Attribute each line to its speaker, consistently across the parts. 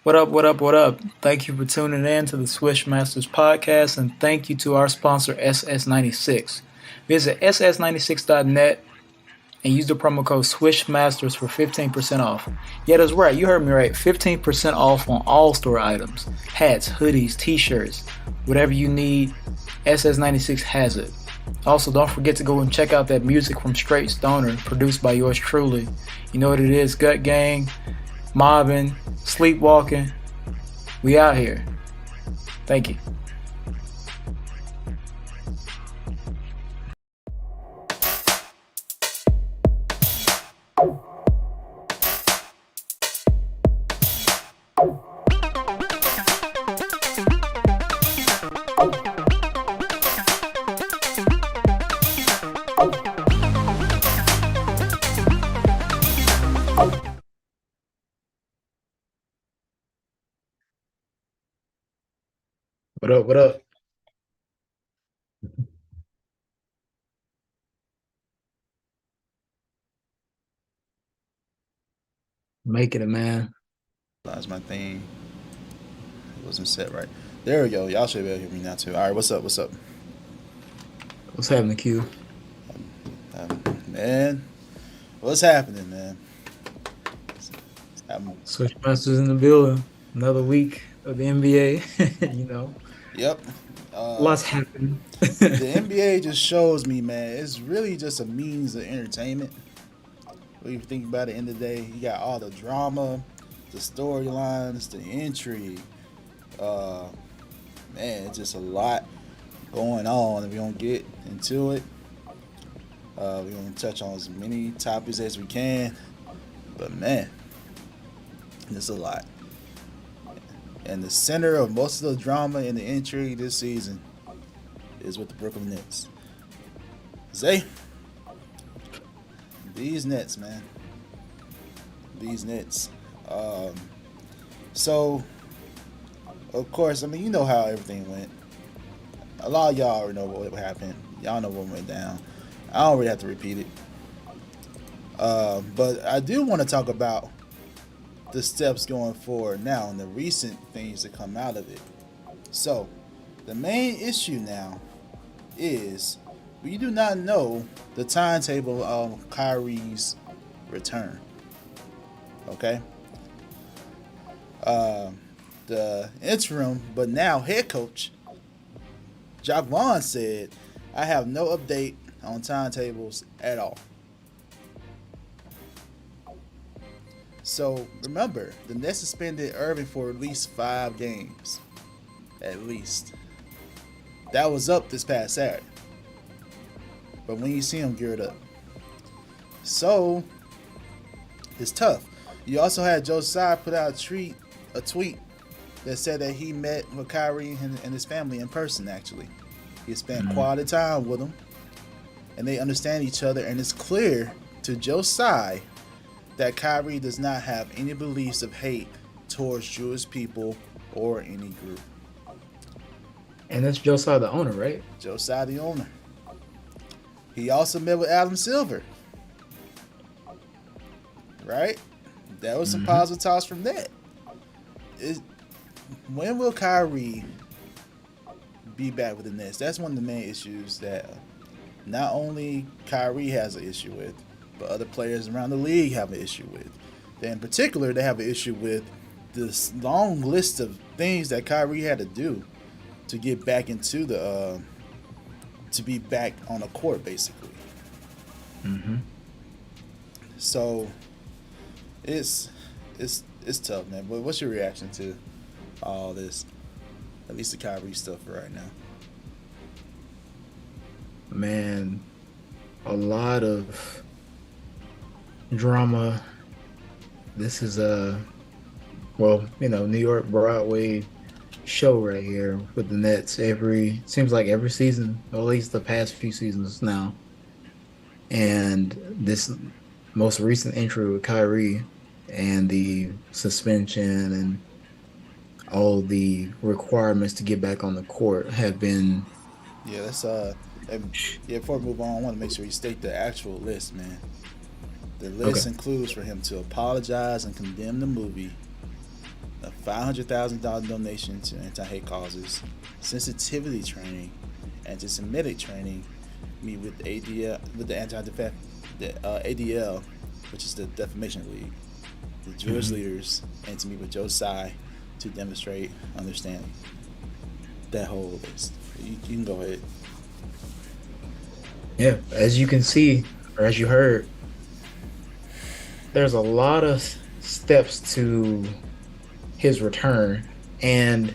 Speaker 1: What up, what up, what up? Thank you for tuning in to the Swish Masters Podcast, and thank you to our sponsor, SS96. Visit ss96.net and use the promo code Swish Masters for 15% off. Yeah, that's right, you heard me right. 15% off on all store items. Hats, hoodies, t-shirts, whatever you need, SS96 has it. Also, don't forget to go and check out that music from Straight Stoner, produced by yours truly. You know what it is, Gut Gang, mobbing, sleepwalking. We out here. Thank you. What up, what up? Making it, man.
Speaker 2: That's my thing. It wasn't set right. There we go. Y'all should be able to hear me now too. All right, what's up? What's up?
Speaker 1: What's happening, Q?
Speaker 2: Man, what's happening, man?
Speaker 1: Switch Masters in the building. Another week of the NBA. you know,
Speaker 2: Yep.
Speaker 1: lots happening.
Speaker 2: The NBA just shows me, man, it's really just a means of entertainment. When you think about it, in the day, you got all the drama, the storylines, the intrigue. Uh, Man, it's just a lot going on. If we don't get into it, we're gonna touch on as many topics as we can. But man, it's a lot. And the center of most of the drama and the intrigue this season is with the Brooklyn Nets. Zay, these Nets, man. These Nets. Um, so, of course, I mean, you know how everything went. A lot of y'all already know what happened. Y'all know what went down. I don't really have to repeat it. But I do want to talk about the steps going forward now and the recent things that come out of it. So, the main issue now is we do not know the timetable of Kyrie's return. Okay? The interim, but now head coach, Jacques Vaughn said, I have no update on timetables at all. So remember, the Nets suspended Irving for at least 5 games. At least. That was up this past Saturday. But when you see him geared up. So, it's tough. You also had Joe Tsai put out a tweet that said that he met with Kyrie and his family in person, actually. He spent quality time with them. And they understand each other. And it's clear to Joe Tsai that Kyrie does not have any beliefs of hate towards Jewish people or any group.
Speaker 1: And that's Joe Tsai, the owner, right?
Speaker 2: Joe Tsai, the owner. He also met with Adam Silver. Right? That was some positive talks from that. When will Kyrie be back with the Nets? That's one of the main issues that not only Kyrie has an issue with, but other players around the league have an issue with. In particular, they have an issue with this long list of things that Kyrie had to do to get back into to be back on the court, basically. So it's tough, man. But what's your reaction to all this? At least the Kyrie stuff for right now.
Speaker 1: Man, a lot of drama. This is New York Broadway show right here with the Nets. Seems like every season, or at least the past few seasons now. And this most recent entry with Kyrie and the suspension and all the requirements to get back on the court have been.
Speaker 2: Yeah, before we move on, I want to make sure you state the actual list, man. The list includes for him to apologize and condemn the movie, a $500,000 donation to anti-hate causes, sensitivity training, anti-Semitic training, meet with ADL, with the ADL, which is the Defamation League, the Jewish leaders, and to meet with Joe Tsai to demonstrate understanding. That whole list. You can go ahead.
Speaker 1: Yeah, as you can see, or as you heard, there's a lot of steps to his return, and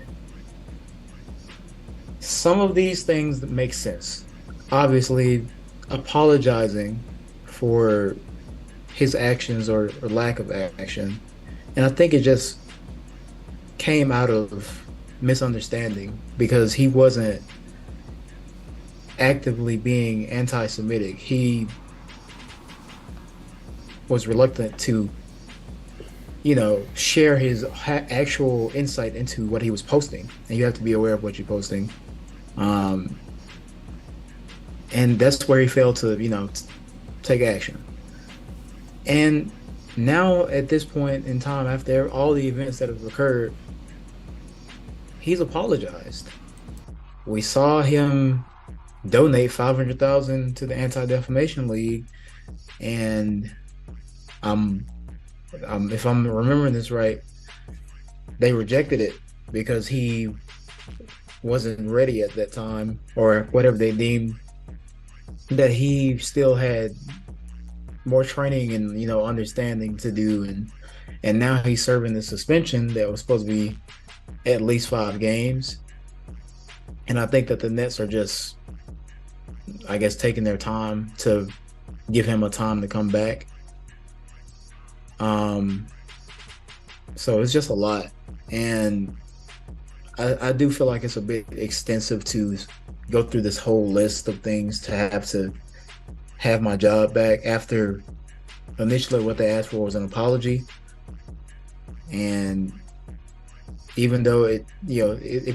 Speaker 1: some of these things make sense. Obviously, apologizing for his actions or lack of action. And I think it just came out of misunderstanding because he wasn't actively being anti-Semitic. He was reluctant to, share his actual insight into what he was posting. And you have to be aware of what you're posting. And that's where he failed to, take action. And now at this point in time, after all the events that have occurred, he's apologized. We saw him donate $500,000 to the Anti-Defamation League, and if I'm remembering this right, they rejected it because he wasn't ready at that time, or whatever they deemed that he still had more training and understanding to do, and now he's serving the suspension that was supposed to be at least 5 games. And I think that the Nets are just, I guess, taking their time to give him a time to come back. So it's just a lot, and I do feel like it's a bit extensive to go through this whole list of things to have my job back after initially what they asked for was an apology. And even though it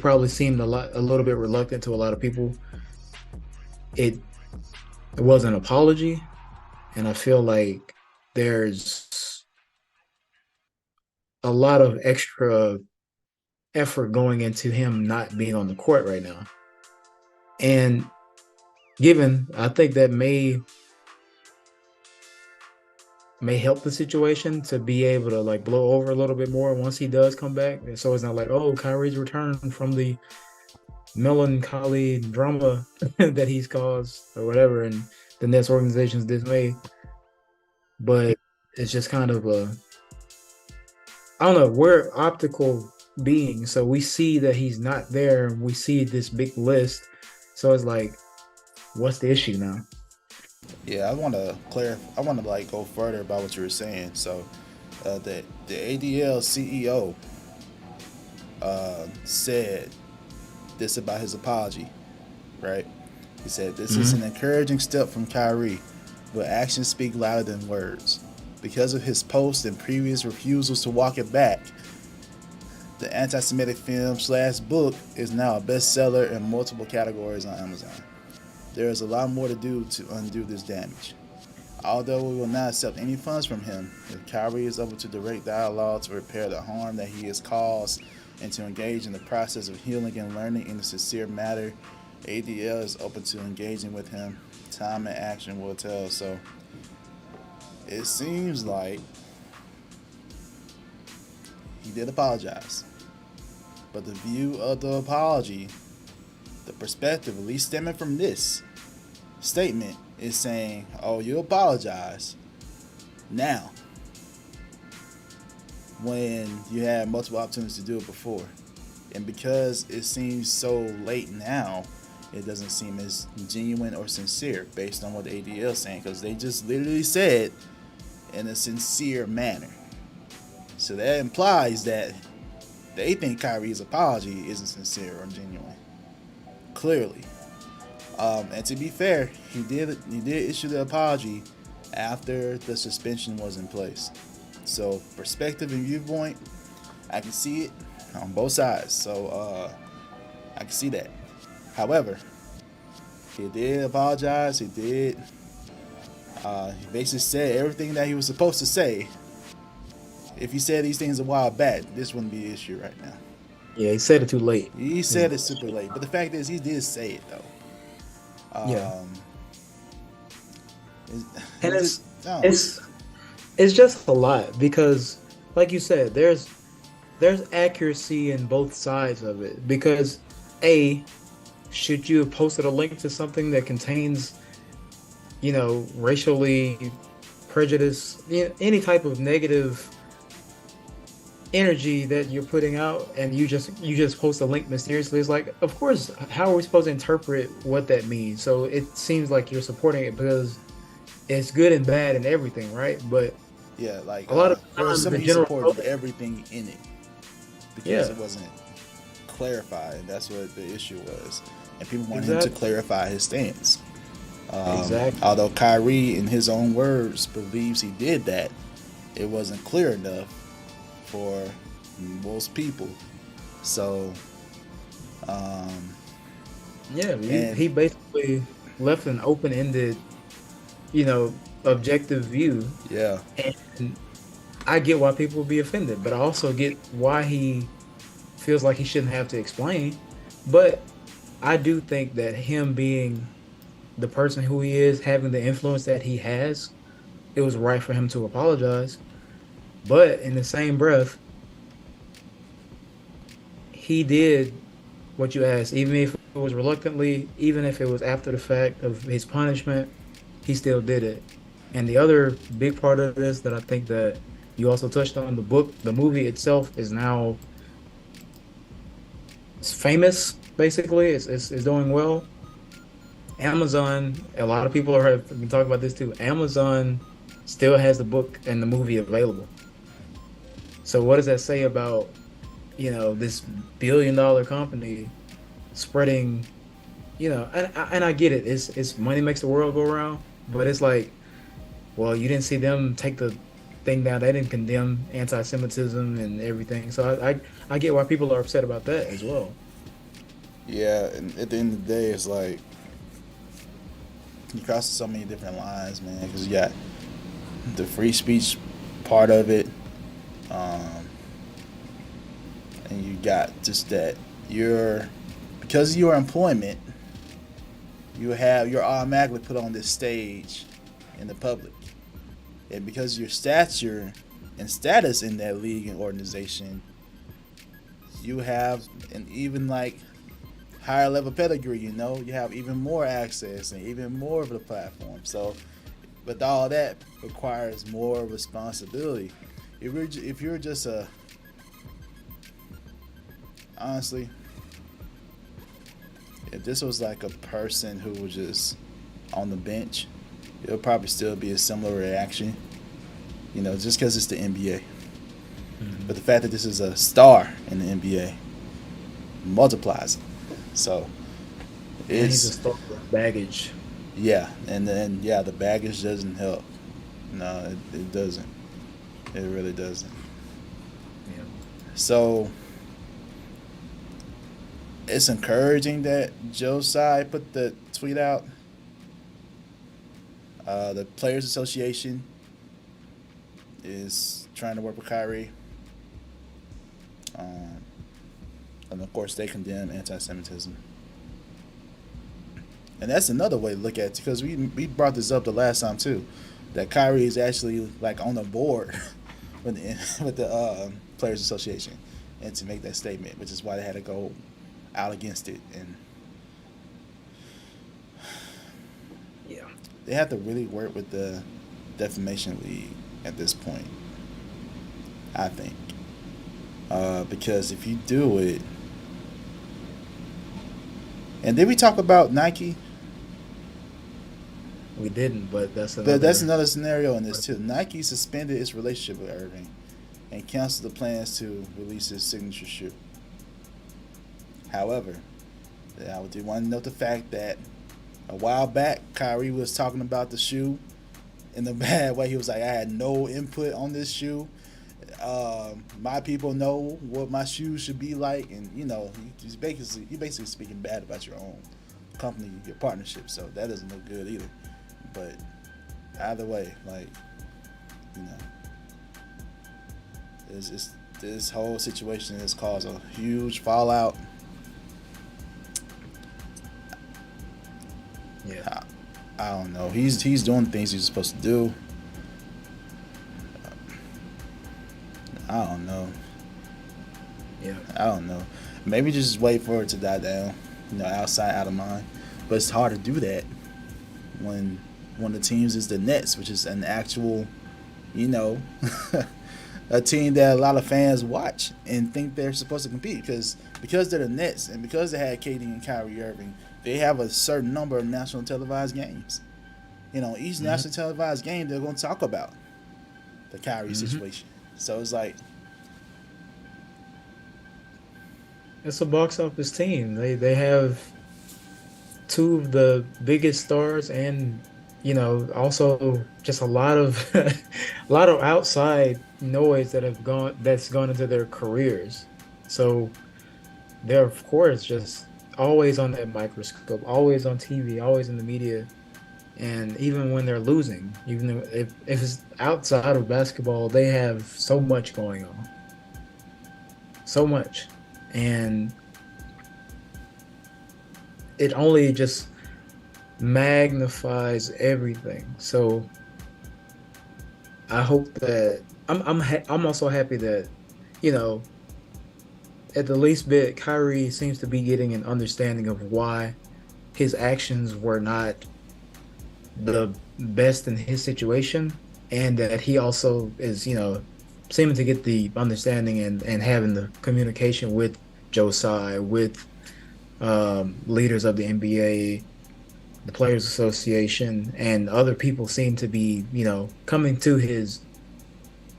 Speaker 1: probably seemed a little bit reluctant to a lot of people, it was an apology. And I feel like there's a lot of extra effort going into him not being on the court right now. And I think that may help the situation to be able to blow over a little bit more once he does come back. And so it's not like, oh, Kyrie's return from the melancholy drama that he's caused or whatever, and the Nets organization's dismay. But it's just kind of I don't know, we're optical beings, so we see that he's not there, and we see this big list. So it's like, what's the issue now?
Speaker 2: Yeah, I want to clarify. I want to go further about what you were saying. So, the ADL CEO said this about his apology, right? He said this is an encouraging step from Kyrie, but actions speak louder than words. Because of his post and previous refusals to walk it back, the anti-Semitic film/book is now a bestseller in multiple categories on Amazon. There is a lot more to do to undo this damage. Although we will not accept any funds from him, if Kyrie is able to direct dialogue to repair the harm that he has caused and to engage in the process of healing and learning in a sincere matter, ADL is open to engaging with him. Time and action will tell. So it seems like he did apologize. But the view of the apology, the perspective, at least stemming from this statement, is saying, oh, you apologize now when you had multiple opportunities to do it before. And because it seems so late now, it doesn't seem as genuine or sincere based on what the ADL is saying, because they just literally said in a sincere manner. So that implies that they think Kyrie's apology isn't sincere or genuine. Clearly. And to be fair, he did issue the apology after the suspension was in place. So perspective and viewpoint, I can see it on both sides. So I can see that. However, he did apologize. He basically said everything that he was supposed to say. If he said these things a while back, this wouldn't be an issue right now.
Speaker 1: Yeah, he said it too late.
Speaker 2: He said it super late, but the fact is, he did say it though.
Speaker 1: Yeah. And it's just a lot because, like you said, there's accuracy in both sides of it. Because should you have posted a link to something that contains, racially prejudice, any type of negative energy that you're putting out, and you just post a link mysteriously? It's like, of course, how are we supposed to interpret what that means? So it seems like you're supporting it because it's good and bad and everything, right? But
Speaker 2: yeah, like
Speaker 1: a lot of
Speaker 2: there was
Speaker 1: times
Speaker 2: somebody supported everything in it because it wasn't clarified, and that's what the issue was. And people wanted him to clarify his stance.
Speaker 1: Exactly.
Speaker 2: Although Kyrie, in his own words, believes he did that, it wasn't clear enough for most people. So,
Speaker 1: he basically left an open-ended, objective view.
Speaker 2: Yeah.
Speaker 1: And I get why people would be offended, but I also get why he feels like he shouldn't have to explain. But I do think that him being the person who he is, having the influence that he has, it was right for him to apologize. But in the same breath, he did what you asked, even if it was reluctantly, even if it was after the fact of his punishment, he still did it. And the other big part of this that I think that you also touched on, the movie itself is now famous, basically. It's doing well. Amazon, a lot of people have been talking about this too. Amazon still has the book and the movie available. So what does that say about, this billion-dollar company spreading, and I get it. It's money makes the world go around, but it's like, well, you didn't see them take the thing down. They didn't condemn anti-Semitism and everything. So I get why people are upset about that as well.
Speaker 2: Yeah, and at the end of the day, it's like you cross so many different lines, man. Because you got the free speech part of it, and you got just that because of your employment, you're automatically put on this stage in the public, and because of your stature and status in that league and organization, you have an even like higher level pedigree. You have even more access and even more of the platform. So, but all that requires more responsibility. If you're just honestly, if this was like a person who was just on the bench, it'll probably still be a similar reaction, just because it's the NBA. Mm-hmm. But the fact that this is a star in the NBA multiplies it. So
Speaker 1: it's a star baggage.
Speaker 2: Yeah, and then the baggage doesn't help. No, it doesn't. It really doesn't.
Speaker 1: Yeah.
Speaker 2: So it's encouraging that Joe Tsai put the tweet out. The Players Association is trying to work with Kyrie. And of course, they condemn anti-Semitism. And that's another way to look at it, because we brought this up the last time too, that Kyrie is actually like on the board with the Players Association, and to make that statement, which is why they had to go out against it. And
Speaker 1: yeah,
Speaker 2: they have to really work with the Defamation League at this point, I think, because if you do it, and did we talk about Nike?
Speaker 1: We didn't, but that's
Speaker 2: another scenario in this too. Nike suspended its relationship with Irving and canceled the plans to release his signature shoe. However, I do want to note the fact that a while back, Kyrie was talking about the shoe in a bad way. He was like, I had no input on this shoe. My people know what my shoes should be like, and you're basically speaking bad about your own company, your partnership. So that doesn't look good either. But either way, This whole situation has caused a huge fallout.
Speaker 1: Yeah.
Speaker 2: I don't know. He's doing things he's supposed to do. I don't know.
Speaker 1: Yeah.
Speaker 2: I don't know. Maybe just wait for it to die down. Outside, out of mind. But it's hard to do that when one of the teams is the Nets, which is an actual, a team that a lot of fans watch and think they're supposed to compete because they're the Nets and because they had KD and Kyrie Irving, they have a certain number of national televised games. Each national televised game they're going to talk about the Kyrie situation. So it's like
Speaker 1: it's a box office team. They have two of the biggest stars and also just a lot of a lot of outside noise that's gone into their careers. So they're of course just always on that microscope, always on TV, always in the media. And even when they're losing, even if it's outside of basketball, they have so much going on. So much. And it only just magnifies everything. So I hope that I'm also happy that, at the least bit, Kyrie seems to be getting an understanding of why his actions were not the best in his situation, and that he also is, seeming to get the understanding and having the communication with Joe Tsai, with leaders of the NBA, the Players Association, and other people seem to be, coming to his,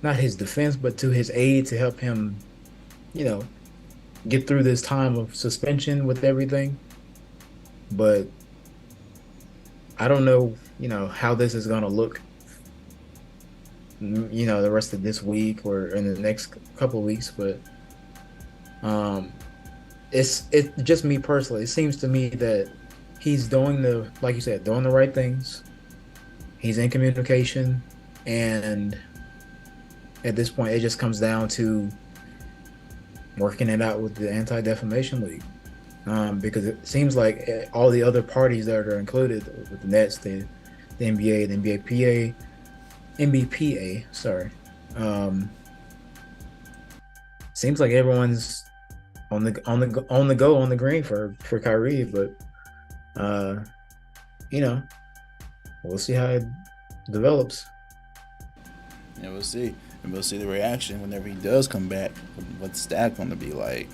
Speaker 1: not his defense, but to his aid to help him, get through this time of suspension with everything. But I don't know, how this is going to look, the rest of this week or in the next couple of weeks. But it's just me personally. It seems to me that he's doing like you said, doing the right things. He's in communication, and at this point, it just comes down to working it out with the Anti-Defamation League. Because it seems like all the other parties that are included with the Nets, the NBA, the NBPA, sorry. Seems like everyone's on the green for Kyrie, but we'll see how it develops.
Speaker 2: Yeah, we'll see. And we'll see the reaction whenever he does come back. What's that going to be like?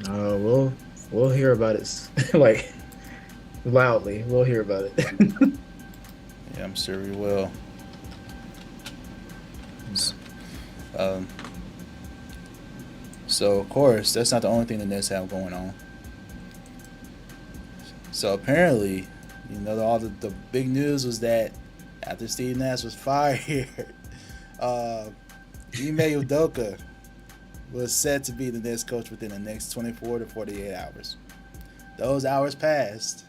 Speaker 1: We'll hear about it like loudly. We'll hear about it.
Speaker 2: Yeah, I'm sure we will. So of course, that's not the only thing the Nets have going on. So apparently, all the big news was that after Steve Nash was fired, Ime Udoka was set to be the Nets coach within the next 24 to 48 hours. Those hours passed,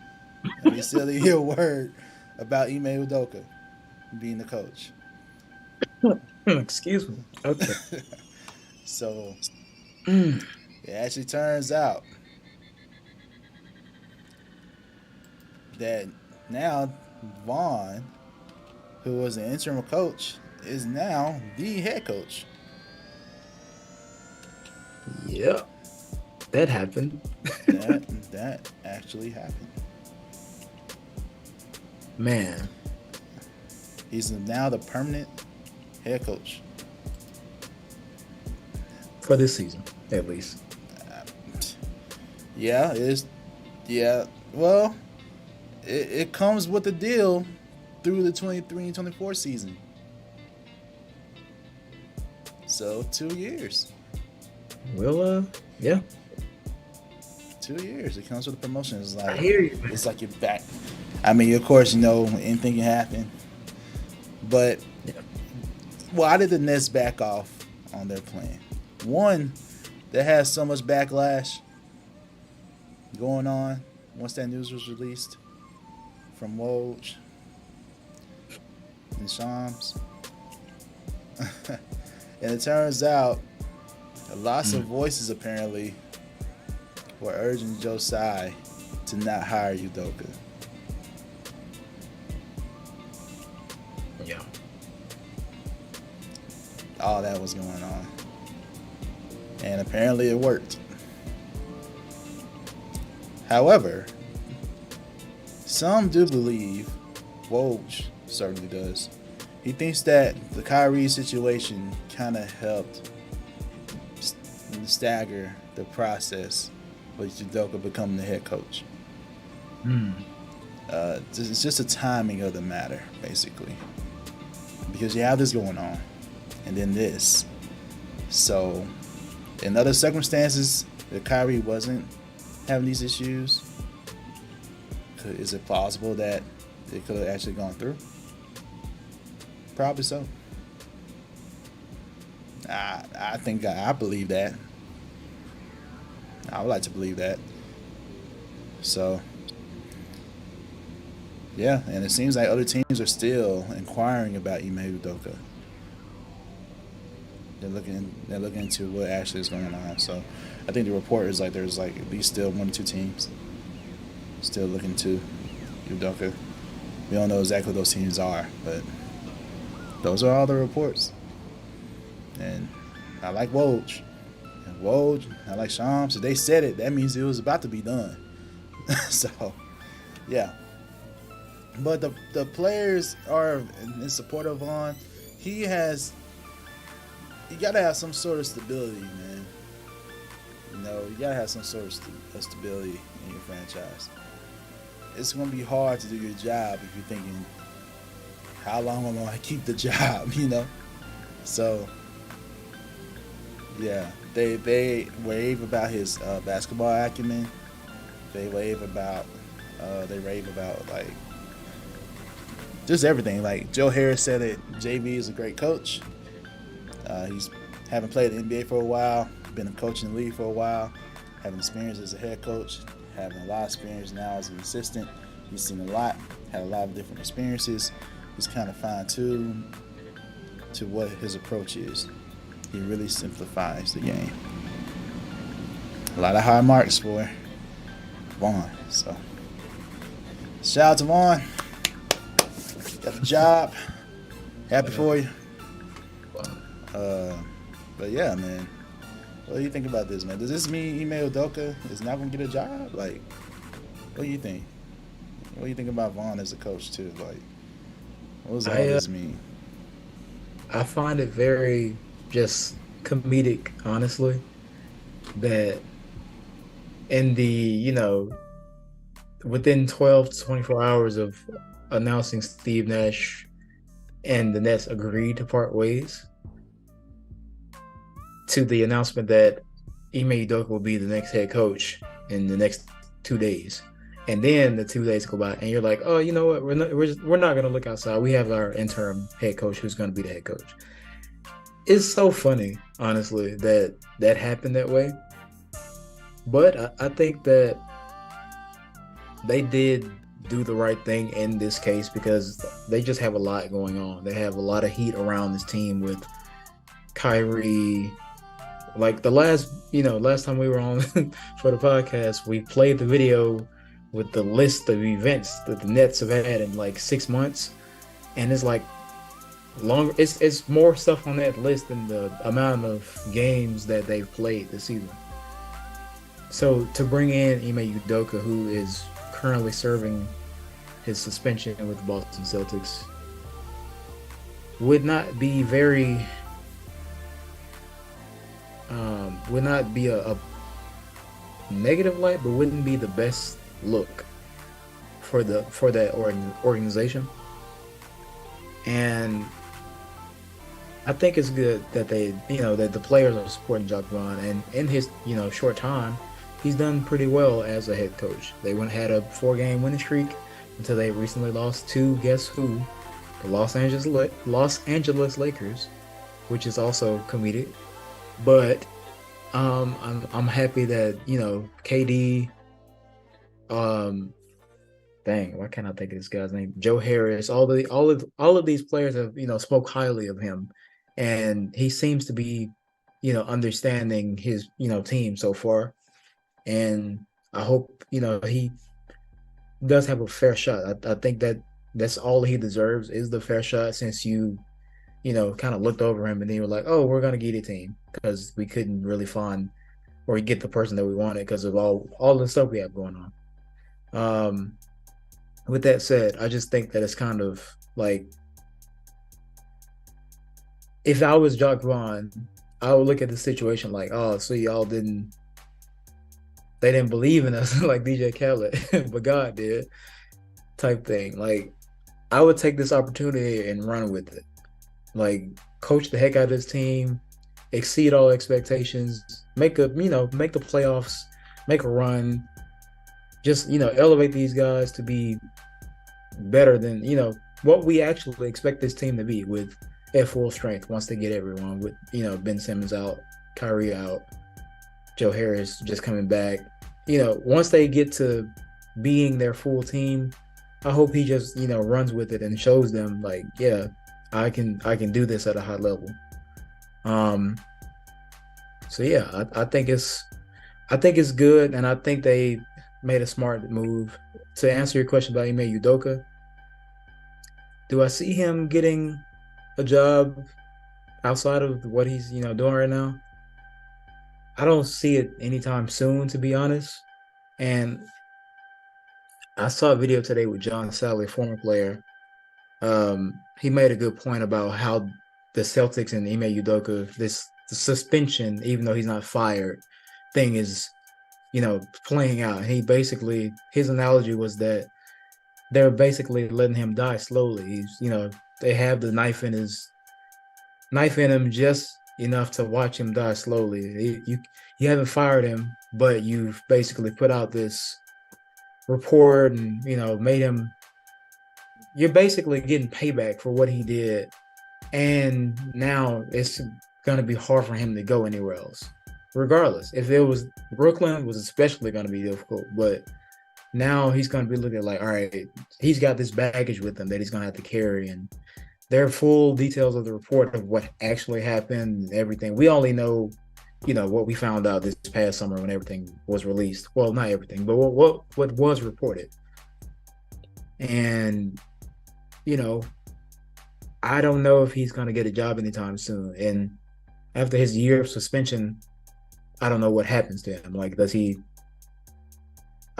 Speaker 2: and we still didn't hear a word about Ime Udoka being the coach.
Speaker 1: Excuse me. Okay.
Speaker 2: So it actually turns out that now Vaughn, who was an interim coach, is now the head coach.
Speaker 1: Yep. That happened.
Speaker 2: that actually happened.
Speaker 1: Man.
Speaker 2: He's now the permanent head coach.
Speaker 1: For this season, at least.
Speaker 2: Yeah, it is. Yeah, well, it comes with the deal through the 23-24 season. So 2 years.
Speaker 1: Well, yeah.
Speaker 2: 2 years. It comes with the promotion. It's like,
Speaker 1: I hear you.
Speaker 2: It's like you're back. I mean, of course, anything can happen. But why did the Nets back off on their plan? One, that has so much backlash going on once that news was released from Woj and Shams. And it turns out lots of voices apparently were urging Joe Tsai to not hire Udoka.
Speaker 1: Yeah.
Speaker 2: All that was going on. And apparently it worked. However, some do believe, Woj certainly does, he thinks that the Kyrie situation kind of helped stagger the process with Udoka becoming the head coach. It's just a timing of the matter, basically. Because you have this going on, and then this. So, in other circumstances, if Kyrie wasn't having these issues, is it plausible that it could have actually gone through? Probably so. I think I believe that. I would like to believe that. So, yeah, and it seems like other teams are still inquiring about Ime Udoka. They're looking into what actually is going on. So, I think the report is like there's like at least still 1 or 2 teams still looking to Udoka. We don't know exactly what those teams are, but those are all the reports. And I like Woj. And Woj, I like Shams. If they said it, that means it was about to be done. So, yeah. But the players are in support of Vaughn. You gotta have some sort of stability, man. You gotta have some sort of stability in your franchise. It's gonna be hard to do your job if you're thinking, how long am I gonna keep the job? So yeah, they rave about his basketball acumen. They rave about like just everything. Like Joe Harris said that JV is a great coach. He's haven't played the NBA for a while, been a coach in the league for a while, having experience as a head coach, having a lot of experience now as an assistant. He's seen a lot, had a lot of different experiences. He's kind of fine-tuned to what his approach is. He really simplifies the game. A lot of high marks for Vaughn. So, shout out to Vaughn. Got the job. Happy for you. But yeah, man. What do you think about this, man? Does this mean Ime Udoka is not going to get a job? Like, what do you think? What do you think about Vaughn as a coach, too? Like, what does all this mean?
Speaker 1: I find it very just comedic, honestly, that in the, within 12 to 24 hours of announcing Steve Nash and the Nets agreed to part ways, to the announcement that Ime Udoka will be the next head coach in the next 2 days. And then the 2 days go by and you're like, oh, you know what? We're not going to look outside. We have our interim head coach who's going to be the head coach. It's so funny, honestly, that happened that way. But I think that they did do the right thing in this case because they just have a lot going on. They have a lot of heat around this team with Kyrie. Like the last time we were on for the podcast, we played the video with the list of events that the Nets have had in like 6 months, and it's like longer. It's more stuff on that list than the amount of games that they've played this season. So to bring in Ime Udoka, who is currently serving his suspension with the Boston Celtics, would not be very. Would not be a negative light, but wouldn't be the best look for that organization. And I think it's good that that the players are supporting Jacques Vaughn, and in his short time, he's done pretty well as a head coach. They had a 4-game winning streak until they recently lost to, guess who? The Los Angeles Lakers, which is also comedic. But I'm happy that KD, why can't I think of this guy's name? Joe Harris, all of these players have spoke highly of him and he seems to be, understanding his, team so far. And I hope, he does have a fair shot. I think that that's all he deserves is the fair shot since kind of looked over him and then you were like, oh, we're gonna get a team because we couldn't really find or get the person that we wanted because of all the stuff we have going on. With that said, I just think that it's kind of like if I was Jock Vaughn, I would look at the situation like, oh, so y'all they didn't believe in us like DJ Khaled, but God did, type thing. Like I would take this opportunity and run with it. Like coach the heck out of this team, exceed all expectations, make the playoffs, make a run, just elevate these guys to be better than what we actually expect this team to be with at full strength once they get everyone with Ben Simmons out, Kyrie out, Joe Harris just coming back. Once they get to being their full team, I hope he just runs with it and shows them like, yeah, I can do this at a high level. So yeah, I think it's good, and I think they made a smart move. To answer your question about Ime Udoka, do I see him getting a job outside of what he's doing right now? I don't see it anytime soon, to be honest. And I saw a video today with John Sally, former player. He made a good point about how the Celtics and Ime Udoka, the suspension, even though he's not fired, thing is, playing out. His analogy was that they're basically letting him die slowly. They have the knife in him just enough to watch him die slowly. You haven't fired him, but you've basically put out this report and made him. You're basically getting payback for what he did, and now it's gonna be hard for him to go anywhere else. Regardless, if it was Brooklyn, was especially gonna be difficult, but now he's gonna be looking like, all right, he's got this baggage with him that he's gonna have to carry, and there are full details of the report of what actually happened and everything. We only know, what we found out this past summer when everything was released. Well, not everything, but what was reported. And, I don't know if he's gonna get a job anytime soon. And after his year of suspension, I don't know what happens to him. Like, I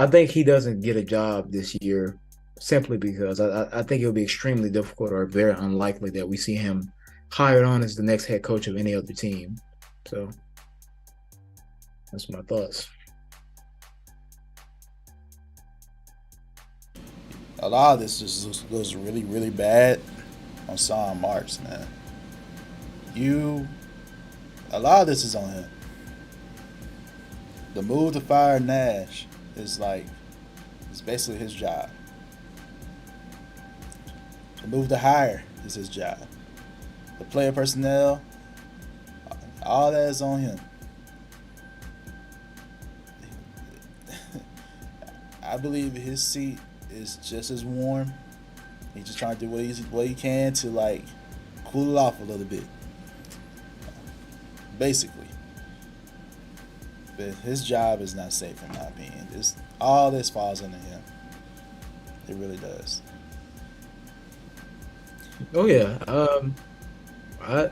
Speaker 1: think he doesn't get a job this year simply because I think it'll be extremely difficult or very unlikely that we see him hired on as the next head coach of any other team. So that's my thoughts.
Speaker 2: A lot of this just goes really, really bad on Sean Marks, man. A lot of this is on him. The move to fire Nash is basically his job. The move to hire is his job. The player personnel, all that is on him. I believe his seat is just as warm. He's just trying to do what he can to cool it off a little bit, basically. But his job is not safe in my opinion. All this falls under him. It really does.
Speaker 1: Oh yeah. I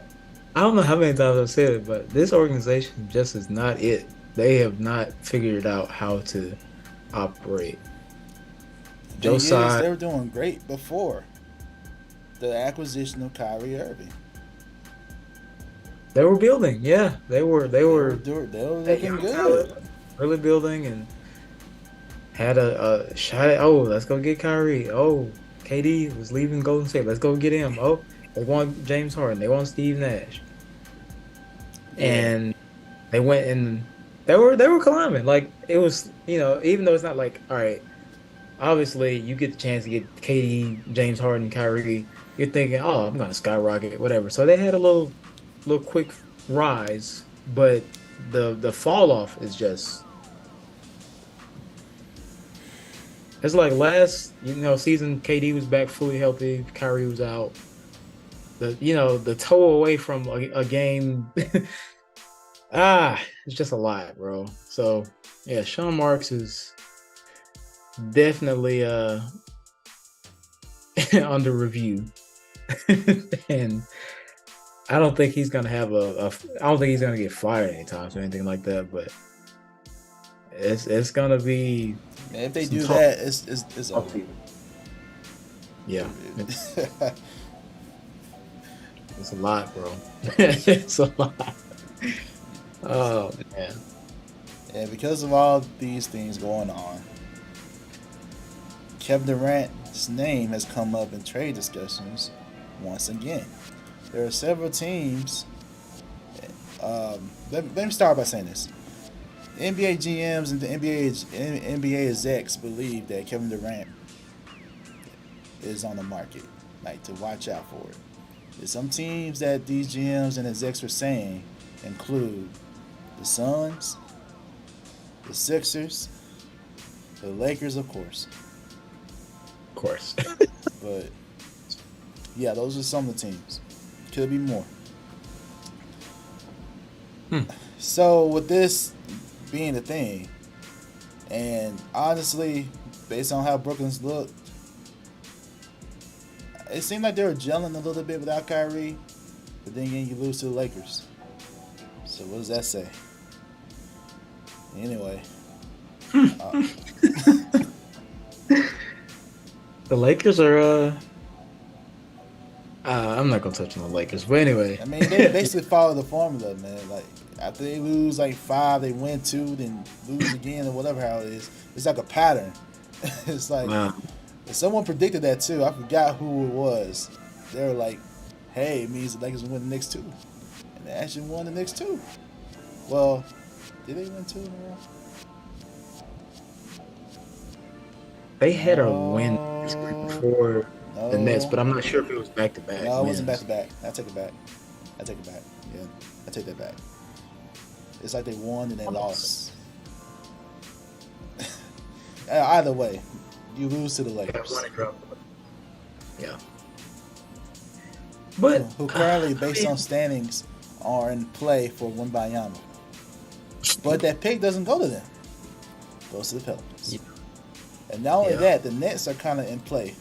Speaker 1: don't know how many times I've said it, but this organization just is not it. They have not figured out how to operate.
Speaker 2: Joe Tsai, they were doing great before the acquisition of Kyrie Irving.
Speaker 1: They were building, yeah. They were
Speaker 2: looking good.
Speaker 1: Really building and had a shot at, oh, let's go get Kyrie. Oh, KD was leaving Golden State. Let's go get him. Oh, they want James Harden. They want Steve Nash. And they went and they were climbing. Like it was, even though it's not like, all right, obviously you get the chance to get KD, James Harden, Kyrie, you're thinking, oh, I'm gonna skyrocket, whatever. So they had a little quick rise, but the fall off is just, it's like last season KD was back fully healthy, Kyrie was out, the toe away from a game. It's just a lot, bro. So yeah, Sean Marks is definitely under review, and I don't think he's gonna have I don't think he's gonna get fired anytime or anything like that. But it's gonna be.
Speaker 2: Man, if they do that, it's over.
Speaker 1: Yeah, it's a lot, bro. It's a lot. Oh man.
Speaker 2: And because of all these things going on, Kevin Durant's name has come up in trade discussions once again. There are several teams. Let me start by saying this. The NBA GMs and the NBA execs believe that Kevin Durant is on the market, like to watch out for it. There's some teams that these GMs and execs are saying include the Suns, the Sixers, the Lakers, of course.
Speaker 1: Of course.
Speaker 2: But yeah, those are some of the teams. Could be more. So with this being the thing, and honestly, based on how Brooklyn's looked, it seemed like they were gelling a little bit without Kyrie, but then again, you lose to the Lakers. So what does that say? Anyway.
Speaker 1: The Lakers are I'm not gonna touch on the Lakers, but anyway.
Speaker 2: I mean, they basically follow the formula, man. Like after they lose like 5, they win 2, then lose again, or whatever how it is. It's like a pattern. It's like someone predicted that too. I forgot who it was. They were like, "Hey, it means the Lakers will win the next 2," and they actually won the next 2. Well, did they win 2 in a row?
Speaker 1: They had a win before the Nets, but I'm not sure if it was back to back.
Speaker 2: No, it wasn't back to back. I take it back. Yeah, I take that back. It's like they won and they lost. Either way, you lose to the Lakers.
Speaker 1: Yeah. But
Speaker 2: who currently, based on standings, are in play for Wembanyama. But that pick doesn't go to them. It goes to the Pelicans. Yeah. And not only that, the Nets are kind of in play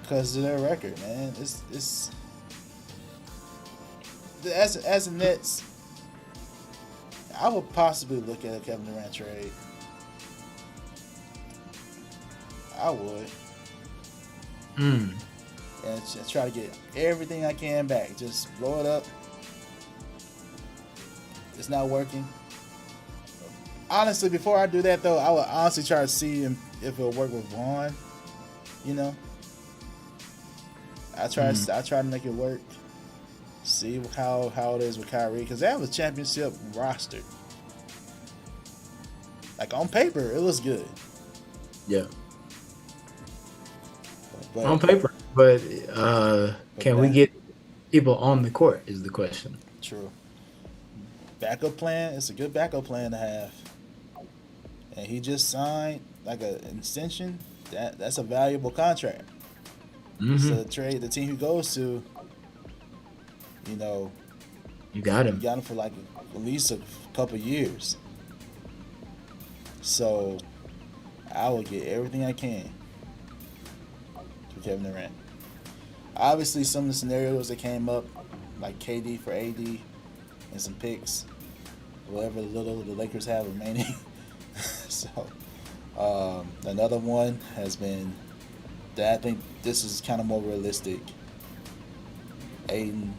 Speaker 2: because of their record, man. It's as the Nets, I would possibly look at a Kevin Durant trade. I would. And just try to get everything I can back. Just blow it up. It's not working. Honestly, before I do that, though, I would honestly try to see if it'll work with Vaughn. You know? I try to make it work. See how it is with Kyrie. Because they have a championship roster. Like, on paper, it looks good.
Speaker 1: Yeah. But on paper. But can we get people on the court is the question.
Speaker 2: True. Backup plan. It's a good backup plan to have. And he just signed like an extension. That's a valuable contract. So the team he goes to, you know,
Speaker 1: you got him.
Speaker 2: You got him for like at least a couple years. So I will get everything I can for Kevin Durant. Obviously, some of the scenarios that came up, like KD for AD and some picks, whatever little the Lakers have remaining. So another one has been that I think this is kind of more realistic. Aiden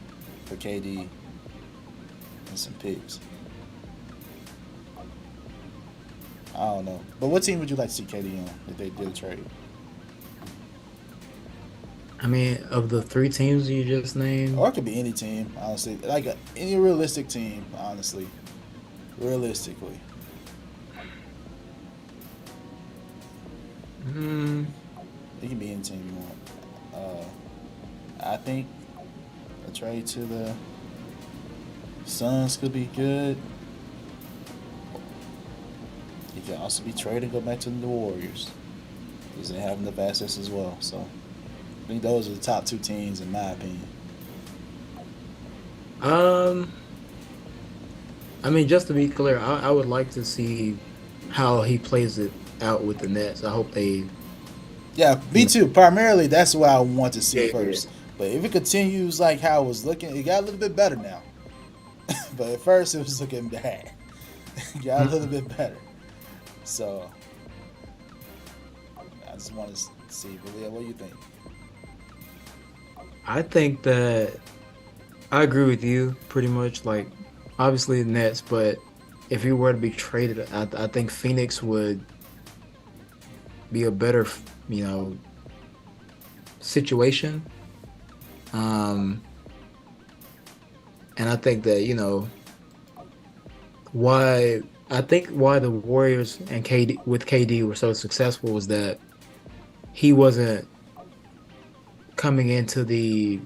Speaker 2: for KD and some picks. I don't know. But what team would you like to see KD on if they did a trade?
Speaker 1: I mean, of the 3 teams you just named?
Speaker 2: Or it could be any team, honestly. Like any realistic team, honestly. Realistically. It can be any team you want. I think a trade to the Suns could be good. He can also be traded and go back to the Warriors because they have enough assets as well. So I think those are the top 2 teams in my opinion.
Speaker 1: Um, I mean, just to be clear, I would like to see how he plays it out with the Nets. I hope they,
Speaker 2: Yeah, me
Speaker 1: you know,
Speaker 2: too. Primarily, that's what I want to see
Speaker 1: yeah, yeah.
Speaker 2: first. But if it continues like how it was looking, it got a little bit better now. But at first, it was looking bad. It got a little
Speaker 1: Mhm.
Speaker 2: bit better. So I just want to see. But yeah, what do you think?
Speaker 1: I think that I agree with you pretty much. Like, obviously the Nets, but if he were to be traded, I think Phoenix would be a better, you know, situation. Um, and I think that, why I think why the Warriors and KD with KD were so successful was that he wasn't coming into the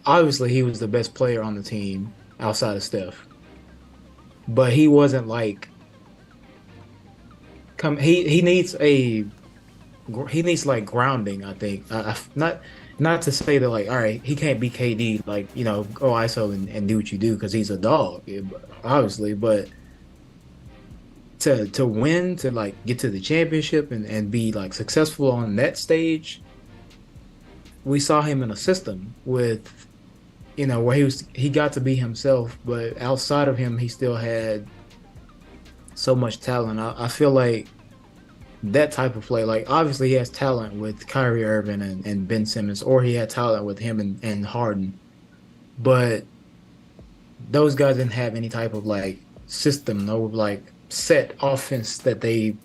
Speaker 1: obviously he was the best player on the team outside of Steph, but he wasn't like he needs he needs like grounding, I think. Not to say that like all right, he can't be KD like, go ISO and do what you do because he's a dog, obviously, but to win, to like get to the championship and be like successful on that stage, we saw him in a system with where he got to be himself, but outside of him, he still had so much talent. I feel like that type of play, like obviously he has talent with Kyrie Irving and Ben Simmons, or he had talent with him and Harden, but those guys didn't have any type of like system, no like set offense that they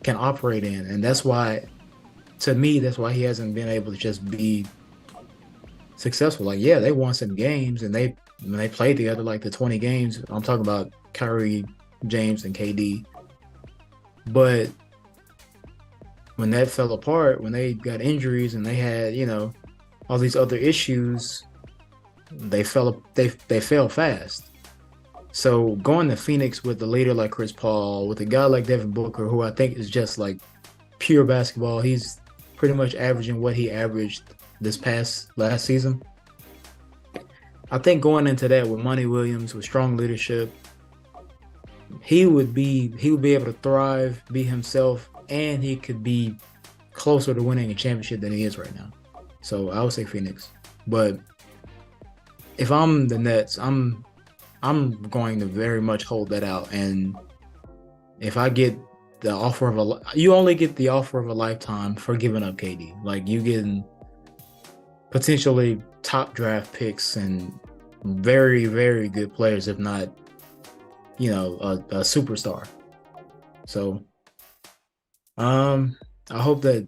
Speaker 1: can operate in. And that's why, to me, that's why he hasn't been able to just be successful. Like, yeah, they won some games and when they played together, like the 20 games, I'm talking about Kyrie, James, and KD. But when that fell apart, when they got injuries and they had, all these other issues, they fell fast. So going to Phoenix with a leader like Chris Paul, with a guy like Devin Booker, who I think is just like pure basketball, he's pretty much averaging what he averaged this past last season. I think going into that with Monty Williams, with strong leadership, he would be able to thrive, be himself, and he could be closer to winning a championship than he is right now. So I would say Phoenix. But if I'm the Nets, I'm going to very much hold that out. And if I get the offer of you only get the offer of a lifetime for giving up KD. Like you getting potentially top draft picks and very, very good players, if not, a superstar. So, um, I hope that,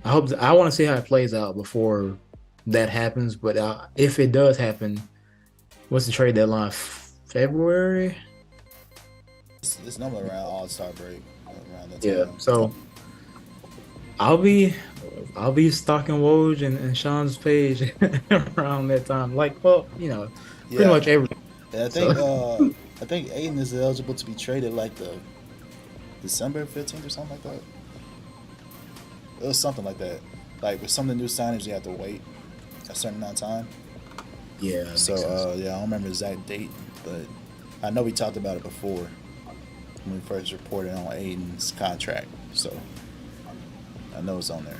Speaker 1: I want to see how it plays out before that happens. But if it does happen, what's the trade deadline? February?
Speaker 2: It's normally around All Star break around that
Speaker 1: Yeah.
Speaker 2: time.
Speaker 1: So I'll be I'll be stalking Woj and Sean's page around that time. Like, well, pretty
Speaker 2: Yeah,
Speaker 1: much every.
Speaker 2: and
Speaker 1: So
Speaker 2: I think Aiden is eligible to be traded like the December 15th or something like that. It was something like that. Like with some of the new signings, you have to wait a certain amount of time.
Speaker 1: yeah, that
Speaker 2: So
Speaker 1: makes sense.
Speaker 2: yeah, I don't remember the exact date, but I know we talked about it before when we first reported on Aiden's contract. So I know it's on there.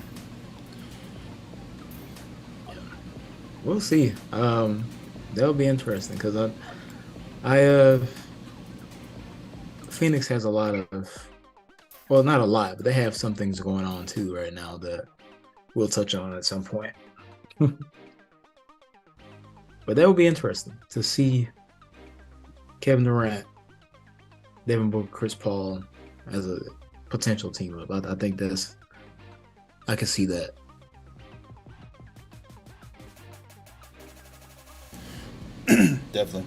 Speaker 1: Yeah. We'll see. That'll be interesting because I Phoenix has a lot of, well, not a lot, but they have some things going on too right now that we'll touch on at some point. But that would be interesting to see Kevin Durant, Devin Booker, Chris Paul as a potential team up. I think I can see that.
Speaker 2: Definitely.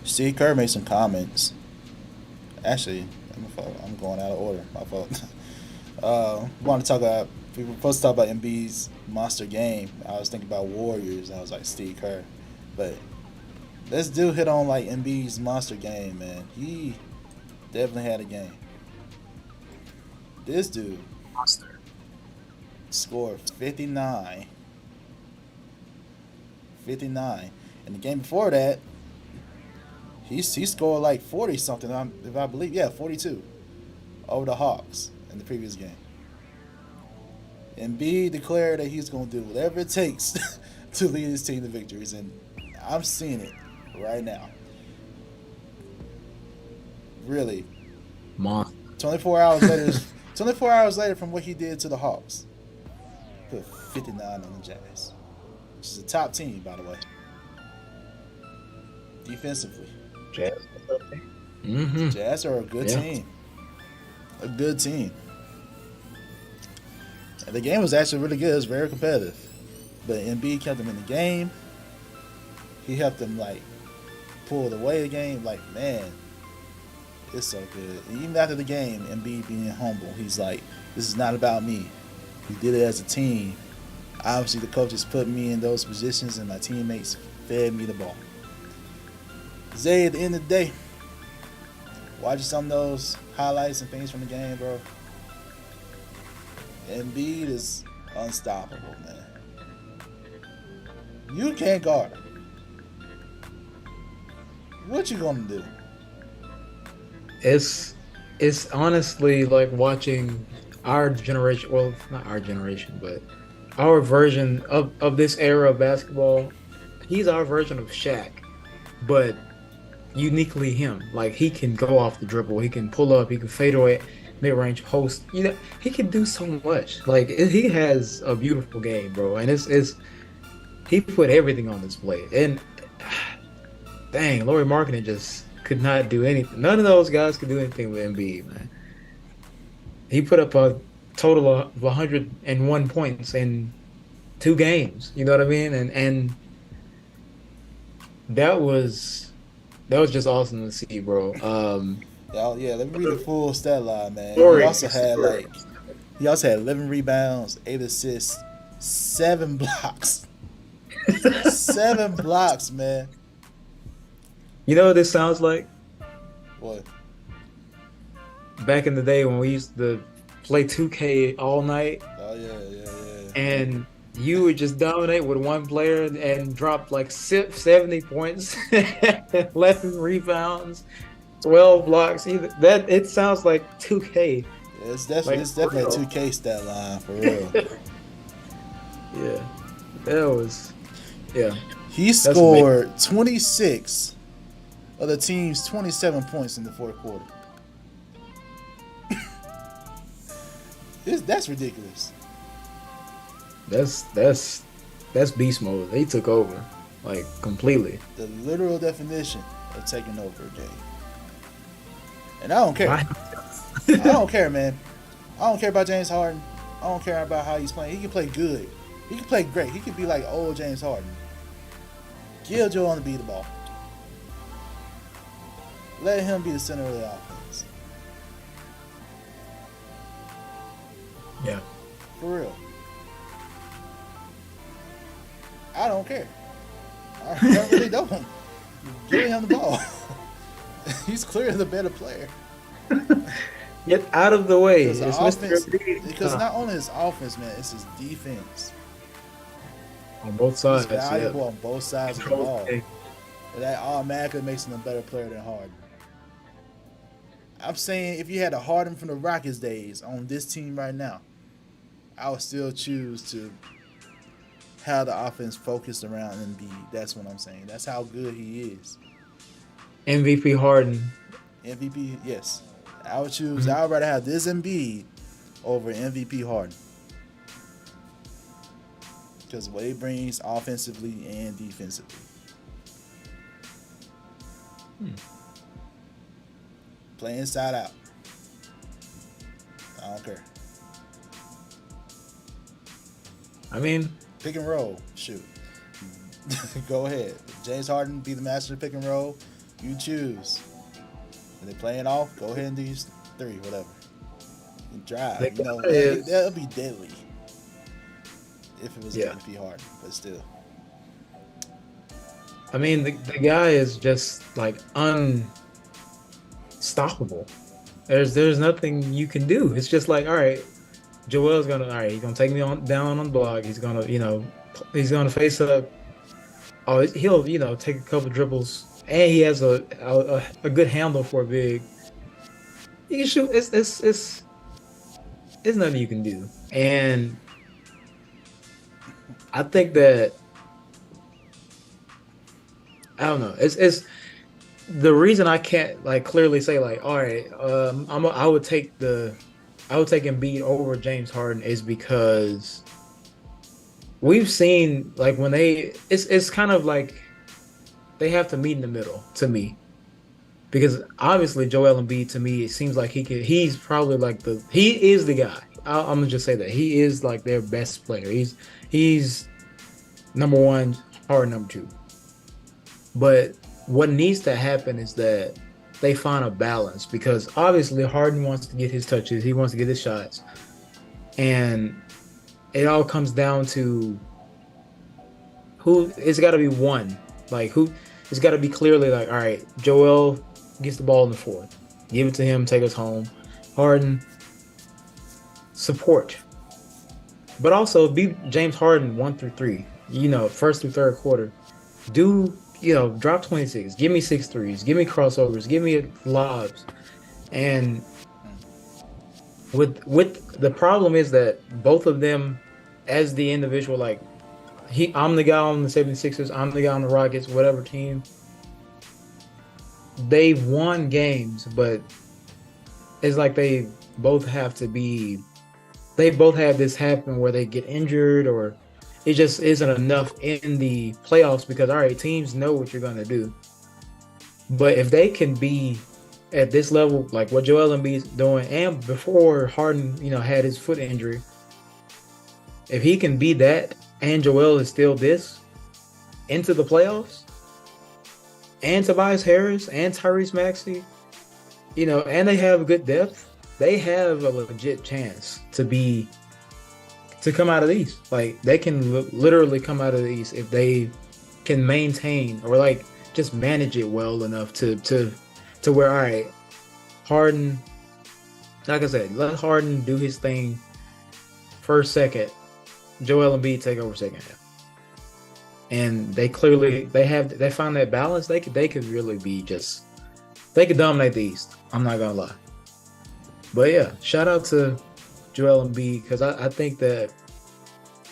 Speaker 2: Steve Kerr made some comments. Actually, I'm going out of order. My fault. Want to talk about we were supposed to talk about Embiid's monster game. I was thinking about Warriors. And I was like Steve Kerr, but this dude hit on like Embiid's monster game, man. He definitely had a game. This dude
Speaker 1: Monster.
Speaker 2: scored 59, 59. And the game before that, he scored like 40 something, if I believe. Yeah, 42 over the Hawks in the previous game. Embiid declared that he's going to do whatever it takes to lead his team to victories, and I'm seeing it right now. Really. 24 hours later. 24 hours later from what he did to the Hawks. Put 59 on the Jazz. Which is a top team, by the way. Defensively.
Speaker 1: Jazz.
Speaker 2: Jazz are a good team. A good team. And the game was actually really good. It was very competitive. But Embiid kept them in the game. He helped them, like, pull away the game. Like, man, it's so good. And even after the game, Embiid being humble, he's like, this is not about me. We did it as a team. Obviously, the coaches put me in those positions, and my teammates fed me the ball. Zay, at the end of the day, watching some of those highlights and things from the game, bro, Embiid is unstoppable, man. You can't guard him. What you gonna do?
Speaker 1: It's honestly like watching our generation, well, not our generation, but our version of this era of basketball. He's our version of Shaq, but uniquely him. Like, he can go off the dribble, he can pull up, he can fade away, mid-range post. You know, he can do so much. Like, he has a beautiful game, bro, and it's he put everything on display. And dang, Lauri Markkanen just could not do anything. None of those guys could do anything with Embiid, man. He put up a total of 101 points in 2 games. You know what I mean? And that was just awesome to see, bro.
Speaker 2: Yeah, let me read the full stat line, man.
Speaker 1: Story.
Speaker 2: He also had 11 rebounds, 8 assists, 7 blocks. 7 blocks, man.
Speaker 1: You know what this sounds like?
Speaker 2: What?
Speaker 1: Back in the day when we used to play 2K all night.
Speaker 2: Oh, yeah.
Speaker 1: And you would just dominate with one player and drop like 70 points, 11 rebounds, 12 blocks. It sounds like 2K.
Speaker 2: Yeah, it's definitely a 2K stat line, for real.
Speaker 1: Yeah. That was... Yeah.
Speaker 2: He scored 26 of the team's 27 points in the fourth quarter. That's ridiculous.
Speaker 1: That's beast mode. They took over, like, completely.
Speaker 2: The literal definition of taking over a game. And I don't care. I don't care, man. I don't care about James Harden. I don't care about how he's playing. He can play good. He can play great. He could be like old James Harden. Give Joel Embiid the ball. Let him be the center of the offense.
Speaker 1: Yeah.
Speaker 2: For real. I don't care. I really don't. Give him the ball. He's clearly the better player.
Speaker 1: Get out of the way.
Speaker 2: Because not only his offense, man, it's his defense.
Speaker 1: On both sides.
Speaker 2: He's valuable on both sides of the ball. And that automatically makes him a better player than Harden. I'm saying if you had a Harden from the Rockets days on this team right now, I would still choose to have the offense focused around Embiid. That's what I'm saying. That's how good he is.
Speaker 1: MVP Harden.
Speaker 2: MVP, yes. I would choose. I would rather have this Embiid over MVP Harden. Because what he brings offensively and defensively. Play inside out. I don't care.
Speaker 1: I mean,
Speaker 2: pick and roll. Shoot. Go ahead. James Harden be the master of pick and roll. You choose. When they playing off, go ahead and do your 3, whatever. And drive. That'll be deadly. If it was MVP Harden, but still.
Speaker 1: I mean, the guy is just like unstoppable. There's nothing you can do. It's just like, all right, Joel's gonna take me down on the block. He's gonna face up. he'll take a couple dribbles, and he has a good handle for a big. He can shoot. It's nothing you can do, and I think that I don't know. It's the reason I can't like clearly say like, all right, I would take Embiid over James Harden is because we've seen like when it's kind of like they have to meet in the middle to me because obviously Joel Embiid to me it seems like he's probably like he is the guy. I'm gonna just say that he is like their best player. He's number one, Harden number two. But what needs to happen is that they find a balance because obviously Harden wants to get his touches, he wants to get his shots, and it all comes down to who it's got to be one. Like who it's got to be clearly like, all right, Joel gets the ball in the fourth, give it to him, take us home. Harden support, but also be James Harden 1 through 3. First through third quarter, do drop 26, give me 6 threes, give me crossovers, give me lobs, and with the problem is that both of them as the individual like I'm the guy on the 76ers, I'm the guy on the Rockets, whatever team. They've won games, but it's like they both have this happen where they get injured or it just isn't enough in the playoffs because all right, teams know what you're gonna do. But if they can be at this level, like what Joel Embiid's doing, and before Harden, had his foot injury, if he can be that, and Joel is still this into the playoffs, and Tobias Harris and Tyrese Maxey, and they have good depth, they have a legit chance to come out of the East. Like they can literally come out of the East if they can maintain or like just manage it well enough to where all right, Harden, like I said, let Harden do his thing first, second, Joel Embiid take over second half. And they find that balance. They could really be they could dominate the East. I'm not gonna lie. But yeah, shout out to Joel Embiid because I think that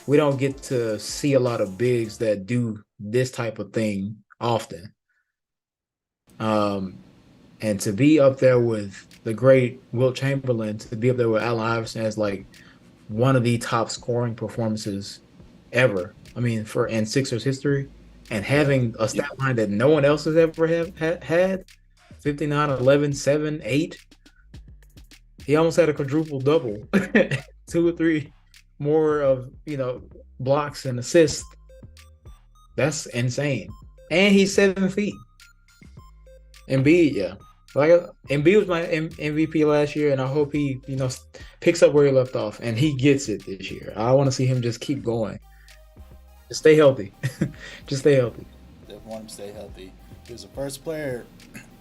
Speaker 1: we don't get to see a lot of bigs that do this type of thing often. And to be up there with the great Wilt Chamberlain, to be up there with Allen Iverson as like one of the top scoring performances ever. I mean, in Sixers history, and having a stat line that no one else has ever had 59, 11, 7, 8. He almost had a quadruple double, 2 or 3 more of blocks and assists. That's insane. And he's 7 feet. Embiid, yeah. Like Embiid was my MVP last year, and I hope he picks up where he left off, and he gets it this year. I want to see him just keep going. Just stay healthy. Just stay healthy.
Speaker 2: They want him to stay healthy. He was the first player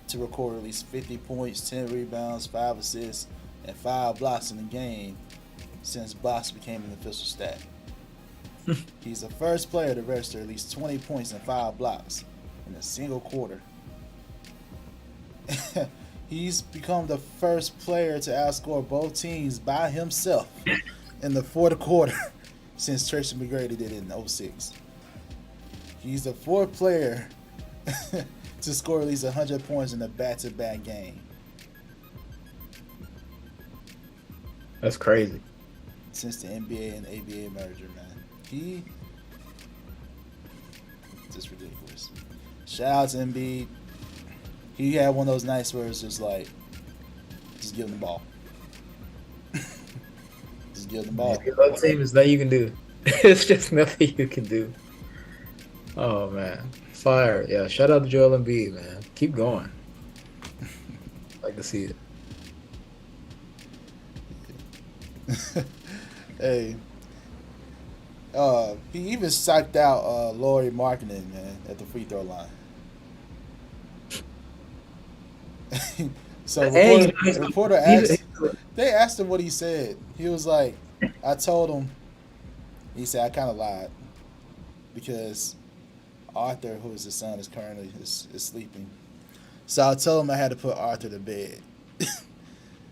Speaker 2: to record at least 50 points, 10 rebounds, 5 assists, and 5 blocks in the game since blocks became an official stat. He's the first player to register at least 20 points and 5 blocks in a single quarter. He's become the first player to outscore both teams by himself in the fourth quarter since Tracy McGrady did it in 2006. He's the fourth player to score at least 100 points in a back-to-back game.
Speaker 1: That's crazy.
Speaker 2: Since the NBA and ABA merger, man. Just ridiculous. Shout out to Embiid. He had one of those nights where it's just like, just give him the ball. Just give him the ball.
Speaker 1: That team is nothing you can do. It's just nothing you can do. Oh man, fire! Yeah, shout out to Joel Embiid, man. Keep going. Like to see it.
Speaker 2: Hey, he even psyched out Lauri Markkanen, man, at the free throw line. So reporter asked, they asked him what he said. He was like, I told him, he said, I kind of lied because Arthur, who is his son, is currently is sleeping. So I told him I had to put Arthur to bed.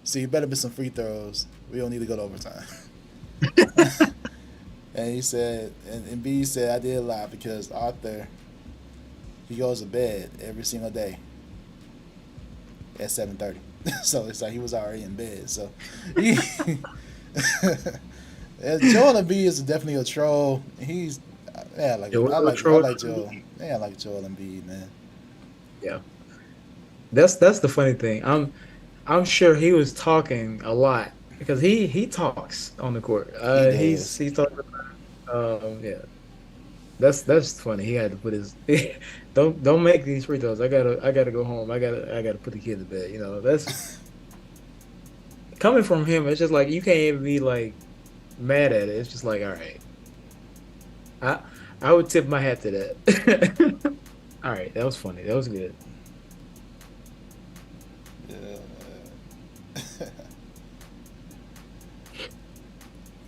Speaker 2: So you better miss some free throws. We don't need to go to overtime. And he said, and B said I did lie because Arthur, he goes to bed every single day at 7:30. So it's like he was already in bed. So he, Joel Embiid is definitely a troll. He's yeah, I like Joel. Yeah, I like Joel Embiid, man.
Speaker 1: Yeah, that's the funny thing. I'm sure he was talking a lot because he talks on the court.
Speaker 2: He does.
Speaker 1: He's talking. Yeah, that's funny. He had to put his don't make these free throws. I gotta go home. I gotta put the kid to bed. That's coming from him. It's just like you can't even be like mad at it. It's just like all right. I I would tip my hat to that. All right, that was funny. That was good.
Speaker 2: Yeah.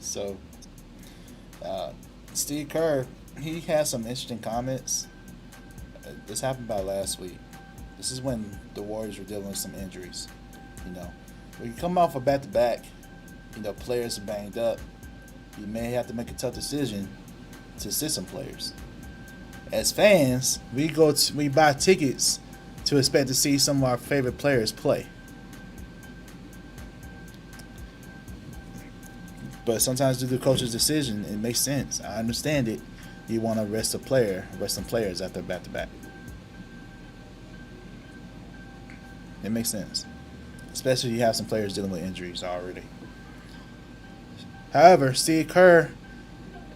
Speaker 2: So, uh, Steve Kerr, he has some interesting comments. This happened about last week. This is when the Warriors were dealing with some injuries. You know, when you come off a back-to-back, players are banged up. You may have to make a tough decision to sit some players. As fans, we buy tickets to expect to see some of our favorite players play. But sometimes due to the coach's decision, it makes sense. I understand it. You want to rest some players after back-to-back. It makes sense. Especially if you have some players dealing with injuries already. However, Steve Kerr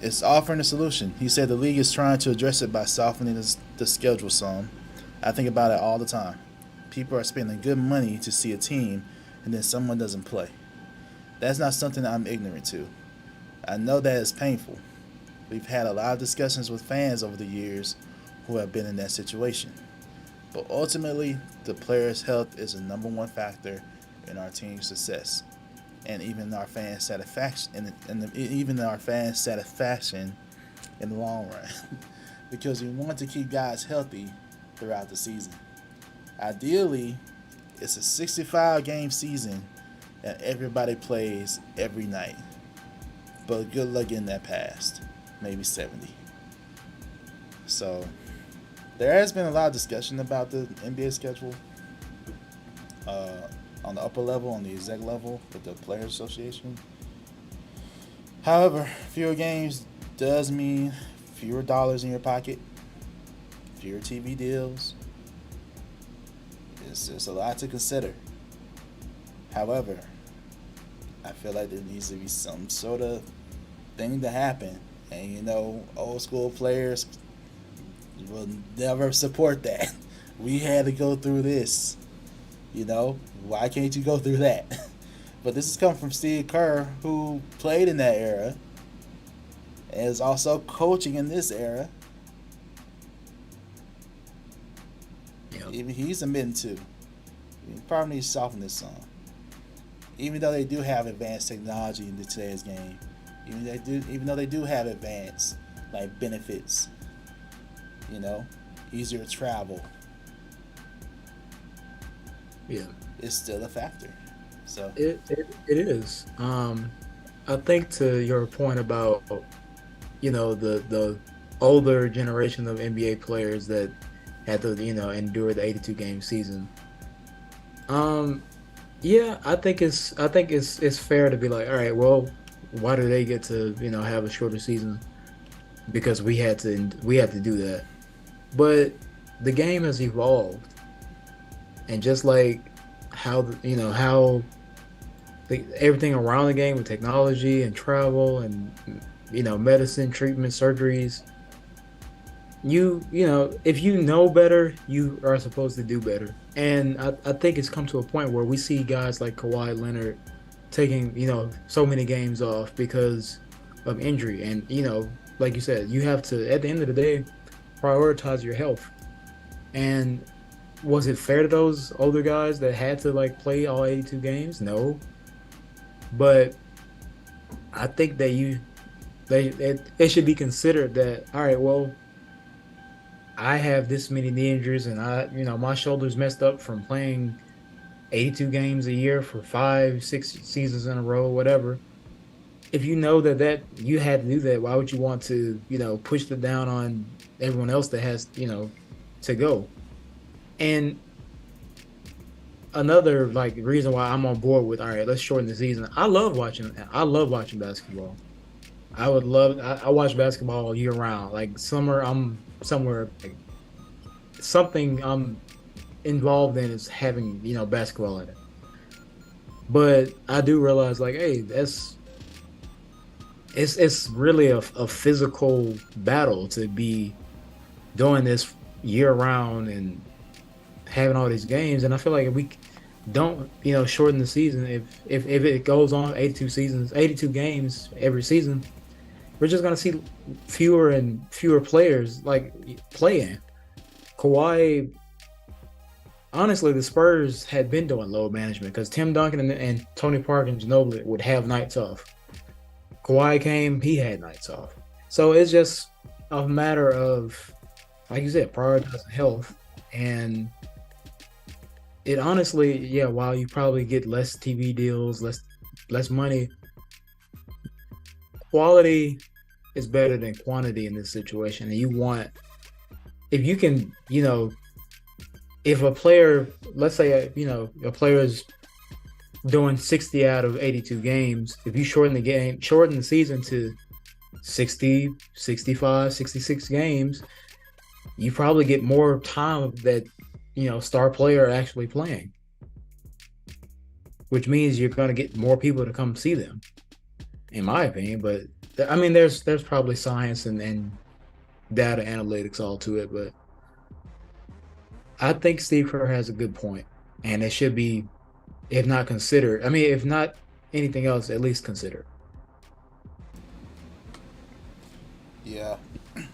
Speaker 2: is offering a solution. He said the league is trying to address it by softening the schedule some. I think about it all the time. People are spending good money to see a team, and then someone doesn't play. That's not something I'm ignorant to. I know that it's painful. We've had a lot of discussions with fans over the years who have been in that situation. But ultimately, the player's health is the number one factor in our team's success, and even our fans' satisfaction, even our fans' satisfaction in the long run, because we want to keep guys healthy throughout the season. Ideally, it's a 65-game season and everybody plays every night. But good luck getting that passed. Maybe 70. So there has been a lot of discussion about the NBA schedule on the upper level, on the exec level with the Players Association. However, fewer games does mean fewer dollars in your pocket, fewer TV deals. It's a lot to consider. However, I feel like there needs to be some sort of thing to happen. And old school players will never support that. We had to go through this. Why can't you go through that? But this is coming from Steve Kerr, who played in that era and is also coaching in this era.
Speaker 1: Yeah.
Speaker 2: Even he's admitting to. You probably need to soften this song. Even though they do have advanced technology in today's game, even though they do have advanced benefits, easier to travel.
Speaker 1: Yeah,
Speaker 2: it's still a factor. So
Speaker 1: it is. I think to your point about the older generation of NBA players that had to endure the 82 game season. Yeah, I think it's fair to be like, all right, well, why do they get to have a shorter season? Because we had to do that. But the game has evolved, and just like how everything around the game with technology and travel and medicine, treatment, surgeries. If you know better, you are supposed to do better. And I think it's come to a point where we see guys like Kawhi Leonard taking, so many games off because of injury. And, like you said, you have to, at the end of the day, prioritize your health. And was it fair to those older guys that had to play all 82 games? No. But I think that it should be considered that, all right, well, I have this many knee injuries, and my shoulder's messed up from playing 82 games a year for 5, 6 seasons in a row, whatever. If you know that you had to do that, why would you want to, push it down on everyone else that has, to go? And another like reason why I'm on board with, all right, let's shorten the season. I love watching basketball. I watch basketball year round. Like summer, I'm somewhere like, something I'm involved in is having, basketball in it. But I do realize like, hey, it's really a physical battle to be doing this year round and having all these games. And I feel like if we don't, shorten the season, if it goes on 82 games every season, we're just gonna see fewer and fewer players like playing. Kawhi, honestly, the Spurs had been doing load management because Tim Duncan and Tony Parker and Ginobili would have nights off. Kawhi came, he had nights off. So it's just a matter of, like you said, prioritizing health. And it honestly, yeah, while you probably get less TV deals, less money, quality is better than quantity in this situation. And you want, if you can, if a player, let's say, a player is doing 60 out of 82 games, if you shorten the season to 60, 65, 66 games, you probably get more time that, star player actually playing, which means you're going to get more people to come see them, in my opinion. But I mean, there's probably science and data analytics all to it, but I think Steve Kerr has a good point, and it should be, if not considered, I mean, if not anything else, at least considered.
Speaker 2: Yeah,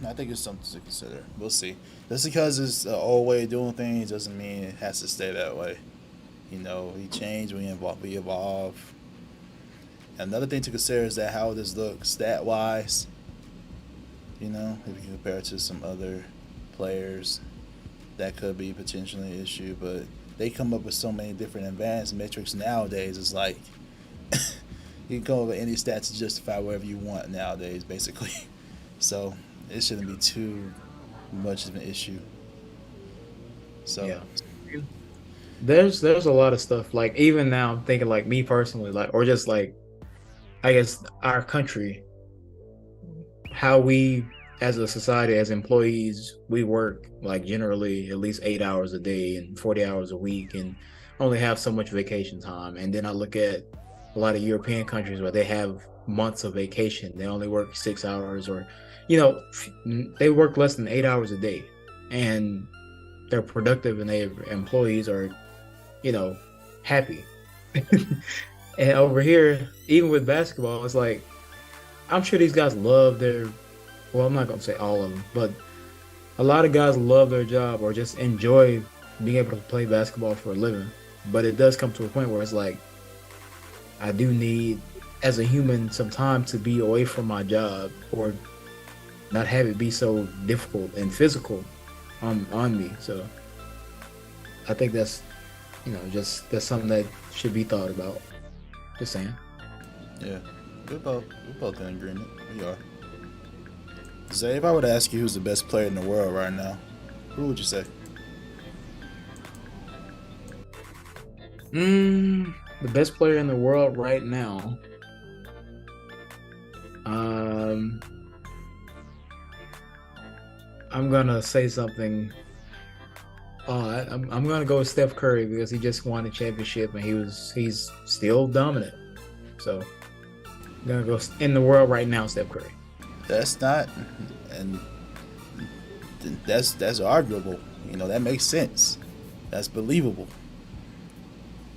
Speaker 2: I think it's something to consider. We'll see. Just because it's an old way of doing things doesn't mean it has to stay that way. We change, we evolve. Another thing to consider is that how this looks stat wise. If you compare it to some other players, that could be potentially an issue. But they come up with so many different advanced metrics nowadays. It's like you can come up with any stats to justify whatever you want nowadays, basically. So it shouldn't be too much of an issue. So
Speaker 1: Yeah. There's a lot of stuff. Like even now, I'm thinking like me personally, like or just like I guess our country, how we as a society, as employees, we work like generally at least 8 hours a day and 40 hours a week, and only have so much vacation time. And then I look at a lot of European countries where they have months of vacation. They only work 6 hours, or they work less than 8 hours a day, and they're productive, and their employees are happy. And over here, even with basketball, it's like I'm sure these guys love their. Well, I'm not gonna say all of them, but a lot of guys love their job or just enjoy being able to play basketball for a living. But it does come to a point where it's like I do need, as a human, some time to be away from my job or not have it be so difficult and physical on me. So I think that's that's something that should be thought about. Just saying.
Speaker 2: yeah, we're both in agreement. We are. Zay, if I were to ask you who's the best player in the world right now, who would you say?
Speaker 1: The best player in the world right now. I'm gonna say something. I'm gonna go with Steph Curry because he just won a championship and he's still dominant. So I'm gonna go in the world right now, Steph Curry.
Speaker 2: That's not, and that's arguable. That makes sense. That's believable.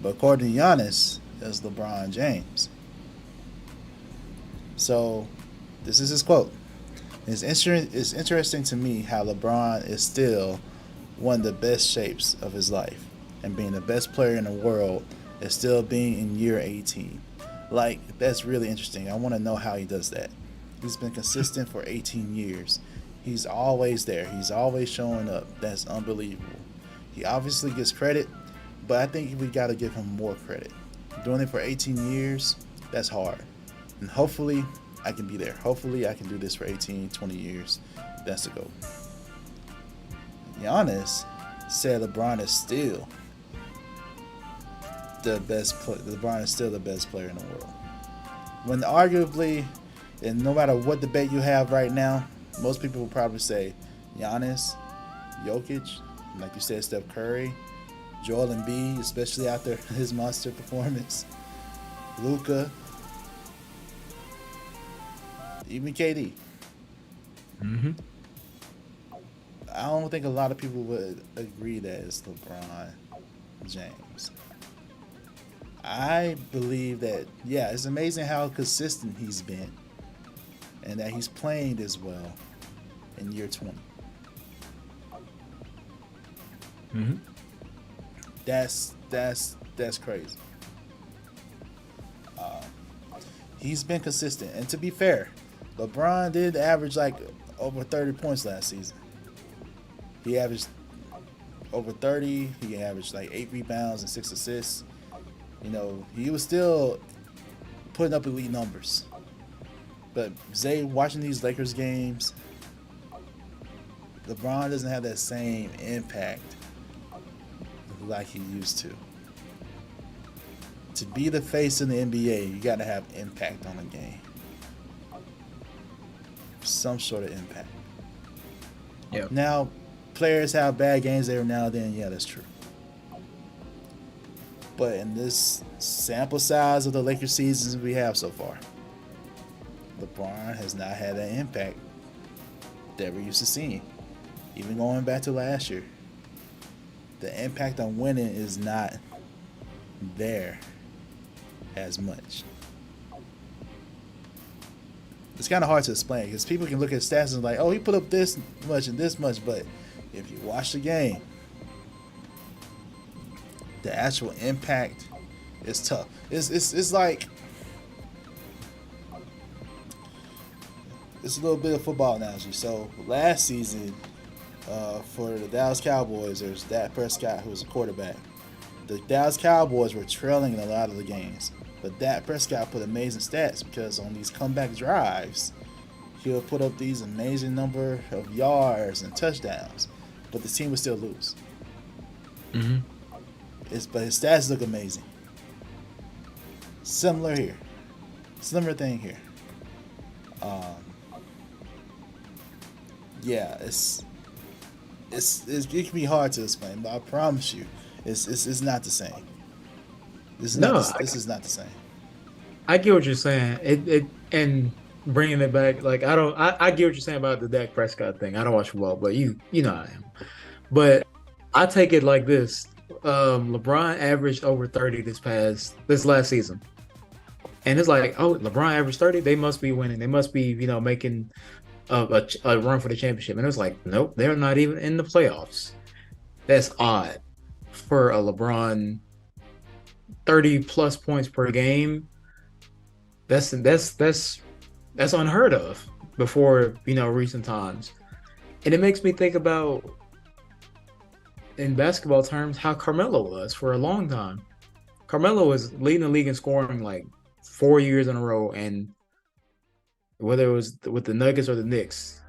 Speaker 2: But according to Giannis, that's LeBron James. So this is his quote. It's interesting to me how LeBron is still one of the best shapes of his life, and being the best player in the world is still being in year 18. Like, that's really interesting. I want to know how he does that. He's been consistent for 18 years. He's always there. He's always showing up. That's unbelievable. He obviously gets credit, but I think we got to give him more credit. Doing it for 18 years, that's hard. And hopefully, I can be there. Hopefully, I can do this for 18, 20 years. That's the goal. Giannis said LeBron is still the best. LeBron is still the best player in the world. When arguably, and no matter what debate you have right now, most people will probably say Giannis, Jokic, like you said, Steph Curry, Joel Embiid, especially after his monster performance, Luka, even KD.
Speaker 1: Mm-hmm.
Speaker 2: I don't think a lot of people would agree that it's LeBron James. I believe that, yeah, it's amazing how consistent he's been and that he's playing this well in year 20.
Speaker 1: Mm-hmm.
Speaker 2: That's crazy. He's been consistent, and to be fair, LeBron did average like over 30 points last season. He averaged over 30. He averaged like 8 rebounds and 6 assists. You know, he was still putting up elite numbers. But Zay, watching these Lakers games, LeBron doesn't have that same impact like he used to. To be the face in the NBA, you got to have impact on the game. Some sort of impact.
Speaker 1: Yep.
Speaker 2: Now, players have bad games every now and then. Yeah, that's true. But in this sample size of the Lakers seasons we have so far, LeBron has not had that impact that we're used to seeing. Even going back to last year, the impact on winning is not there as much. It's kind of hard to explain because people can look at stats and like, oh, he put up this much and this much, but if you watch the game, the actual impact is tough. It's like, it's a little bit of football analogy. So last season, for the Dallas Cowboys, there's Dak Prescott, who was a quarterback. The Dallas Cowboys were trailing in a lot of the games, but Dak Prescott put amazing stats because on these comeback drives, he'll put up these amazing number of yards and touchdowns, but the team would still lose.
Speaker 1: Mm-hmm.
Speaker 2: But his stats look amazing. Similar here. Similar thing here. Yeah, it can be hard to explain, but I promise you, it's not the same. This is not the same.
Speaker 1: I get what you're saying. It and bringing it back, like I get what you're saying about the Dak Prescott thing. I don't watch football, but you know I am. But I take it like this: LeBron averaged over 30 this last season, and it's like, oh, LeBron averaged 30. They must be winning. They must be making a run for the championship. And it was like, nope, they're not even in the playoffs. That's odd for a LeBron 30 plus points per game. That's unheard of before recent times. And it makes me think about, in basketball terms, how Carmelo was for a long time. Carmelo was leading the league in scoring like 4 years in a row, and whether it was with the Nuggets or the Knicks,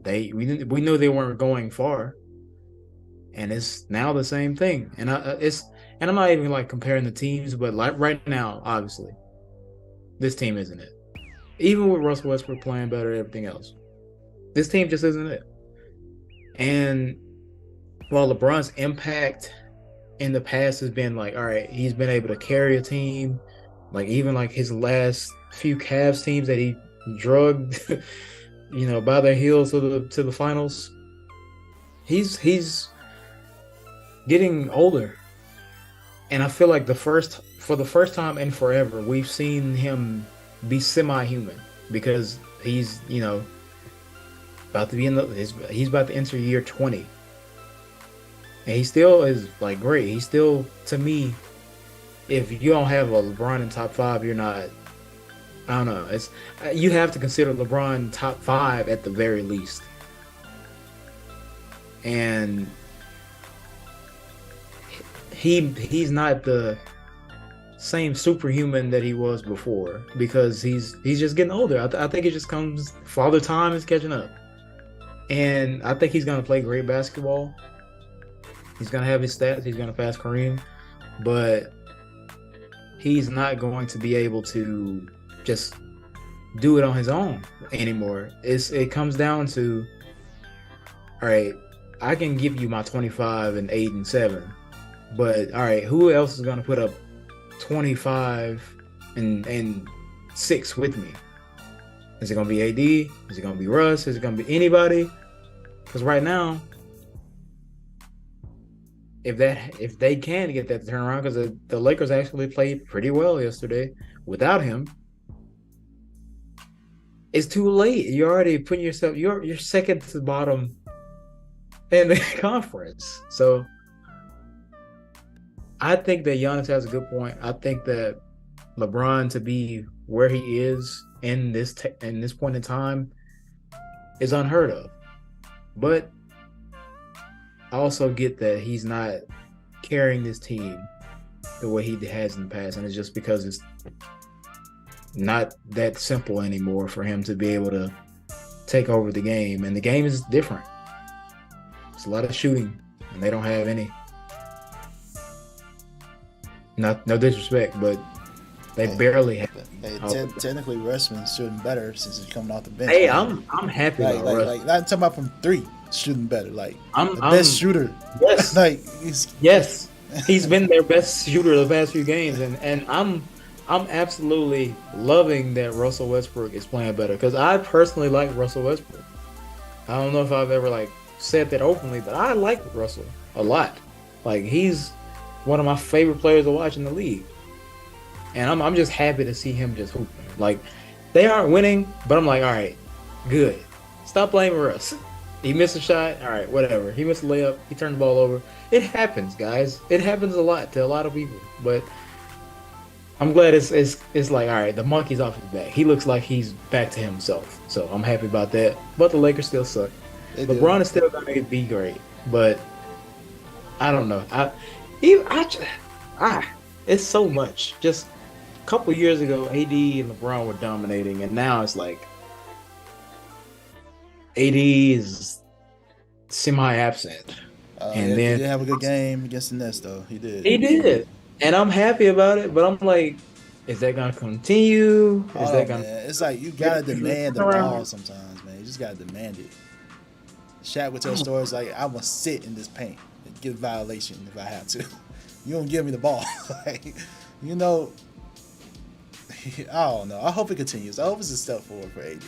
Speaker 1: we knew they weren't going far, and it's now the same thing. And I'm not even like comparing the teams, but like right now, obviously, this team isn't it. Even with Russell Westbrook playing better, everything else, this team just isn't it. And while LeBron's impact in the past has been like, all right, he's been able to carry a team, like even like his last few Cavs teams that he drugged, by their heels to the finals. He's getting older, and I feel like for the first time in forever, we've seen him be semi-human because he's about to be he's about to enter year 20, and he still is like great. He's still, to me, if you don't have a LeBron in top 5, you're not I don't know. It's you have to consider LeBron top 5 at the very least, and he's not the same superhuman that he was before because he's just getting older. I think it just comes father time is catching up, and I think he's gonna play great basketball. He's gonna have his stats. He's gonna pass Kareem, but he's not going to be able to just do it on his own anymore. It comes down to, all right, I can give you my 25 and 8 and 7, but all right, who else is going to put up 25 and 6 with me? Is it going to be AD? Is it going to be Russ? Is it going to be anybody? Because right now, if they can get that turnaround, because the Lakers actually played pretty well yesterday without him, it's too late. You're already putting yourself. You're second to the bottom in the conference. So I think that Giannis has a good point. I think that LeBron to be where he is in this point in time is unheard of. But I also get that he's not carrying this team the way he has in the past, and it's just because it's not that simple anymore for him to be able to take over the game, and the game is different. It's a lot of shooting, and they don't have any. No disrespect, but they barely have.
Speaker 2: Hey, technically, Russman's shooting better since he's coming off the bench.
Speaker 1: Hey, I'm happy about Russ.
Speaker 2: Like, not talking about from 3, shooting better. Like,
Speaker 1: I'm
Speaker 2: best shooter.
Speaker 1: Yes,
Speaker 2: like
Speaker 1: he's been their best shooter the past few games, and I'm absolutely loving that Russell Westbrook is playing better because I personally like Russell Westbrook. I don't know if I've ever said that openly, but I like Russell a lot. Like, he's one of my favorite players to watch in the league, and I'm just happy to see him just hooping. Like, they aren't winning, but I'm like, all right, good. Stop blaming Russ. He missed a shot. All right, whatever. He missed a layup. He turned the ball over. It happens, guys. It happens a lot to a lot of people, but I'm glad it's like, all right, the monkey's off his back. He looks like he's back to himself. So I'm happy about that. But the Lakers still suck. LeBron is still going to be great. But I don't know. It's so much. Just a couple years ago, AD and LeBron were dominating. And now it's like AD is semi-absent.
Speaker 2: And then he did have a good game against the Nets, though. He did.
Speaker 1: He did. And I'm happy about it, but I'm like, is that gonna continue?
Speaker 2: It's like you gotta demand the ball sometimes, man. You just gotta demand it. Shaq would tell stories like, "I will sit in this paint and get a violation if I have to. You don't give me the ball." I don't know. I hope it continues. I hope it's a step forward for AD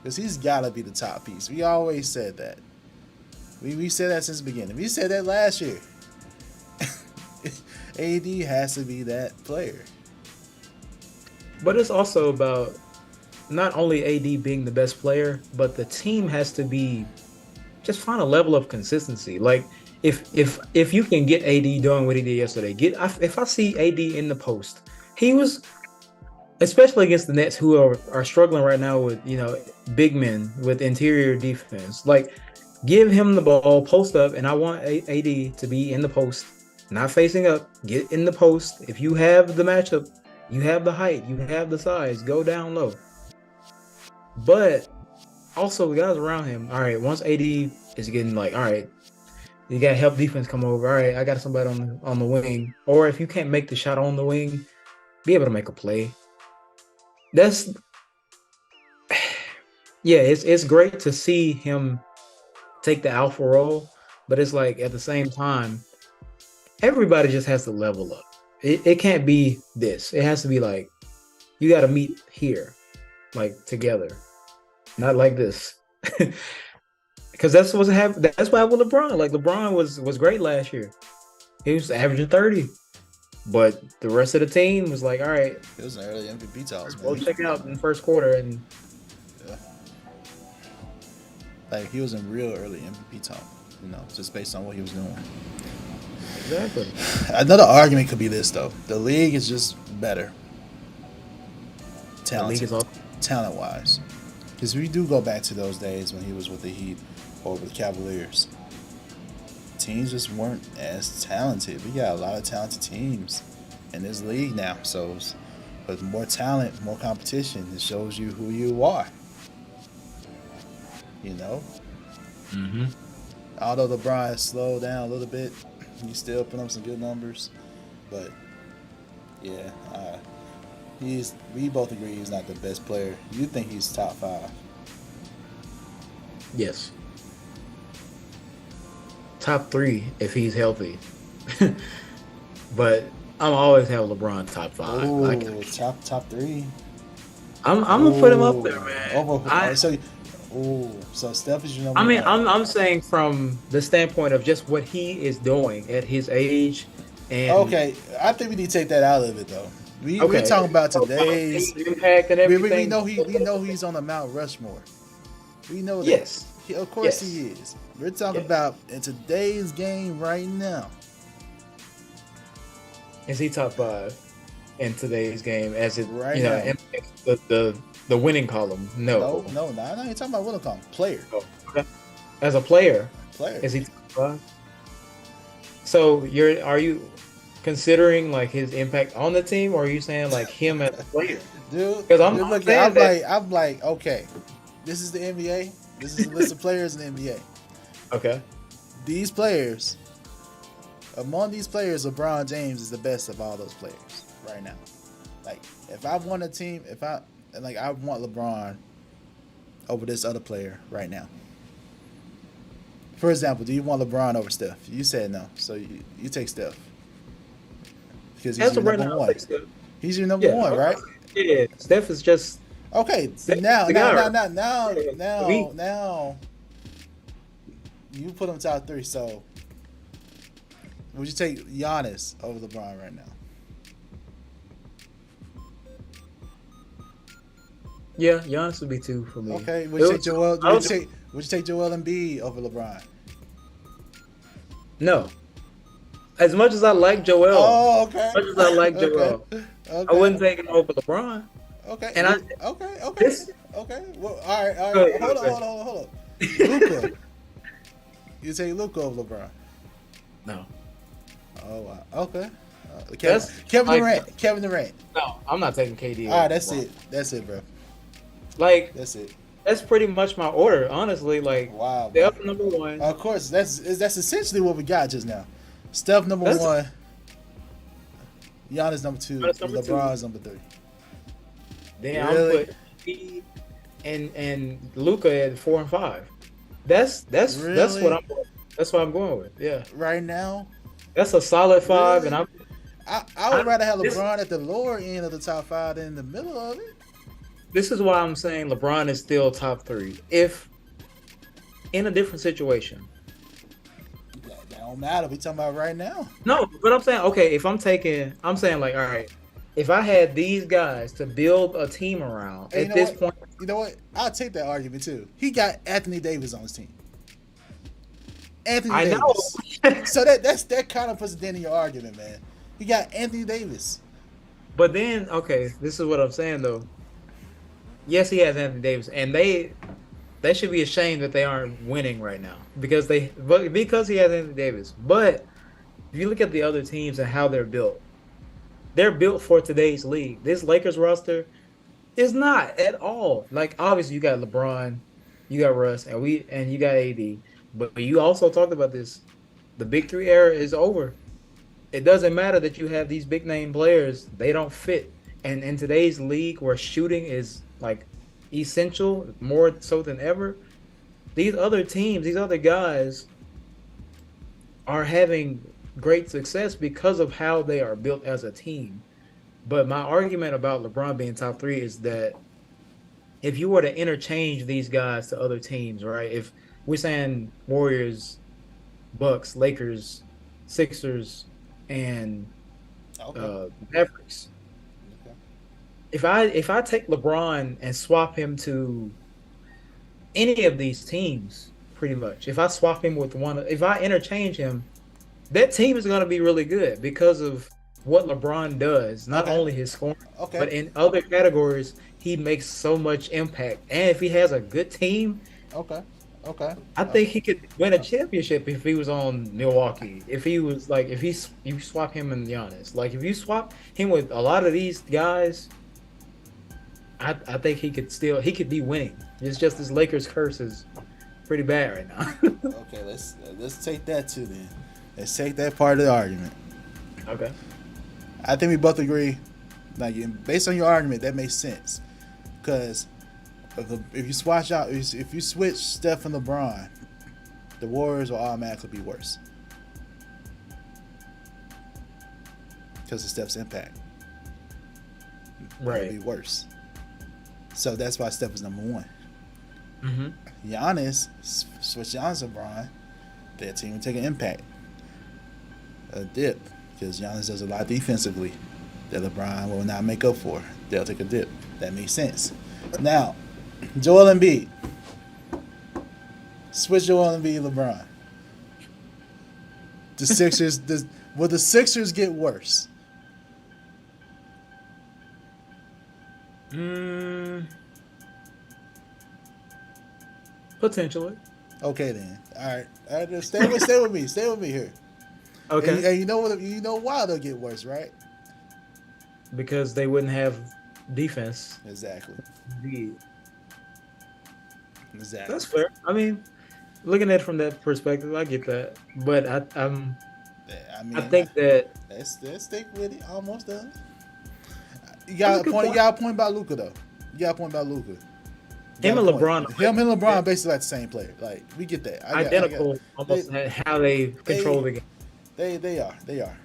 Speaker 2: because he's gotta be the top piece. We always said that. We said that since the beginning. We said that last year. AD has to be that player.
Speaker 1: But it's also about not only AD being the best player, but the team has to be just find a level of consistency. Like if you can get AD doing what he did yesterday, if I see AD in the post, he was, especially against the Nets who are struggling right now with big men with interior defense. Like, give him the ball, post up, and I want AD to be in the post. Not facing up, get in the post. If you have the matchup, you have the height, you have the size, go down low. But also the guys around him, all right, once AD is getting all right, you got to help defense come over. All right, I got somebody on the wing. Or if you can't make the shot on the wing, be able to make a play. It's great to see him take the alpha role, but it's like at the same time, everybody just has to level up. It can't be this. It has to be like, you got to meet here, together, not like this. Because that's what's happened. That's what happened with LeBron. Like, LeBron was great last year. He was averaging 30, but the rest of the team was like, all right,
Speaker 2: it was an early MVP toss, man.
Speaker 1: Go check it out in the first quarter, and
Speaker 2: he was in real early MVP talk, just based on what he was doing.
Speaker 1: Exactly.
Speaker 2: Another argument could be this, though. The league is just better.
Speaker 1: The league is all
Speaker 2: talent wise. Because we do go back to those days when he was with the Heat or with the Cavaliers. Teams just weren't as talented. We got a lot of talented teams in this league now. So, with more talent, more competition, it shows you who you are. You know?
Speaker 1: Mm-hmm.
Speaker 2: Although LeBron has slowed down a little bit, he's still putting up some good numbers. But, yeah, we both agree he's not the best player. You think he's top 5?
Speaker 1: Yes. Top 3 if he's healthy. But I'm always have LeBron top 5.
Speaker 2: Ooh, top 3.
Speaker 1: I'm gonna put him up there, man.
Speaker 2: So Steph is your number.
Speaker 1: I mean,
Speaker 2: one.
Speaker 1: I'm saying from the standpoint of just what he is doing at his age. And
Speaker 2: okay, I think we need to take that out of it though. We're talking about today's
Speaker 1: impact and everything.
Speaker 2: We know he's on the Mount Rushmore. We know that.
Speaker 1: Yes.
Speaker 2: Of course he is. We're talking about in today's game right now.
Speaker 1: Is he top 5 in today's game as it
Speaker 2: right now
Speaker 1: impacts the winning column? No,
Speaker 2: you're talking about winning column. Player.
Speaker 1: Oh, okay. As a player,
Speaker 2: is
Speaker 1: he top 5? So are you considering like his impact on the team, or are you saying like him as a player?
Speaker 2: Dude,
Speaker 1: because
Speaker 2: I'm like, okay, this is the NBA. This is the list of players in the NBA.
Speaker 1: Okay.
Speaker 2: These players, among these players, LeBron James is the best of all those players right now. Like, if I want a team, I want LeBron over this other player right now. For example, do you want LeBron over Steph? You said no, so you take Steph. Because he's your number one. He's your number one, right?
Speaker 1: Yeah, Steph is just...
Speaker 2: Okay, now, you put him top 3, so would you take Giannis over LeBron right now?
Speaker 1: Yeah, Giannis would be 2 for me.
Speaker 2: Okay, would you take Joel Embiid over LeBron?
Speaker 1: No. As much as I like Joel,
Speaker 2: okay.
Speaker 1: I wouldn't take him over LeBron.
Speaker 2: Okay.
Speaker 1: And
Speaker 2: okay. Well, all right. Hold on. Luka. You take Luka over LeBron?
Speaker 1: No.
Speaker 2: Oh wow. Okay. Kevin Durant.
Speaker 1: No, I'm not taking KD.
Speaker 2: All right, that's it, bro.
Speaker 1: Like
Speaker 2: that's it.
Speaker 1: That's pretty much my order, honestly. Like,
Speaker 2: wow,
Speaker 1: Steph number 1.
Speaker 2: Of course, that's essentially what we got just now. Steph number 1. Giannis number 2. LeBron's number 3.
Speaker 1: Then really? I'm put Embiid and Luka at 4 and 5. That's what I'm going with. Yeah.
Speaker 2: Right now.
Speaker 1: That's a solid 5,
Speaker 2: really?
Speaker 1: And
Speaker 2: I would rather have LeBron at the lower end of the top 5 than in the middle of it.
Speaker 1: This is why I'm saying LeBron is still top 3. If in a different situation.
Speaker 2: That don't matter. We talking about right now.
Speaker 1: No, but I'm saying, okay, I'm saying like, all right, if I had these guys to build a team around at this point.
Speaker 2: You know what? I'll take that argument too. He got Anthony Davis on his team. Anthony Davis. Know. So that kind of puts a dent in your argument, man. He got Anthony Davis.
Speaker 1: But then, okay, this is what I'm saying though. Yes, he has Anthony Davis, and they should be ashamed that they aren't winning right now because he has Anthony Davis. But if you look at the other teams and how they're built for today's league. This Lakers roster is not at all. Like, obviously, you got LeBron, you got Russ, and you got AD. But you also talked about this. The Big 3 era is over. It doesn't matter that you have these big name players; they don't fit. And in today's league, where shooting is like essential, more so than ever, these other teams, these other guys are having great success because of how they are built as a team. But my argument about LeBron being top 3 is that if you were to interchange these guys to other teams, right? If we're saying Warriors, Bucks, Lakers, Sixers, and Mavericks. If I take LeBron and swap him to any of these teams, pretty much, if I swap him with if I interchange him, that team is going to be really good because of what LeBron does, not
Speaker 2: Okay.
Speaker 1: only his scoring,
Speaker 2: Okay.
Speaker 1: but in other categories, he makes so much impact. And if he has a good team,
Speaker 2: Okay. Okay.
Speaker 1: I think he could win a championship if he was on Milwaukee. If he was like, if you swap him and Giannis, like if you swap him with a lot of these guys, I think he could be winning. It's just this Lakers curse is pretty bad right now.
Speaker 2: Okay. Let's take that too then. Let's take that part of the argument.
Speaker 1: Okay.
Speaker 2: I think we both agree. Like based on your argument, that makes sense. Because if you switch out, if you switch Steph and LeBron, the Warriors will automatically be worse because of Steph's impact.
Speaker 1: Right.
Speaker 2: It'll be worse. So that's why Steph is number one.
Speaker 1: Mm-hmm.
Speaker 2: Giannis, switch Giannis and LeBron, their team will take an impact, a dip, because Giannis does a lot defensively that LeBron will not make up for. They'll take a dip. That makes sense. Now, Joel Embiid. Switch Joel Embiid and LeBron. The Sixers, will the Sixers get worse?
Speaker 1: Potentially.
Speaker 2: Okay then. All right. Just stay with me. Stay with me here.
Speaker 1: Okay.
Speaker 2: And you know what? You know why they'll get worse, right?
Speaker 1: Because they wouldn't have defense.
Speaker 2: Exactly.
Speaker 1: Indeed.
Speaker 2: Exactly.
Speaker 1: That's fair. I mean, looking at it from that perspective, I get that. But I think that
Speaker 2: let's stick with it. Almost done. You got a point. You got a point about Luka though. You got a point about Luka.
Speaker 1: Him and LeBron.
Speaker 2: Him and LeBron are basically like the same player. Like we get that.
Speaker 1: Identical, almost how they control the game.
Speaker 2: They are.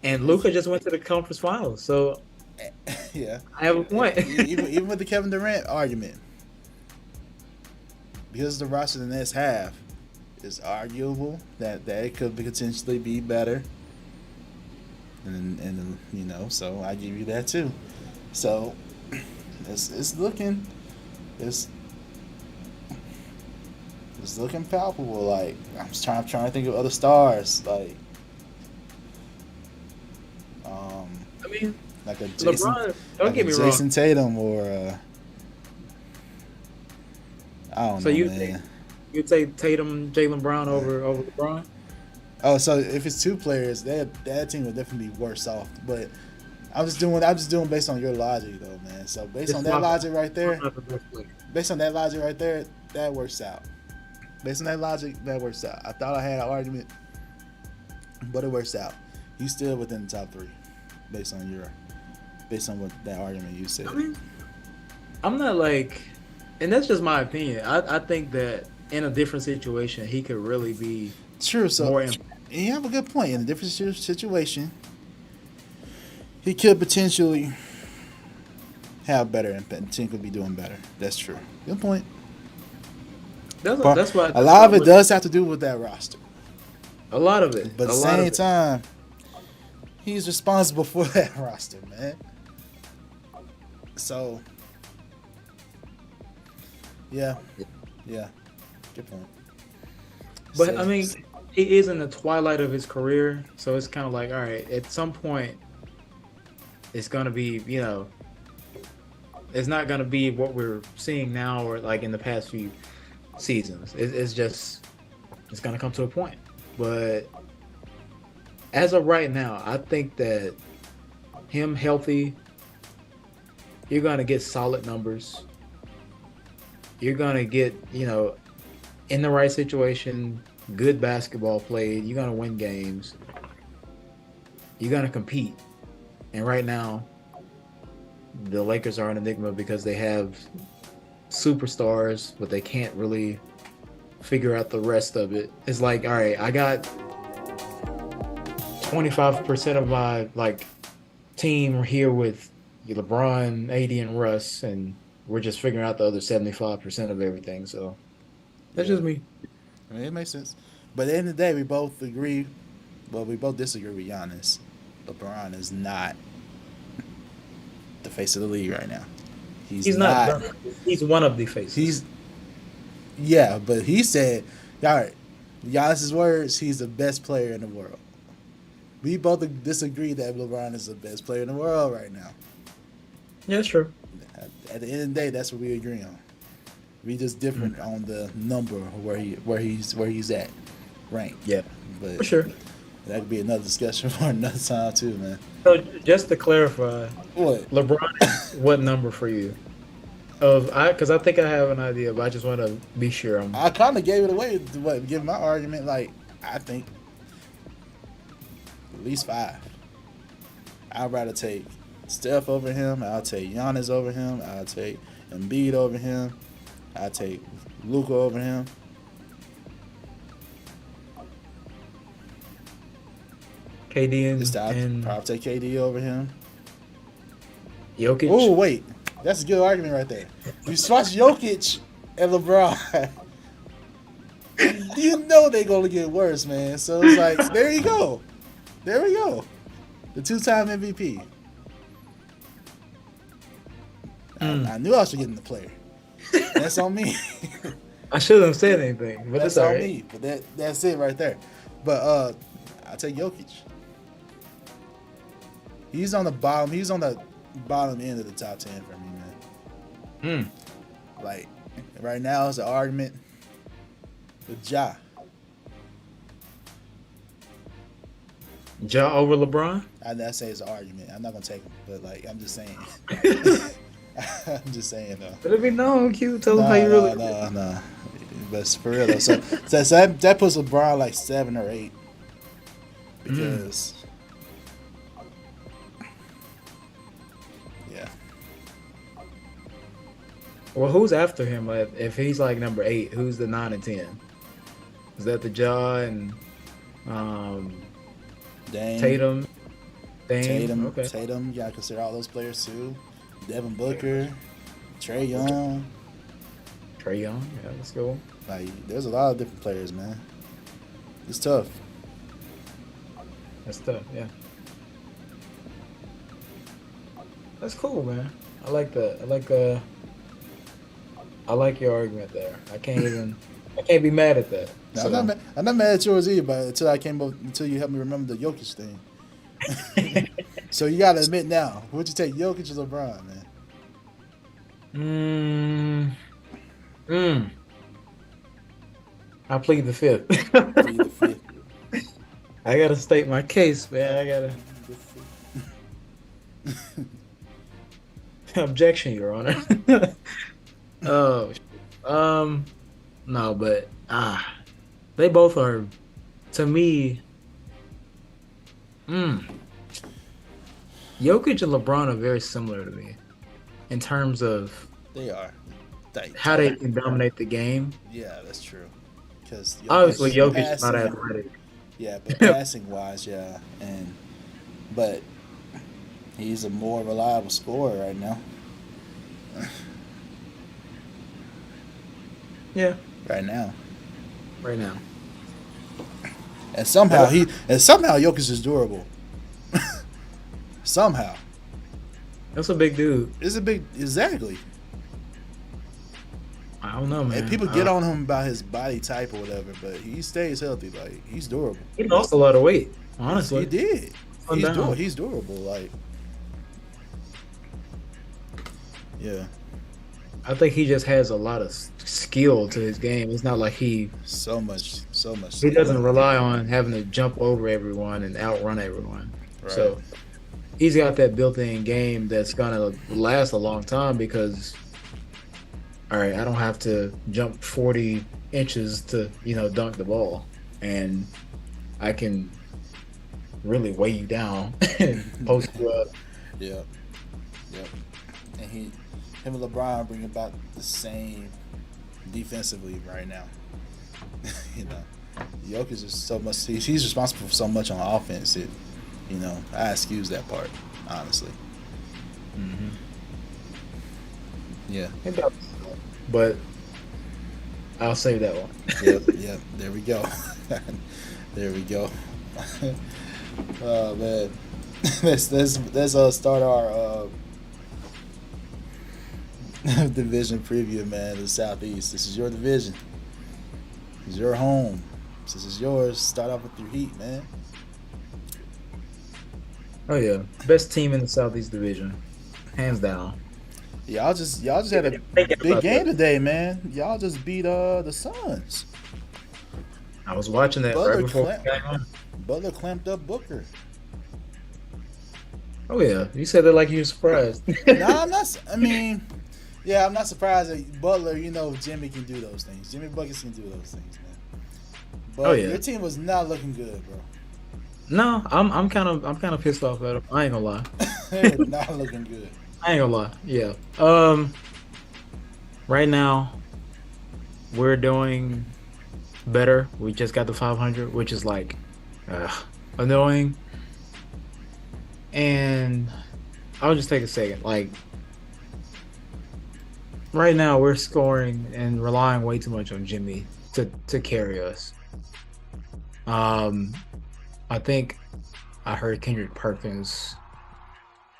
Speaker 1: And Luka just went to the conference finals, so
Speaker 2: yeah,
Speaker 1: I have a point.
Speaker 2: even with the Kevin Durant argument, because the roster the Nets have is arguable that it could potentially be better, and you know, so I give you that too. So it's looking palpable. Like I'm trying to think of other stars like.
Speaker 1: I mean,
Speaker 2: like a
Speaker 1: LeBron. Don't get me wrong.
Speaker 2: Jason Tatum or I don't know.
Speaker 1: You'd say Tatum, Jaylen Brown over LeBron.
Speaker 2: Oh, so if it's two players, that team would definitely be worse off. But I'm just doing based on your logic though, man. So based on that logic right there, that works out. Based on that logic, that works out. I thought I had an argument, but it works out. You still within the top three. Based on what that argument you said.
Speaker 1: I mean, I'm not like, and that's just my opinion. I think that in a different situation, he could really be
Speaker 2: true. So
Speaker 1: more
Speaker 2: you have a good point. In a different situation, he could potentially have better impact. The team could be doing better. That's true. Good point.
Speaker 1: That's why
Speaker 2: a lot of it does have to do with that roster.
Speaker 1: A lot of it,
Speaker 2: but at the same time. He's responsible for that roster, man. So, yeah, good point.
Speaker 1: But so, I mean, he is in the twilight of his career, so it's kind of like, all right, at some point, it's gonna be, you know, it's not gonna be what we're seeing now or like in the past few seasons. It's gonna come to a point, but. As of right now, I think that him healthy, you're going to get solid numbers. You're going to get, you know, in the right situation, good basketball played. You're going to win games. You're going to compete. And right now, the Lakers are an enigma because they have superstars, but they can't really figure out the rest of it. It's like, all right, I got 25% of my team here with LeBron, AD, and Russ, and we're just figuring out the other 75% of everything. So that's just me.
Speaker 2: I mean, it makes sense. But at the end of the day, we both agree. Well, we both disagree with Giannis. LeBron is not the face of the league right now. He's not.
Speaker 1: He's one of the faces.
Speaker 2: But he said, all right, Giannis's words, he's the best player in the world. we both disagree that LeBron is the best player in the world right now.
Speaker 1: Yeah, that's true.
Speaker 2: At the end of the day, that's what we agree on. We just different on the number where he's at ranked.
Speaker 1: Yeah,
Speaker 2: but
Speaker 1: for sure.
Speaker 2: That could be another discussion for another time too, man.
Speaker 1: So just to clarify,
Speaker 2: what
Speaker 1: LeBron is what number for you? Because I think I have an idea, but I just want to be sure.
Speaker 2: I kind of gave it away to give my argument. Like, I think at least 5. I'd rather take Steph over him. I'll take Giannis over him. I'll take Embiid over him. I'll take Luka over him.
Speaker 1: KD
Speaker 2: and probably take KD over him.
Speaker 1: Jokic.
Speaker 2: Oh wait, that's a good argument right there. You swatch Jokic and LeBron. You know they're gonna get worse, man. So it's like, there you go. There we go. The 2-time MVP. I knew I should get in the player. That's on me.
Speaker 1: I shouldn't have said anything, but
Speaker 2: that's on me. But that's it right there. But I take Jokic. He's on the bottom. He's on the bottom end of the top 10 for me, man. Like right now, it's an argument with Ja.
Speaker 1: Ja over LeBron?
Speaker 2: I'd say it's an argument. I'm not gonna take him, but like I'm just saying. I'm just saying though.
Speaker 1: Let me know, Q. Tell them how you really.
Speaker 2: No. But for real though, so that puts LeBron like 7 or 8 because. Yeah.
Speaker 1: Well, who's after him? If he's like number 8, who's the 9 and 10? Is that the Ja and
Speaker 2: Dame.
Speaker 1: Tatum?
Speaker 2: Okay. Tatum. You gotta consider all those players too. Devin Booker, Trae Young.
Speaker 1: Yeah, let's go.
Speaker 2: Like, there's a lot of different players, man. It's tough.
Speaker 1: That's tough, yeah. That's cool, man. I like that. I like your argument there. I can't be mad at that.
Speaker 2: No, so. I'm not mad at yours either, but until you helped me remember the Jokic thing. So you gotta admit now, would you take Jokic or LeBron,
Speaker 1: man? I plead the fifth. I gotta state my case, man. Objection, Your Honor. No, but they both are, to me. Jokic and LeBron are very similar to me in terms of
Speaker 2: they are
Speaker 1: how they can dominate the game.
Speaker 2: Yeah, that's true. Because
Speaker 1: obviously Jokic is not athletic.
Speaker 2: Yeah, but passing wise, yeah, but he's a more reliable scorer right now.
Speaker 1: Yeah.
Speaker 2: Right now. And somehow Jokic is durable. Somehow.
Speaker 1: That's a big dude.
Speaker 2: Exactly.
Speaker 1: I don't know, man.
Speaker 2: And people get on him about his body type or whatever, but he stays healthy. Like, he's durable.
Speaker 1: He lost a lot of weight, honestly.
Speaker 2: He did. He's durable. Like, yeah.
Speaker 1: I think he just has a lot of skill to his game. It's not like he
Speaker 2: so much.
Speaker 1: He doesn't rely on having to jump over everyone and outrun everyone. Right. So he's got that built-in game that's gonna last a long time because, all right, I don't have to jump 40 inches to dunk the ball, and I can really weigh you down and post you up.
Speaker 2: Yeah. And him and LeBron bring about the same defensively right now. Jokic is so much. He's responsible for so much on offense. I excuse that part, honestly.
Speaker 1: Mm-hmm.
Speaker 2: Yeah.
Speaker 1: But I'll save that one.
Speaker 2: Yep. There we go. Oh man, let's start our division preview, man. The Southeast. This is your division. This is your home. This is yours. Start off with your Heat, man.
Speaker 1: Oh yeah, best team in the Southeast Division, hands down.
Speaker 2: Y'all just had a
Speaker 1: Thinking
Speaker 2: big
Speaker 1: about
Speaker 2: game
Speaker 1: that,
Speaker 2: today, man. Y'all just beat the Suns.
Speaker 1: I was watching that right
Speaker 2: Butler
Speaker 1: before
Speaker 2: clamp
Speaker 1: we came on.
Speaker 2: Butler clamped up Booker.
Speaker 1: Oh yeah, you said that like you were surprised.
Speaker 2: Nah, I'm not. I mean, yeah, I'm not surprised that Butler. You know, Jimmy can do those things. Jimmy Buckets can do those things, man.
Speaker 1: Oh
Speaker 2: But
Speaker 1: yeah,
Speaker 2: your team was not looking good, bro.
Speaker 1: no, I'm kind of pissed off at him. I ain't gonna lie.
Speaker 2: They were not looking good.
Speaker 1: I ain't gonna lie. Yeah. Right now we're doing better. We just got the 500, which is like annoying. And I'll just take a second. Like right now, we're scoring and relying way too much on Jimmy to carry us. Um, I think I heard Kendrick Perkins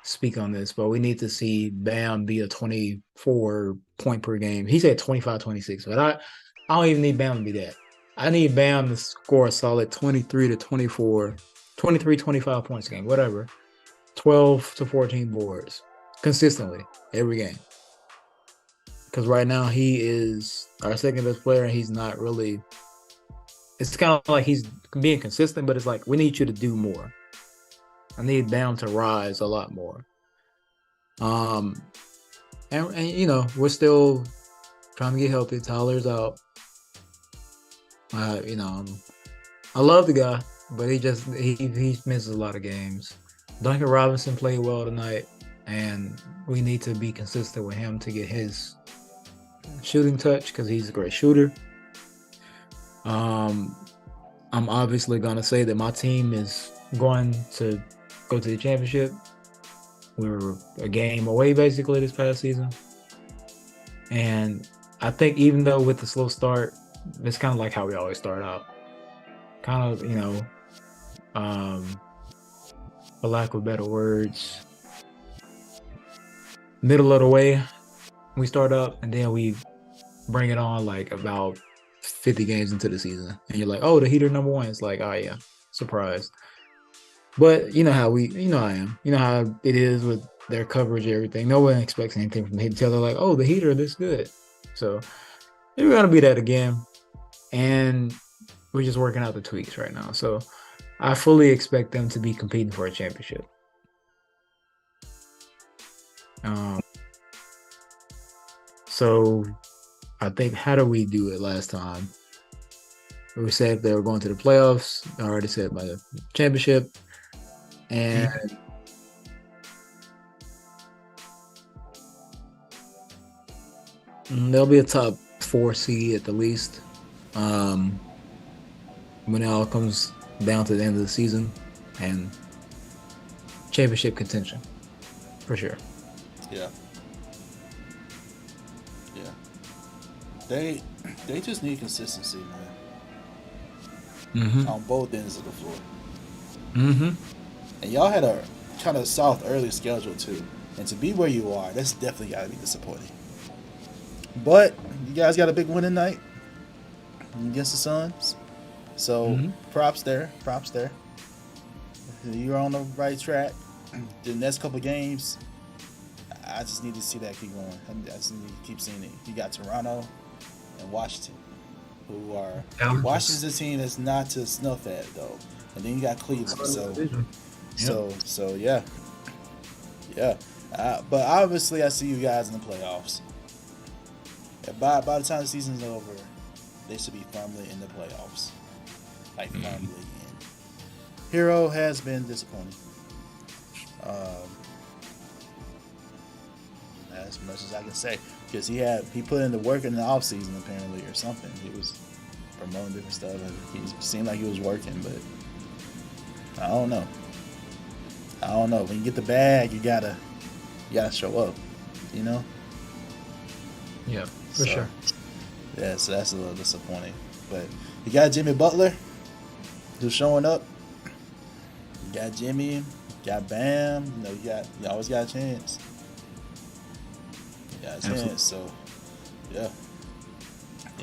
Speaker 1: speak on this, but we need to see Bam be a 24 point per game. He said 25, 26, but I don't even need Bam to be that. I need Bam to score a solid 23 to 24, 23, 25 points a game, whatever. 12 to 14 boards consistently every game. Because right now he is our second best player and he's not really. It's kind of like he's being consistent, but it's like we need you to do more. I need Bam to rise a lot more. Um, and you know we're still trying to get healthy. Tyler's out. You know, I love the guy, but he misses a lot of games. Duncan Robinson played well tonight, and we need to be consistent with him to get his shooting touch because he's a great shooter. I'm obviously gonna say that my team is going to go to the championship. We were a game away basically this past season, and I think even though with the slow start, it's kind of like how we always start out. Kind of, for lack of better words, middle of the way we start up, and then we bring it on like about 50 games into the season, and you're like, oh, the Heat are number one. It's like, oh yeah, surprise. But you know how I am. You know how it is with their coverage and everything. No one expects anything from the Heat until they're like, oh, the Heat are this good. So we're gonna be that again, and we're just working out the tweaks right now. So I fully expect them to be competing for a championship. Um, so I think how do we do it last time? We said they were going to the playoffs. I already said by the championship, and there'll be a top 4 seed at the least. When it all comes down to the end of the season, and championship contention for sure.
Speaker 2: Yeah. Yeah. They just need consistency, man. On both ends of the floor. And y'all had a kind of soft early schedule too. And to be where you are, that's definitely gotta be disappointing. But you guys got a big win tonight against the Suns. So props there. You're on the right track. The next couple games, I just need to see that keep going. I just need to keep seeing it. You got Toronto and Washington, who are Washington's a team that's not to snuff at though. And then you got Cleveland. So yeah. But obviously, I see you guys in the playoffs. And by the time the season's over, they should be firmly in the playoffs. Like firmly in. Hero has been disappointing. As much as I can say, because he put in the work in the off season apparently or something. He was promoting different stuff. And he seemed like he was working, but I don't know. When you get the bag, you gotta show up. You know.
Speaker 1: Yeah, for sure.
Speaker 2: Yeah, so that's a little disappointing. But you got Jimmy Butler, who's showing up. You got Jimmy, you got Bam. You always got a chance. You got a chance.
Speaker 1: Absolutely.
Speaker 2: So yeah.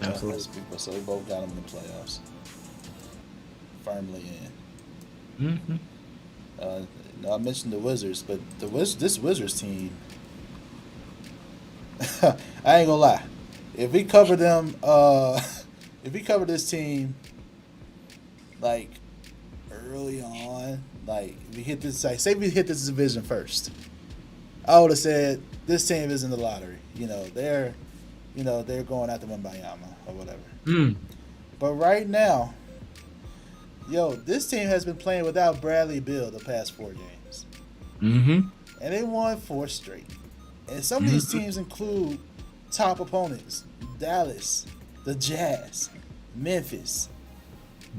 Speaker 1: Absolutely.
Speaker 2: So we both got them in the playoffs, firmly in. Uh, no, I mentioned the Wizards, but this Wizards team, I ain't gonna lie. If we cover them, if we cover this team like early on, like we hit this, like say we hit this division first, I would have said this team is in the lottery. They're going after Wembayama or whatever.
Speaker 1: Mm.
Speaker 2: But right now, this team has been playing without Bradley Beal the past 4 games,
Speaker 1: Mm-hmm.
Speaker 2: and they won 4 straight. And some of these teams include top opponents: Dallas, the Jazz, Memphis.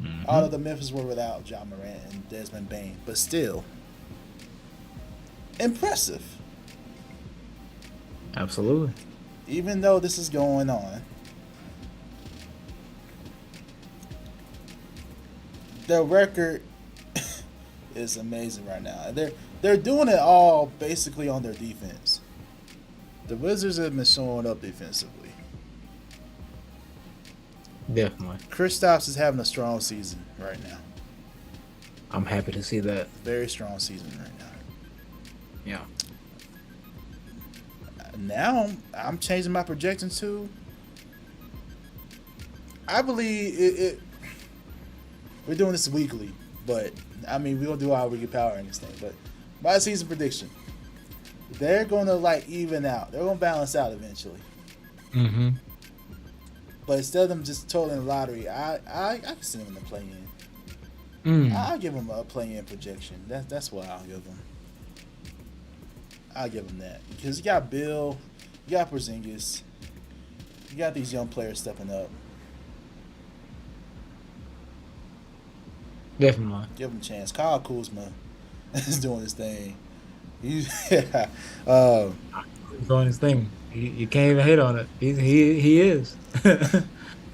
Speaker 1: Mm-hmm.
Speaker 2: All of the Memphis were without John Morant and Desmond Bain, but still impressive.
Speaker 1: Absolutely.
Speaker 2: Even though this is going on, their record is amazing right now. They're doing it all basically on their defense. The Wizards have been showing up defensively.
Speaker 1: Definitely.
Speaker 2: Kristaps is having a strong season right now.
Speaker 1: I'm happy to see that.
Speaker 2: Very strong season right now.
Speaker 1: Yeah.
Speaker 2: Now I'm changing my projections to. I believe it. We're doing this weekly, but I mean we're gonna do our weekly power in this thing. But my season prediction, they're gonna even out. They're gonna balance out eventually.
Speaker 1: Mm-hmm.
Speaker 2: But instead of them just totally in the lottery, I can see them in the play-in. I'll give them a play-in projection. That's what I'll give them. I'll give them that because you got Bill, you got Porzingis, you got these young players stepping up.
Speaker 1: Definitely.
Speaker 2: Give them a chance. Kyle Kuzma is doing his thing. He's
Speaker 1: Doing his thing. You can't even hate on it. He is.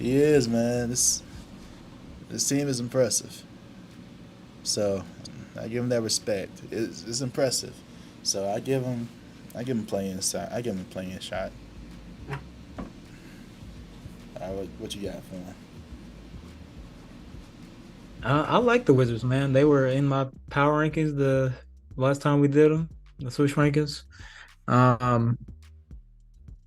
Speaker 2: he is, man. This team is impressive. So I give him that respect. It's impressive. So I give him playing shot. I give him a playing shot. All right, what you got for him?
Speaker 1: I like the Wizards, man. They were in my power rankings the last time we did them, the Swish rankings. Um,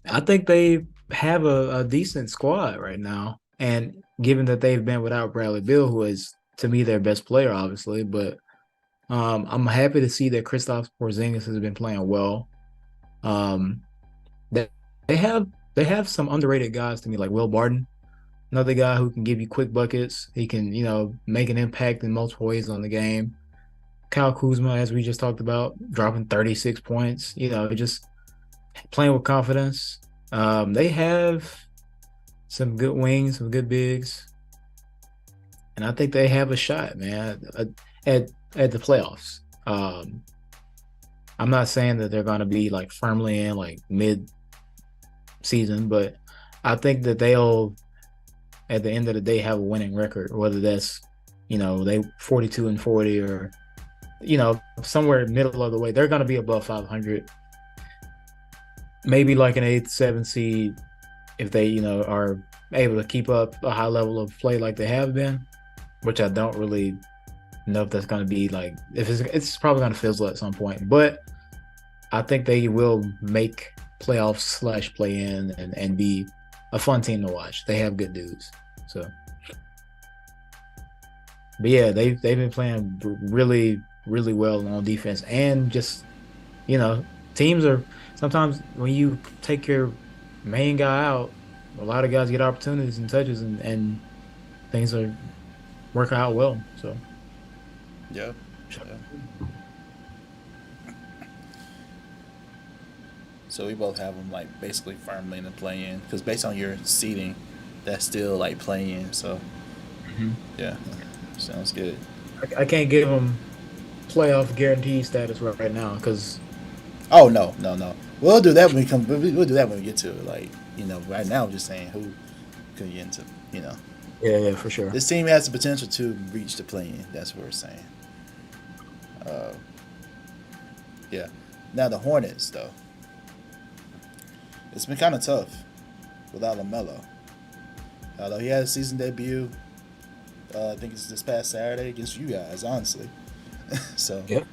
Speaker 1: I think they have a decent squad right now, and given that they've been without Bradley Beal, who is to me their best player, obviously, but I'm happy to see that Kristaps Porzingis has been playing well. Um, they, they have some underrated guys to me, like Will Barton, another guy who can give you quick buckets. He can, make an impact in multiple ways on the game. Kyle Kuzma, as we just talked about, dropping 36 points, just playing with confidence. They have some good wings, some good bigs. And I think they have a shot, man, at the playoffs. I'm not saying that they're going to be like firmly in like mid-season, but I think that they'll, at the end of the day, have a winning record, whether that's, they 42-40 or, somewhere middle of the way. They're going to be above 500. Maybe like an 8th, 7th seed if they, are able to keep up a high level of play like they have been, which I don't really know if that's going to be like, if it's probably going to fizzle at some point. But I think they will make playoffs / play in and be a fun team to watch. They have good dudes. So, but yeah, they've been playing really, really well on defense, and just, teams are sometimes when you take your main guy out, a lot of guys get opportunities and touches, and things are working out well. So,
Speaker 2: yeah. So we both have them like basically firmly in the play-in because based on your seeding, that's still like play-in. So yeah, sounds good.
Speaker 1: I can't give them playoff guarantee status right now because.
Speaker 2: Oh no. We'll do that when we come. We'll do that when we get to it. Like right now, I'm just saying who can get into.
Speaker 1: Yeah, for sure.
Speaker 2: This team has the potential to reach the play-in. That's what we're saying. Yeah. Now the Hornets though. It's been kind of tough without LaMelo. Although he had a season debut, I think it's this past Saturday against you guys, honestly. So,
Speaker 1: Yep.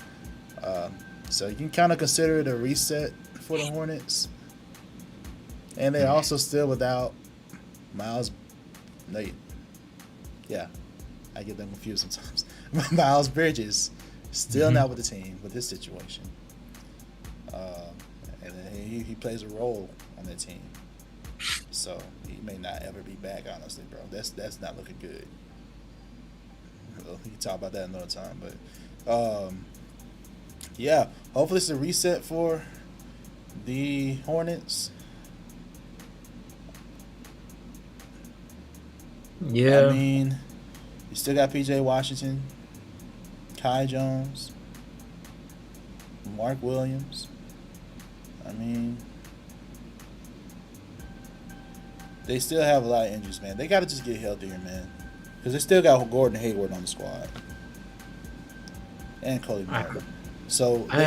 Speaker 2: so you can kind of consider it a reset for the Hornets. And they're also still without Miles. No, yeah, I get them confused sometimes. Miles Bridges still not with the team with this situation, and he plays a role on that team. So he may not ever be back. Honestly, bro, that's not looking good. We can talk about that another time, but yeah, hopefully it's a reset for the Hornets.
Speaker 1: Yeah.
Speaker 2: I mean, you still got PJ Washington, Kai Jones, Mark Williams. I mean, they still have a lot of injuries, man. They got to just get healthier, man. Because they still got Gordon Hayward on the squad. And Cody Martin. So, they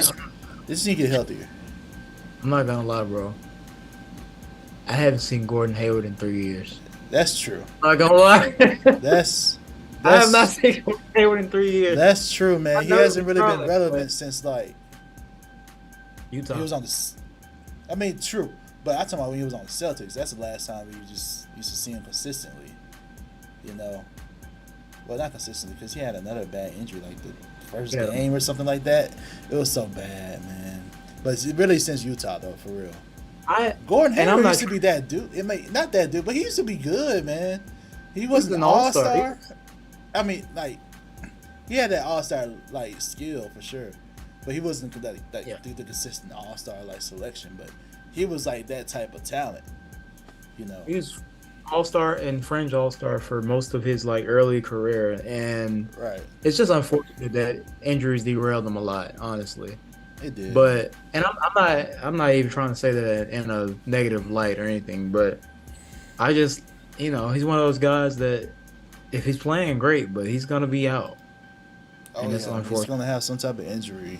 Speaker 2: just need to get healthier.
Speaker 1: I'm not going to lie, bro. I haven't seen Gordon Hayward in 3 years.
Speaker 2: That's true.
Speaker 1: I'm not going to lie.
Speaker 2: That's
Speaker 1: I have not seen Gordon Hayward in 3 years.
Speaker 2: That's true, man. He hasn't really been relevant since, like,
Speaker 1: Utah.
Speaker 2: He was on the... I mean, true. But I'm talking about when he was on the Celtics. That's the last time we just used to see him consistently. You know? Well, not consistently, because he had another bad injury, like the first game or something like that. It was so bad, man. But it's really since Utah, though, for real. Gordon Hayward used to be that dude. Not that dude, but he used to be good, man. He wasn't an all-star. I mean, like, he had that all-star, like, skill for sure. But he wasn't the consistent all-star, like, selection. But he was, like, that type of talent, you know.
Speaker 1: He was all-star and fringe all-star for most of his, like, early career. And it's just unfortunate that injuries derailed him a lot, honestly.
Speaker 2: It did.
Speaker 1: But I'm not even trying to say that in a negative light or anything, but I just, he's one of those guys that if he's playing, great, but he's gonna be out.
Speaker 2: And it's unfortunate. He's gonna have some type of injury.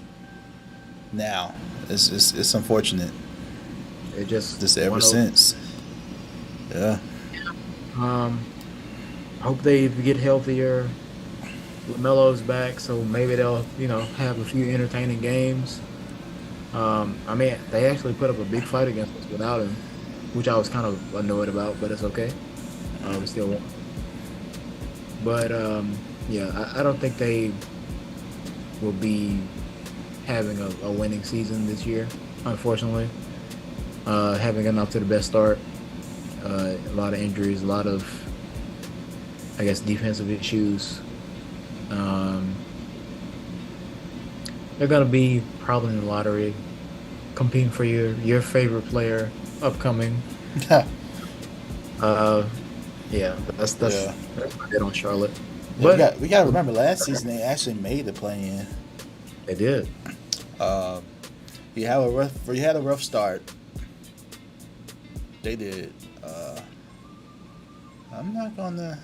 Speaker 2: Now, it's unfortunate.
Speaker 1: It just
Speaker 2: ever since. Yeah.
Speaker 1: I hope they get healthier. LaMelo's back, so maybe they'll, have a few entertaining games. I mean, they actually put up a big fight against us without him, which I was kind of annoyed about, but it's okay. We still won. But, I don't think they will be having a winning season this year, unfortunately. Having gotten off to the best start. A lot of injuries, a lot of, I guess, defensive issues. They're going to be probably in the lottery, competing for your favorite player upcoming. That's it on Charlotte.
Speaker 2: But we got to remember, last season they actually made the play-in.
Speaker 1: They did.
Speaker 2: You had a rough start. They did. I'm not gonna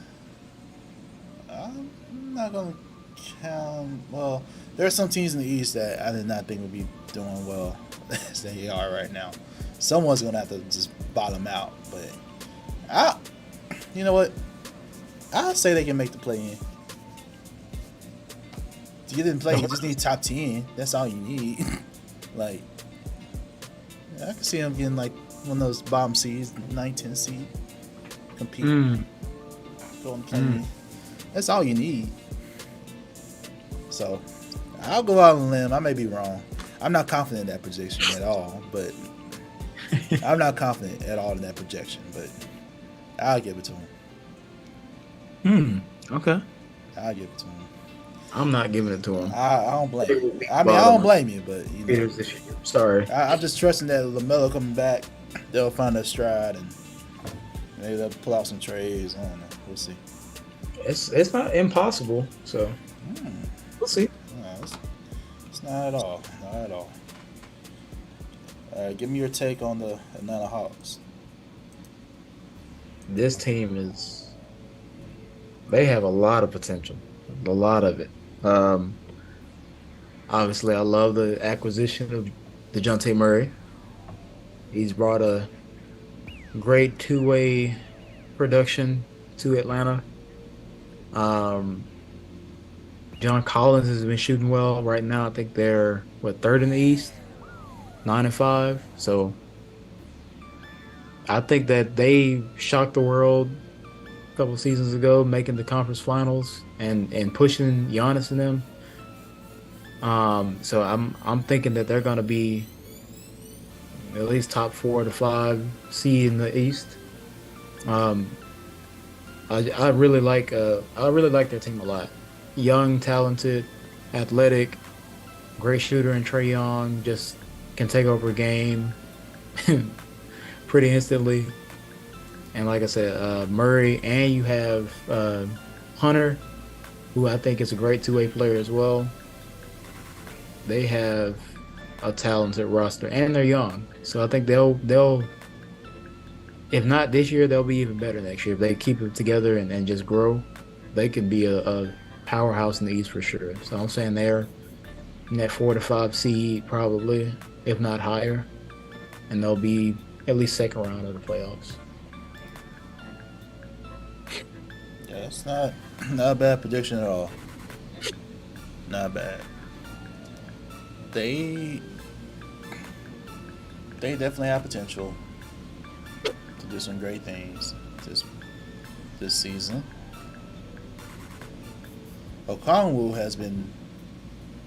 Speaker 2: count. Well, there are some teams in the East that I did not think would be doing well as they are right now. Someone's gonna have to just bottom out. But you know what? I'll say they can make the play-in. To get in play, you just need top 10. That's all you need. Like, I can see them getting like one of those bottom seeds, 9-10 seed. Compete. Go and play. That's all you need. So, I'll go out on a limb. I may be wrong. I'm not confident in that projection at all, but I'm not confident at all in that projection, but I'll give it to him.
Speaker 1: Okay.
Speaker 2: I'll give it to him.
Speaker 1: I'm not giving it to him.
Speaker 2: I don't blame you. I don't blame you, but
Speaker 1: sorry.
Speaker 2: I'm just trusting that LaMelo coming back, they'll find their stride and maybe they'll pull out some trades. I don't know. We'll see.
Speaker 1: It's not impossible, so we'll see.
Speaker 2: No, it's not at all. Not at all. Give me your take on the Atlanta Hawks.
Speaker 1: This team they have a lot of potential. A lot of it. Obviously, I love the acquisition of DeJounte Murray. He's brought a great two-way production to Atlanta. John Collins has been shooting well right now. I think they're third in the East, 9-5. So I think that they shocked the world a couple seasons ago, making the conference finals and pushing Giannis and them. So I'm thinking that they're gonna be at least top 4 to 5 seed in the East. Um, I really like their team a lot. Young, talented, athletic, great shooter, and Trae Young just can take over a game pretty instantly. And like I said, Murray, and you have Hunter, who I think is a great two-way player as well. They have a talented roster, and they're young, so I think they'll if not this year, they'll be even better next year if they keep it together and just grow. They could be a powerhouse in the East for sure. So I'm saying they're in that 4 to 5 seed probably, if not higher, and they'll be at least second round of the playoffs.
Speaker 2: Yeah, it's not a bad prediction at all. Not bad. They definitely have potential to do some great things this season. Okongwu has been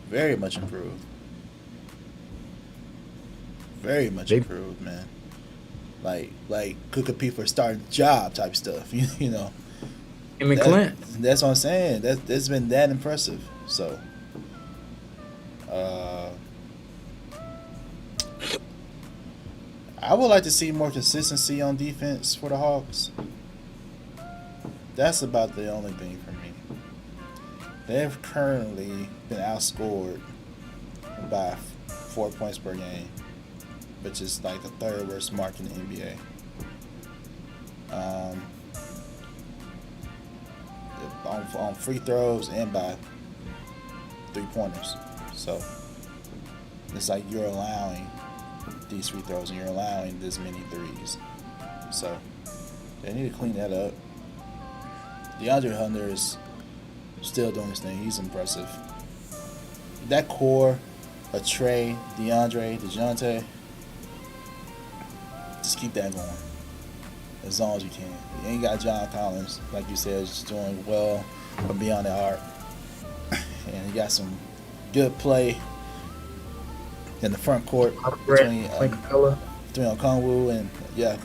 Speaker 2: very much improved. Very much improved, man. Like could compete for starting job type stuff. You know.
Speaker 1: Clint.
Speaker 2: That's what I'm saying. That's been that impressive. So I would like to see more consistency on defense for the Hawks. That's about the only thing for me. They've currently been outscored by 4 points per game, which is like the third worst mark in the NBA. On free throws and by 3-pointers. So it's like you're allowing these free throws and you're allowing this many threes. So they need to clean that up. DeAndre Hunter is still doing his thing. He's impressive. That core of Trae, DeAndre, DeJounte, just keep that going as long as you can. You ain't got John Collins, like you said, just doing well from beyond the arc. And you got some good play in the front court between Okongwu and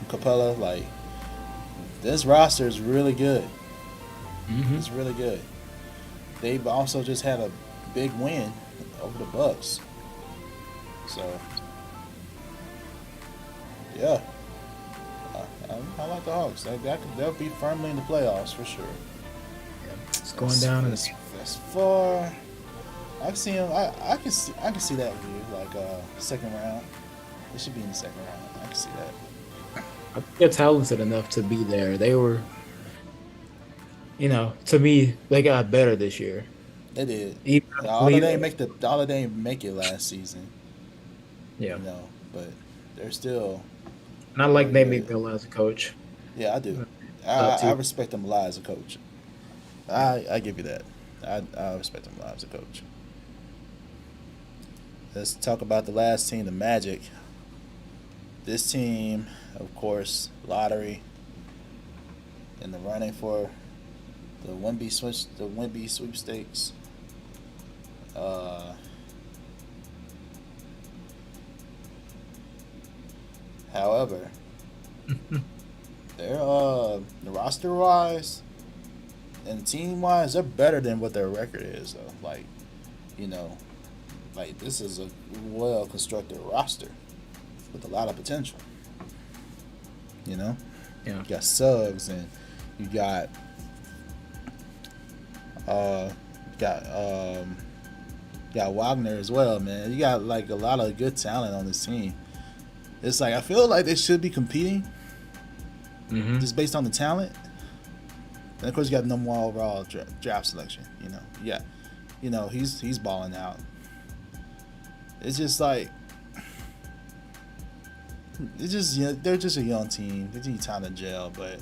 Speaker 2: Capella. Like, this roster is really good. Mm-hmm. It's really good. They also just had a big win over the Bucks. So, yeah. I like the Hawks. They'll be firmly in the playoffs for sure.
Speaker 1: Yeah, it's going down
Speaker 2: as far. I can see them. I can see that view, like second round. They should be in the second round. I can see that.
Speaker 1: I think they're talented enough to be there. They were, to me, they got better this year.
Speaker 2: They did. Although they didn't make it last season.
Speaker 1: Yeah.
Speaker 2: But they're still.
Speaker 1: Not like they make Bill as a coach.
Speaker 2: Yeah, I do. I respect him a lot as a coach. I give you that. I respect him a lot as a coach. Let's talk about the last team, the Magic. This team, of course, lottery in the running for the Wemby sweepstakes. However, they're roster wise and team wise, they're better than what their record is. Though, like this is a well constructed roster with a lot of potential. Yeah. You got Suggs and you got Wagner as well, man. You got like a lot of good talent on this team. It's like I feel like they should be competing, just based on the talent. And of course, you got number one overall draft selection. He's balling out. It's just like they're just a young team. They need time to gel, but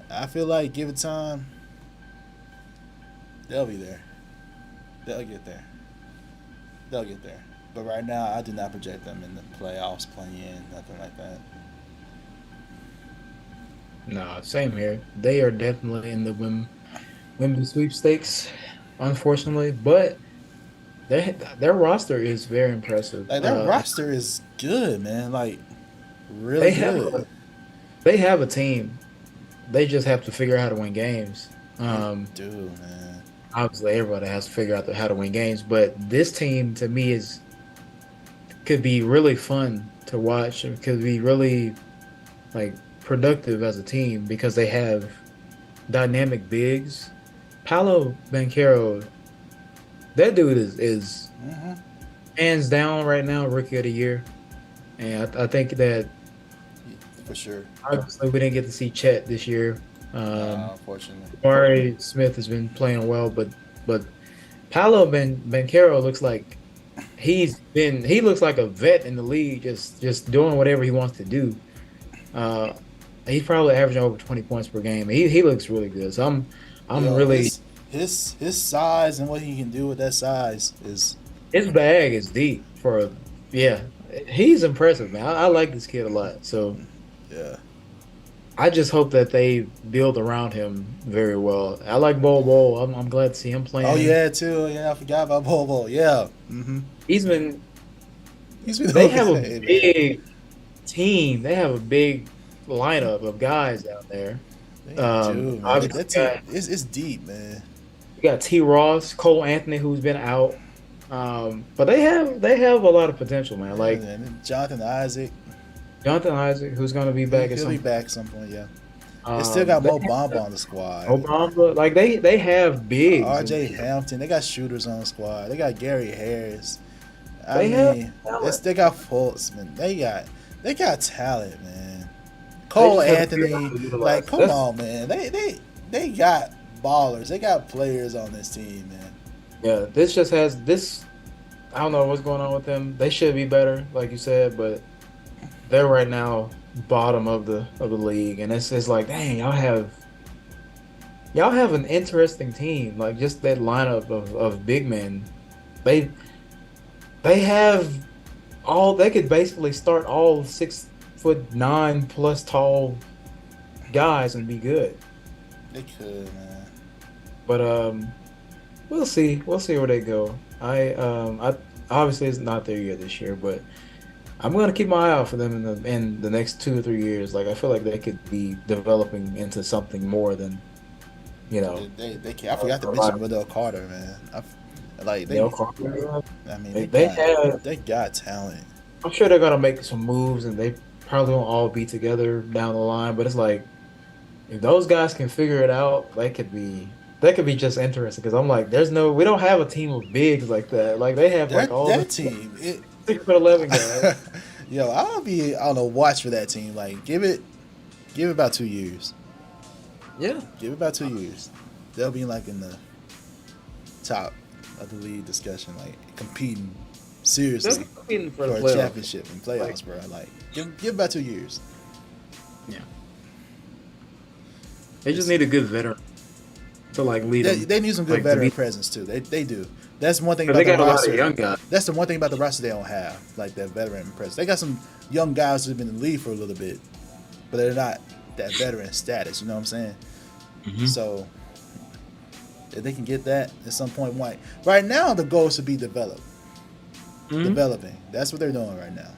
Speaker 2: I feel like give it time, they'll be there. They'll get there. They'll get there. But right now, I do not project them in the playoffs, playing, nothing like that.
Speaker 1: No, same here. They are definitely in the women's sweepstakes, unfortunately, but their roster is very impressive.
Speaker 2: Like their roster is good, man. Like really
Speaker 1: They have
Speaker 2: good.
Speaker 1: they have a team. They just have to figure out how to win games.
Speaker 2: They do, man.
Speaker 1: Obviously, everybody has to figure out how to win games, but this team to me could be really fun to watch. It could be really like productive as a team because they have dynamic bigs. Paolo Banchero, that dude is
Speaker 2: Mm-hmm.
Speaker 1: hands down right now rookie of the year, and I think that
Speaker 2: For sure.
Speaker 1: obviously we didn't get to see Chet this year.
Speaker 2: Unfortunately.
Speaker 1: Jabari Smith has been playing well, but Paolo Banchero looks like he looks like a vet in the league, just doing whatever he wants to do. He's probably averaging over 20 points per game. He looks really good. So I'm really
Speaker 2: his size and what he can do with that size is
Speaker 1: his bag is deep for yeah. He's impressive, man. I like this kid a lot. So
Speaker 2: yeah.
Speaker 1: I just hope that they build around him very well. I like Bol. I'm glad to see him playing.
Speaker 2: Oh yeah, too. Yeah, I forgot about Bobo. Yeah. Mm-hmm.
Speaker 1: He's been.
Speaker 2: They
Speaker 1: have a big team. They have a big lineup of guys out there.
Speaker 2: They do, man. That team, it's deep, man.
Speaker 1: You got T. Ross, Cole Anthony, who's been out, but they have a lot of potential, man. Like
Speaker 2: and Jonathan Isaac,
Speaker 1: who's going to be back.
Speaker 2: He'll be back at some point. Yeah. They still got Mo Bamba on the squad.
Speaker 1: Mo Bamba, like they have bigs.
Speaker 2: R.J. Hampton, they got shooters on the squad. They got Gary Harris. They got Fultz, man. They got talent, man. Cole Anthony, like come on, man. They got ballers. They got players on this team, man.
Speaker 1: Yeah, this just has this. I don't know what's going on with them. They should be better, like you said, but they're right now bottom of the league, and it's like, dang, y'all have an interesting team. Like just that lineup of big men. They have all. They could basically start all 6'9" plus tall guys and be good.
Speaker 2: They could, man.
Speaker 1: But we'll see. We'll see where they go. I obviously it's not their year this year, but I'm gonna keep my eye out for them in the next 2 or 3 years. Like I feel like they could be developing into something more than, you know.
Speaker 2: They can. I forgot to mention Wendell Carter, man. They got talent.
Speaker 1: I'm sure they're gonna make some moves, and they probably won't all be together down the line. But it's like, if those guys can figure it out, that could be just interesting. Because I'm like, we don't have a team of bigs like that. Like they have like all
Speaker 2: that team.
Speaker 1: 6'11" guys.
Speaker 2: Yo, I'll be on a watch for that team. Like give it about 2 years.
Speaker 1: Yeah,
Speaker 2: give it about 2 years. They'll be like in the top of the league discussion, like competing seriously
Speaker 1: for
Speaker 2: a championship and playoffs, bro. Like give about 2 years.
Speaker 1: Yeah, they just need a good veteran to like lead them.
Speaker 2: They need some good veteran presence too. They do. That's one thing about
Speaker 1: they
Speaker 2: the
Speaker 1: got
Speaker 2: roster.
Speaker 1: A lot of young guys.
Speaker 2: That's the one thing about the roster they don't have, like that veteran presence. They got some young guys who've been in the league for a little bit, but they're not that veteran status. You know what I'm saying?
Speaker 1: Mm-hmm.
Speaker 2: So if they can get that at some point, right now the goal is to be developing. That's what they're doing right now.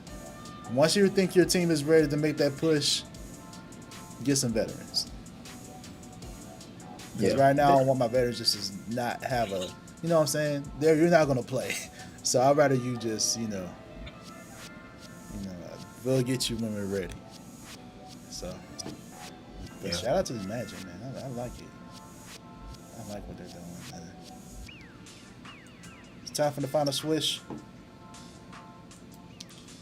Speaker 2: Once you think your team is ready to make that push, get some veterans. Because right now I want my veterans just to not have a, you know what I'm saying? You're not gonna play, so I'd rather you just, we'll get you when we're ready. So, but shout out to the Magic, man. I like it. I like what they're doing, man. It's time for the final swish.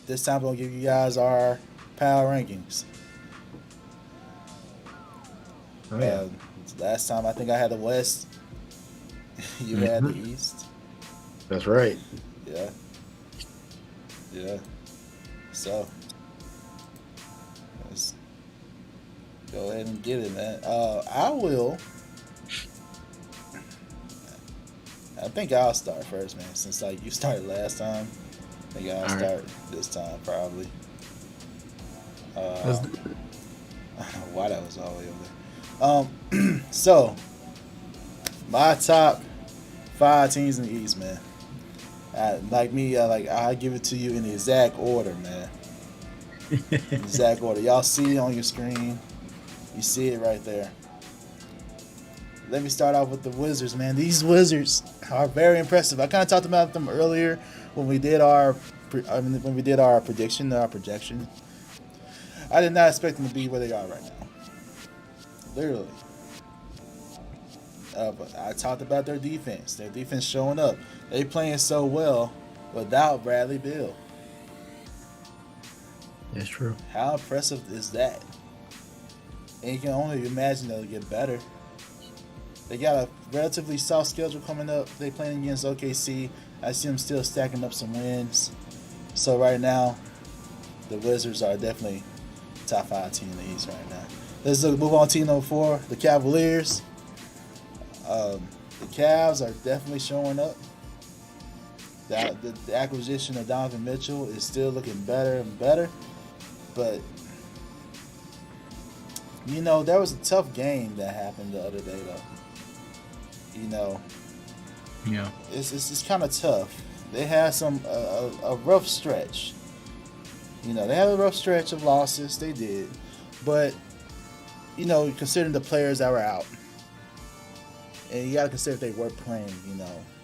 Speaker 2: This time we're gonna give you guys our power rankings.
Speaker 1: Oh, yeah.
Speaker 2: Last time I think I had the West. You had the East.
Speaker 1: That's right.
Speaker 2: Yeah. So let's go ahead and get it, man. I think I'll start first, man. Since like you started last time, I think I'll
Speaker 1: All right.
Speaker 2: start this time probably.
Speaker 1: Let's
Speaker 2: Uh,
Speaker 1: do it.
Speaker 2: I don't know why that was all the way over there. So my top 5 teams in the East, man. I give it to you in the exact order, man. Exact order. Y'all see it on your screen. You see it right there. Let me start off with the Wizards, man. These Wizards are very impressive. I kind of talked about them earlier when we did our prediction, our projection. I did not expect them to be where they are right now. Literally. But I talked about their defense. Their defense showing up. They playing so well without Bradley Beal.
Speaker 1: That's true.
Speaker 2: How impressive is that? And you can only imagine they'll get better. They got a relatively soft schedule coming up. They playing against OKC. I see them still stacking up some wins. So right now, the Wizards are definitely top 5 team in the East right now. Let's move on to team number 4, the Cavaliers. The Cavs are definitely showing up. The acquisition of Donovan Mitchell is still looking better and better. But, there was a tough game that happened the other day, though.
Speaker 1: Yeah.
Speaker 2: It's kind of tough. They had a rough stretch. They had a rough stretch of losses. They did. But, considering the players that were out, and you got to consider if they were playing,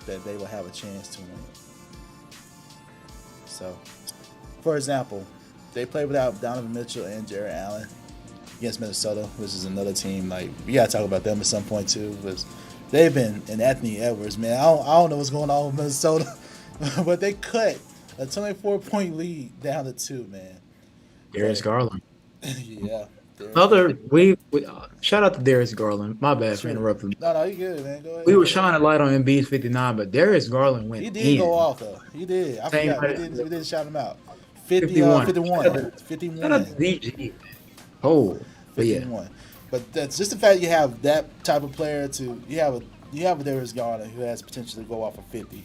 Speaker 2: that they would have a chance to win. So, for example, they played without Donovan Mitchell and Jarrett Allen against Minnesota, which is another team. Like, we got to talk about them at some point, too, because they've been, and Anthony Edwards, man, I don't know what's going on with Minnesota, but they cut a 24-point lead down to 2, man.
Speaker 1: Darius Garland.
Speaker 2: Yeah.
Speaker 1: Shout out to Darius Garland. My bad for
Speaker 2: Sure.
Speaker 1: interrupting.
Speaker 2: No, you good, man. Go ahead.
Speaker 1: We were shining a light on Embiid's 59, but Darius Garland went
Speaker 2: He did
Speaker 1: in.
Speaker 2: go off, though. He did. I
Speaker 1: Same
Speaker 2: forgot.
Speaker 1: night.
Speaker 2: We did shout him out.
Speaker 1: 51.
Speaker 2: 51.
Speaker 1: Shout out to
Speaker 2: 51.
Speaker 1: DG. Oh, but yeah.
Speaker 2: 51. But that's just the fact you have that type of player you have a Darius Garland who has potential to go off of 50.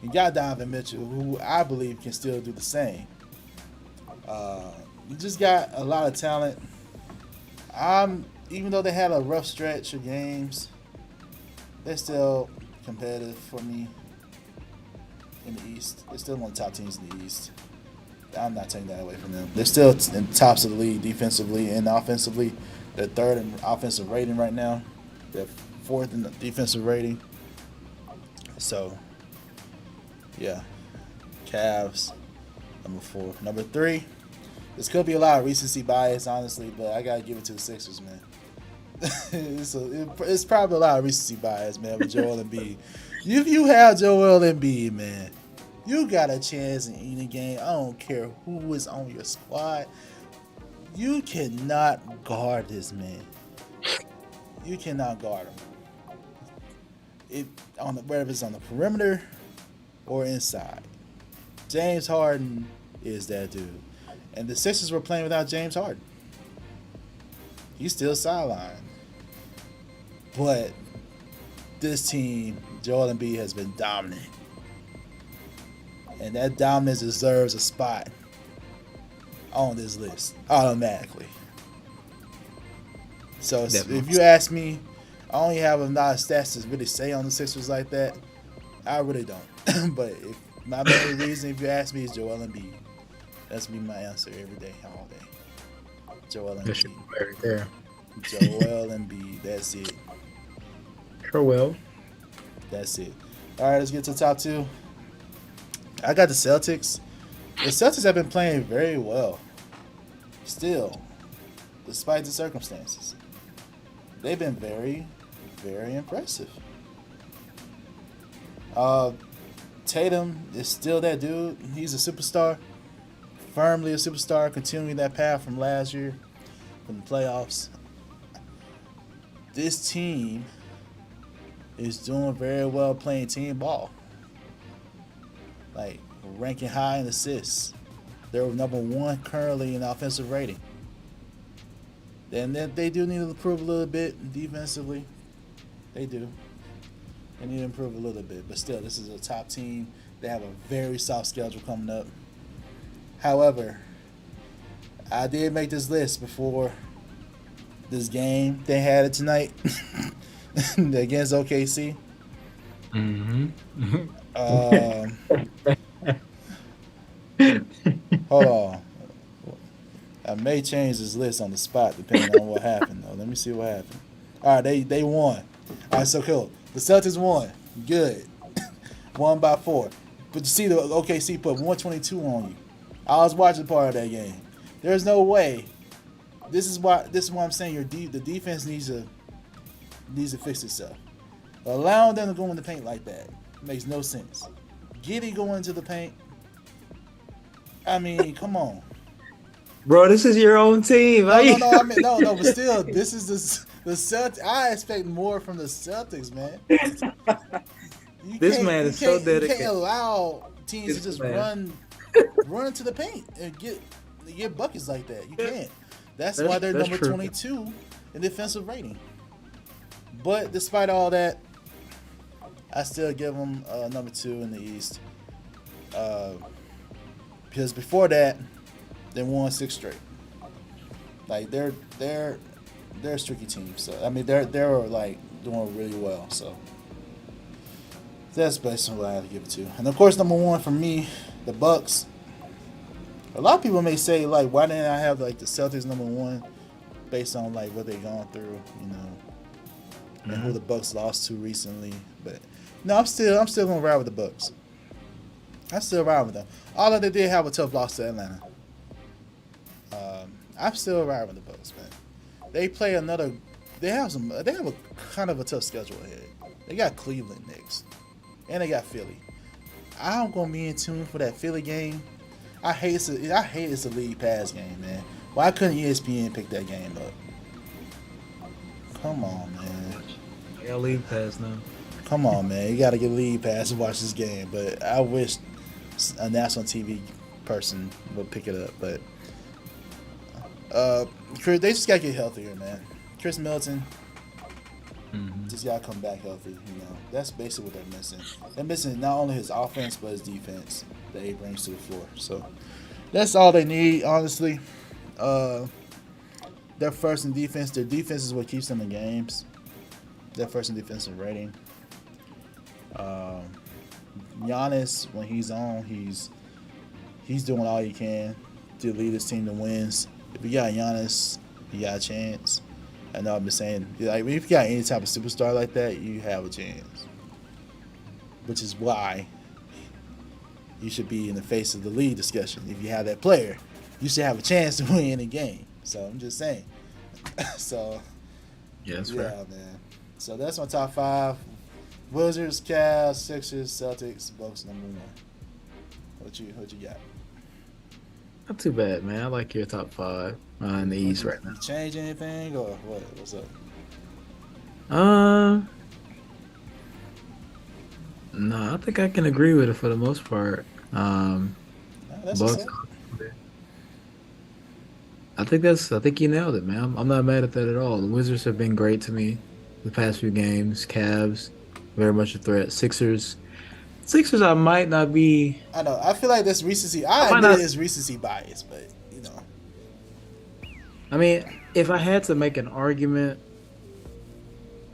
Speaker 2: You got Donovan Mitchell, who I believe can still do the same. You just got a lot of talent. Even though they had a rough stretch of games, they're still competitive for me in the East. They're still one of the top teams in the East. I'm not taking that away from them. They're still in the tops of the league defensively and offensively. They're 3rd in offensive rating right now. They're 4th in the defensive rating. So, yeah. Cavs, number 4. Number 3, this could be a lot of recency bias, honestly, but I got to give it to the Sixers, man. It's probably a lot of recency bias, man, with Joel Embiid. If you have Joel Embiid, man, you got a chance in any game. I don't care who is on your squad. You cannot guard this man. You cannot guard him. Whether it's on the perimeter or inside. James Harden is that dude. And the Sixers were playing without James Harden. He's still sidelined. But this team, Joel Embiid, has been dominant. And that dominance deserves a spot on this list automatically. So
Speaker 1: Definitely.
Speaker 2: if you ask me, I only have a lot of stats to really say on the Sixers like that. I really don't. But my main reason, if you ask me, is Joel Embiid. That's be my answer every day, all day. Joel
Speaker 1: That's
Speaker 2: Embiid.
Speaker 1: right there.
Speaker 2: Joel Embiid. That's it.
Speaker 1: Sure will.
Speaker 2: That's it. All right, let's get to the top 2. I got the Celtics. The Celtics have been playing very well. Still, despite the circumstances. They've been very, very impressive. Tatum is still that dude. He's a superstar. Firmly a superstar, continuing that path from last year, from the playoffs. This team is doing very well playing team ball. Like, ranking high in assists. They're number 1 currently in offensive rating. And then they do need to improve a little bit defensively. They do. They need to improve a little bit, but still, this is a top team. They have a very soft schedule coming up. However, I did make this list before this game. They had it tonight against OKC. Hold on. I may change this list on the spot depending on what happened, though. Let me see what happened. All right, they won. All right, so cool. The Celtics won. Good. Won by 4. But you see, the OKC put 122 on you. I was watching part of that game. There's no way. This is why I'm saying the defense needs to fix itself. Allowing them to go in the paint like that makes no sense. Giddy going into the paint. I mean, come on.
Speaker 1: Bro, this is your own team.
Speaker 2: No, but still, this is the Celtics. I expect more from the Celtics, man.
Speaker 1: This man is so dedicated.
Speaker 2: You can't allow teams to just run into the paint and get buckets like that. You can't. That's why they're number 22 in defensive rating. But despite all that, I still give them number 2 in the East. Because before that, they won 6 straight. Like they're a streaky team. So I mean they're like doing really well. So that's basically what I have to give it to. And of course, number 1 for me, the Bucks. A lot of people may say like, why didn't I have like the Celtics number 1, based on like what they've gone through, and who the Bucks lost to recently. But no, I'm still gonna ride with the Bucks. I still ride with them. Although they did have a tough loss to Atlanta. I'm still riding with the Bucks, man. They play another. They have a kind of a tough schedule ahead. They got Cleveland next, and they got Philly. I'm gonna be in tune for that Philly game. I hate it's a league pass game, man. Why couldn't ESPN pick that game up? Come on, man.
Speaker 1: I got league pass now.
Speaker 2: Come on, man. You got to get league pass to watch this game. But I wish a national TV person would pick it up. But they just got to get healthier, man. Chris Middleton just got to come back healthy. That's basically what they're missing. They're missing not only his offense but his defense that he brings to the floor. So that's all they need, honestly. Their first in defense. Their defense is what keeps them in games. Their first in defensive rating. Giannis, when he's on, he's doing all he can to lead his team to wins. If you got Giannis, you got a chance. I know I've been saying, like, if you got any type of superstar like that, you have a chance. Which is why you should be in the face of the league discussion. If you have that player, you should have a chance to win any game. So I'm just saying. So
Speaker 1: yeah, that's fair.
Speaker 2: Man. So that's my top 5. Wizards, Cavs, Sixers, Celtics, Bucks, number 1. What you got?
Speaker 1: Not too bad, man. I like your top 5 in the East right now.
Speaker 2: You change anything or what? What's up?
Speaker 1: No, I think I can agree with it for the most part. Bucks. I think you nailed it, man. I'm not mad at that at all. The Wizards have been great to me the past few games. Cavs, very much a threat. Sixers, I might not be.
Speaker 2: I know. I feel like that's recency. I admit it's recency bias, but
Speaker 1: I mean, if I had to make an argument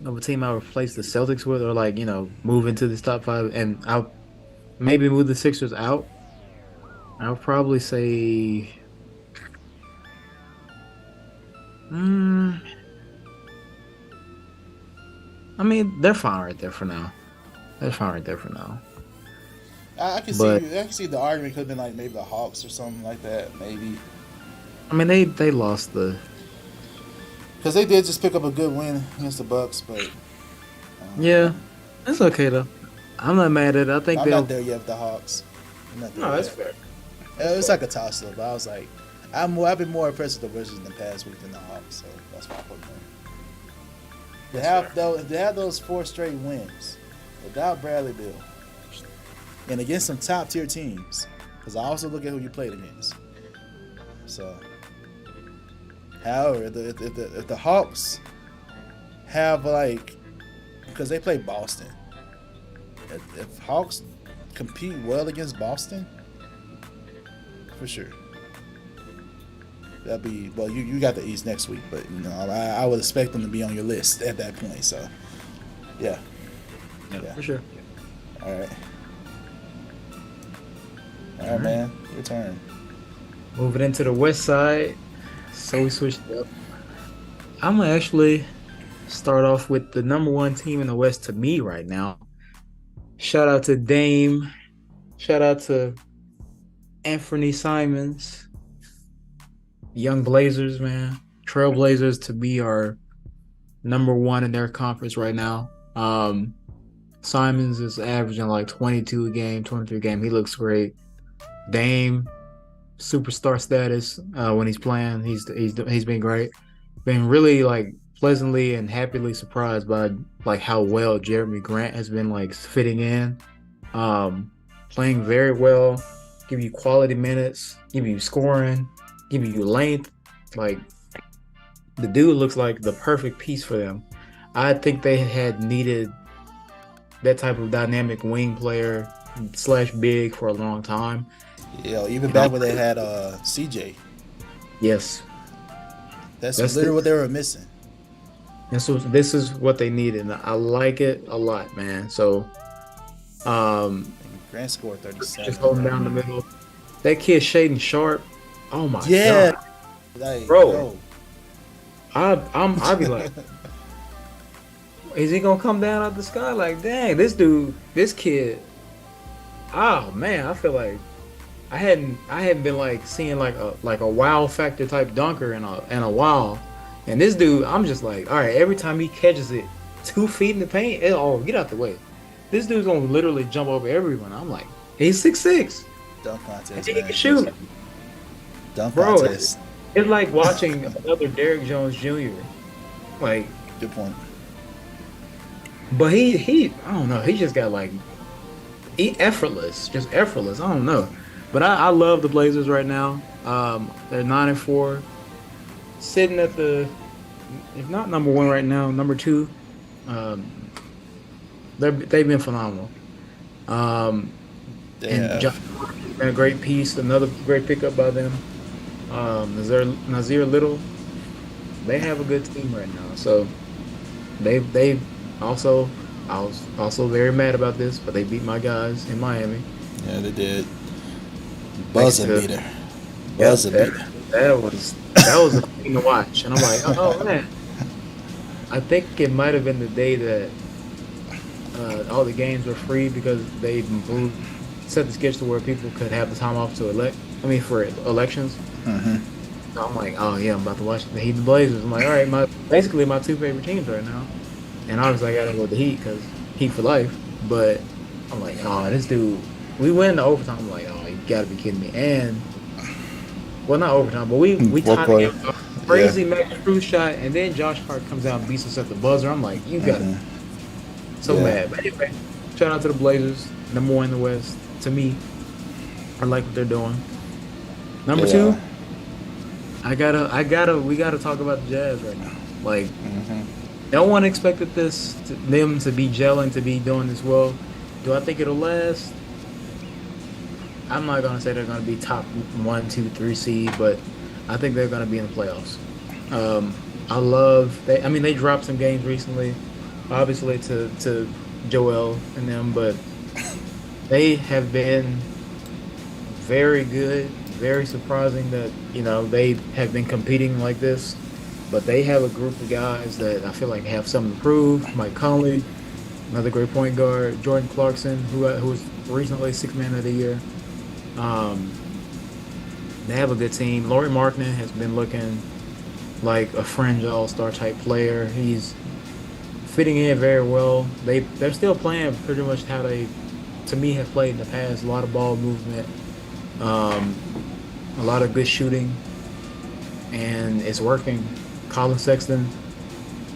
Speaker 1: of a team I would replace the Celtics with, or like move into this top 5, and I'll maybe move the Sixers out, I would probably say. I mean, they're fine right there for now.
Speaker 2: I can see the argument could have been like maybe the Hawks or something like that. Maybe.
Speaker 1: I mean, they lost
Speaker 2: because they did just pick up a good win against the Bucks, but
Speaker 1: yeah, it's okay though. I'm not mad at it. I think
Speaker 2: I'm not there yet with the Hawks.
Speaker 1: No, that's fair.
Speaker 2: It's like a toss up. But I was like, I've been more impressed with the Wizards in the past week than the Hawks, so that's why I put them in. They have those 4 straight wins without Bradley Beal and against some top tier teams. Because I also look at who you played against. So, however, if the Hawks have because they play Boston, if Hawks compete well against Boston, for sure. That'd be well. You got the East next week, but I would expect them to be on your list at that point. So, yeah,
Speaker 1: for sure.
Speaker 2: All right, man. Your turn.
Speaker 1: Moving into the West Side, so we switched up. I'm gonna actually start off with the number one team in the West to me right now. Shout out to Dame. Shout out to Anthony Simons. Young Blazers, man. Trailblazers to me are number one in their conference right now. Simons is averaging like 22 a game, 23 a game. He looks great. Dame, superstar status when he's playing. He's been great. Been really like pleasantly and happily surprised by like how well Jeremy Grant has been like fitting in. Playing very well, give you quality minutes, give you scoring, give you length. Like the dude looks like the perfect piece for them. I think they had needed that type of dynamic wing player / big for a long time.
Speaker 2: Yeah, even back when they had CJ.
Speaker 1: Yes.
Speaker 2: That's literally what they were missing.
Speaker 1: And so this is what they needed. And I like it a lot, man. So
Speaker 2: Grant scored 37.
Speaker 1: Just holding down the middle. That kid Shaden Sharp. Oh my
Speaker 2: god. Like,
Speaker 1: bro. I'd be like, is he gonna come down out the sky? Like, dang, this kid. Oh man, I feel like I hadn't been like seeing like a wow factor type dunker in a while. And this dude, I'm just like, all right, every time he catches it 2 feet in the paint, get out the way. This dude's gonna literally jump over everyone. I'm like, he's 6'6".
Speaker 2: Dunk contest.
Speaker 1: He can shoot.
Speaker 2: Dunk contest.
Speaker 1: It's like watching another Derrick Jones Jr. Like,
Speaker 2: good point.
Speaker 1: But he I don't know. He just got like effortless, just effortless. I don't know. But I love the Blazers right now. They're 9-4, sitting at the, if not number one right now, number two. They've been phenomenal. And Josh, a great piece, another great pickup by them. Nazir Little, they have a good team right now. So they also, I was also very mad about this, but they beat my guys in Miami.
Speaker 2: Yeah, they did. Buzzer beater.
Speaker 1: That was a thing to watch, and I'm like, oh man. I think it might have been the day that all the games were free because they set the schedule to where people could have the time off for elections.
Speaker 2: Mm-hmm.
Speaker 1: So I'm like, oh yeah, I'm about to watch the Heat and Blazers. I'm like, all right, basically my two favorite teams right now, and obviously I gotta go with the Heat because Heat for life. But I'm like, oh, this dude, we went into overtime. I'm like, oh, you gotta be kidding me. And well, not overtime, but we tied the game up. Crazy Max Cruz shot, and then Josh Hart comes out and beats us at the buzzer. I'm like, you got it. So mad. But anyway, shout out to the Blazers, number one in the West. To me, I like what they're doing. Number two, we gotta talk about the Jazz right now. Like, no one expected them to be gelling, to be doing this well. Do I think it'll last? I'm not gonna say they're gonna be top 1, 2, 3 seed, but I think they're gonna be in the playoffs. They dropped some games recently, obviously to Joel and them, but they have been very good. Very surprising that they have been competing like this, but they have a group of guys that I feel like have something to prove. Mike Conley, another great point guard, Jordan Clarkson, who was recently Sixth Man of the Year. They have a good team. Lauri Markkanen has been looking like a fringe all-star type player. He's fitting in very well. They're still playing pretty much how they, to me, have played in the past. A lot of ball movement. A lot of good shooting, and it's working. Colin Sexton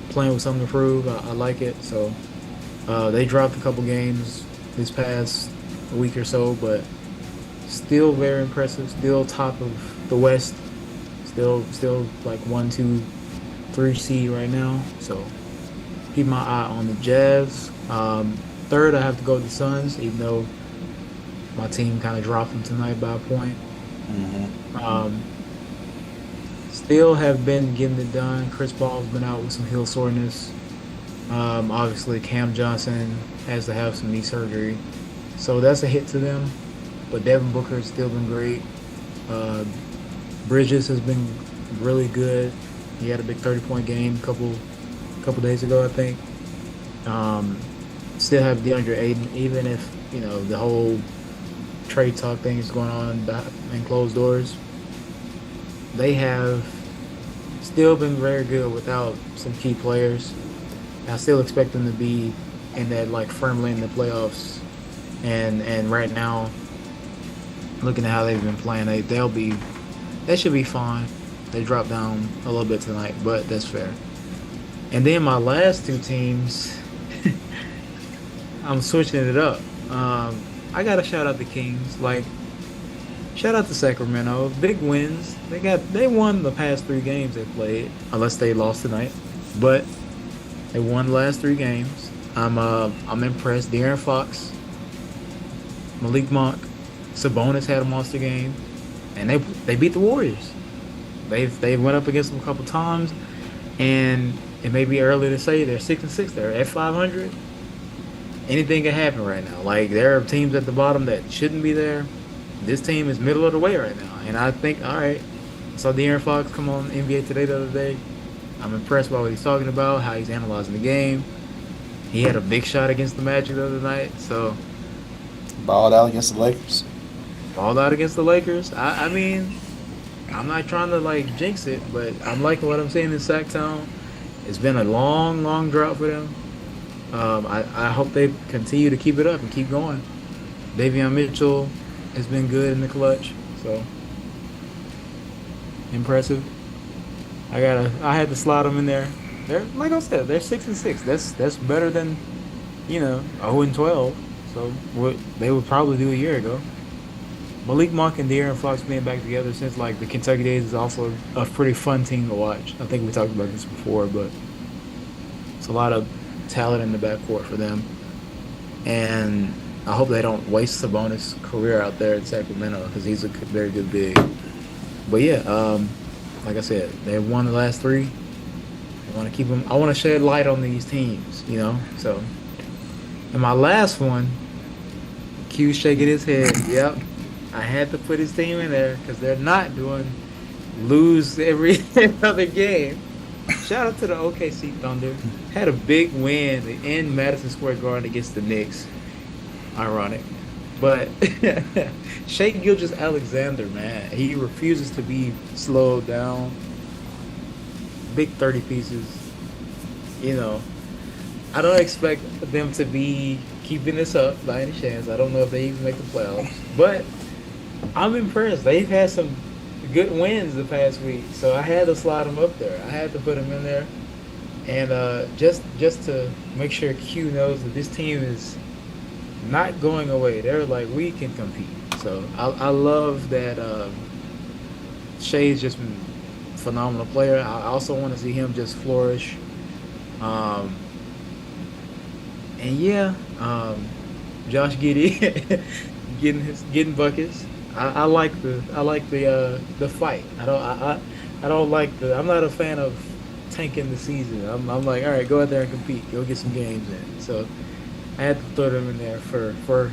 Speaker 1: playing with something to prove. I like it. So they dropped a couple games this past week or so, but still very impressive. Still top of the West. Still like 1, 2, 3 seed right now. So keep my eye on the Jazz. third, I have to go with the Suns, even though my team kind of dropped them tonight by a point. Um, Still have been getting it done. Chris Paul's been out with some heel soreness. Obviously, Cam Johnson has to have some knee surgery, so that's a hit to them. But Devin Booker has still been great. Uh, Bridges has been really good. He had a big 30-point game a couple days ago, I think. Um, Still have DeAndre Ayton, even if the whole trade talk thing is going on in closed doors. They have still been very good without some key players. I still expect them to be in that firmly in the playoffs. And right now, looking at how they've been playing, they should be fine. They dropped down a little bit tonight, but that's fair. And then my last two teams, I'm switching it up. I gotta shout out the Kings. Shout out to Sacramento. Big wins. They won the past 3 games they played, unless they lost tonight. But they won the last 3 games. I'm impressed. De'Aaron Fox, Malik Monk, Sabonis had a monster game, and they beat the Warriors. They went up against them a couple times, and it may be early to say they're 6-6. They're at 500. Anything can happen right now. There are teams at the bottom that shouldn't be there. This team is middle of the way right now, and I think, all right. I saw De'Aaron Fox come on NBA Today the other day. I'm impressed by what he's talking about, how he's analyzing the game. He had a big shot against the Magic the other night, so
Speaker 2: Balled out against the Lakers.
Speaker 1: I mean, I'm not trying to jinx it, but I'm liking what I'm seeing in Sacktown. It's been a long, long drought for them. I hope they continue to keep it up and keep going. Davion Mitchell has been good in the clutch, so impressive. I had to slide them in there. They're, like I said, they're 6-6. That's better than 0-12. So what they would probably do a year ago. Malik Monk and De'Aaron Fox being back together since the Kentucky days is also a pretty fun team to watch. I think we talked about this before, but it's a lot of talent in the backcourt for them, and I hope they don't waste Sabonis' career out there in Sacramento because he's a very good big. But yeah, like I said, they won the last 3. I want to keep them. I want to shed light on these teams, So, and my last one, Q shaking his head. Yep, I had to put his team in there because they're not lose every other game. Shout out to the OKC Thunder. Had a big win in Madison Square Garden against the Knicks. Ironic. But Shai Gilgeous-Alexander, man, he refuses to be slowed down. Big 30 pieces. I don't expect them to be keeping this up by any chance. I don't know if they even make the playoffs. But I'm impressed. They've had some good wins the past week, so I had to slide them up there. I had to put them in there. And just to make sure Q knows that this team is not going away. They're we can compete. So I love that Shai's just been a phenomenal player. I also want to see him just flourish. And yeah, Josh Giddey getting buckets. I like the fight. I'm not a fan of tanking the season. I'm like, all right, go out there and compete. Go get some games in. So I had to throw them in there for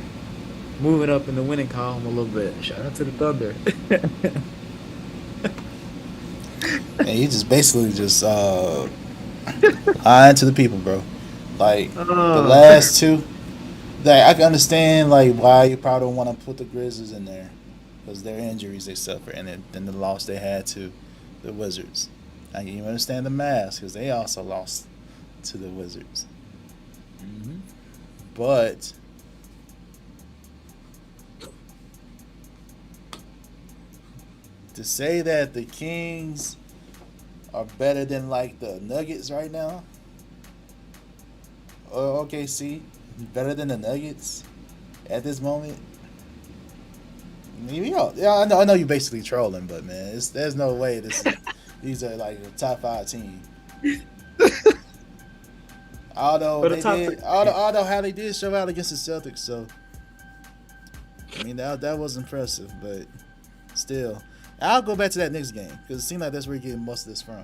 Speaker 1: moving up in the winning column a little bit. Shout out to the Thunder.
Speaker 2: And you just basically lying to the people, bro. The last 2, I can understand why you probably don't want to put the Grizzlies in there because their injuries they suffer, and then the loss they had to the Wizards. I can even understand the Mavs because they also lost to the Wizards.
Speaker 1: Mm-hmm.
Speaker 2: But to say that the Kings are better than the Nuggets right now, or OKC better than the Nuggets at this moment. I know you're basically trolling, but man, there's no way these are a top 5 team. Although
Speaker 1: For the
Speaker 2: they
Speaker 1: top
Speaker 2: did,
Speaker 1: 3.
Speaker 2: although how they did show out against the Celtics, so I mean that was impressive, but still, I'll go back to that Knicks game because it seemed like that's where you're getting most of this from.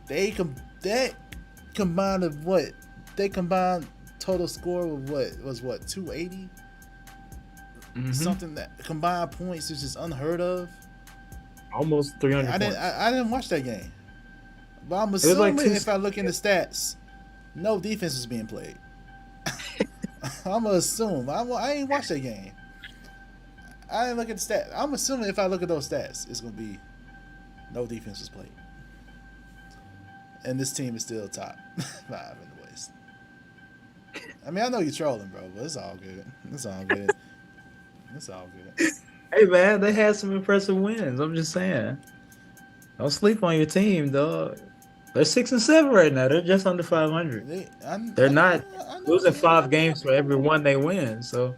Speaker 2: That combined of what they combined total score with what 280 something that combined points is just unheard of.
Speaker 1: Almost 300 points.
Speaker 2: I didn't watch that game, but I'm
Speaker 1: It was like
Speaker 2: assuming if I look in the stats, no defense was being played. I'm gonna assume. I ain't watched that game. I didn't look at the stats. I'm assuming if I look at those stats, it's gonna be no defense was played, and this team is still top 5 in the West. I mean, I know you're trolling, bro, but it's all good. It's all good. It's all good.
Speaker 1: Hey man, they had some impressive wins. I'm just saying. Don't sleep on your team, dog. They're 6-7 right now. They're just under 500. They're not losing 5 games for every one they win. So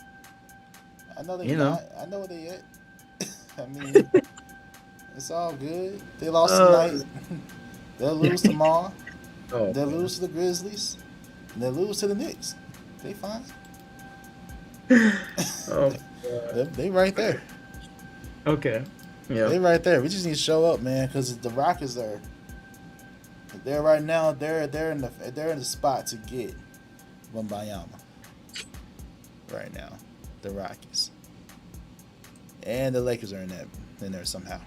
Speaker 2: I know they
Speaker 1: you know.
Speaker 2: I know where they at. I mean, it's all good. They lost tonight. They'll lose tomorrow. They'll lose to the Grizzlies. And they'll lose to the Knicks. They fine. They right there.
Speaker 1: Okay. Yeah.
Speaker 2: They right there. We just need to show up, man, because the Rockets are. They're right now. They're in the spot to get Wembayama. Right now, the Rockets and the Lakers are in there somehow.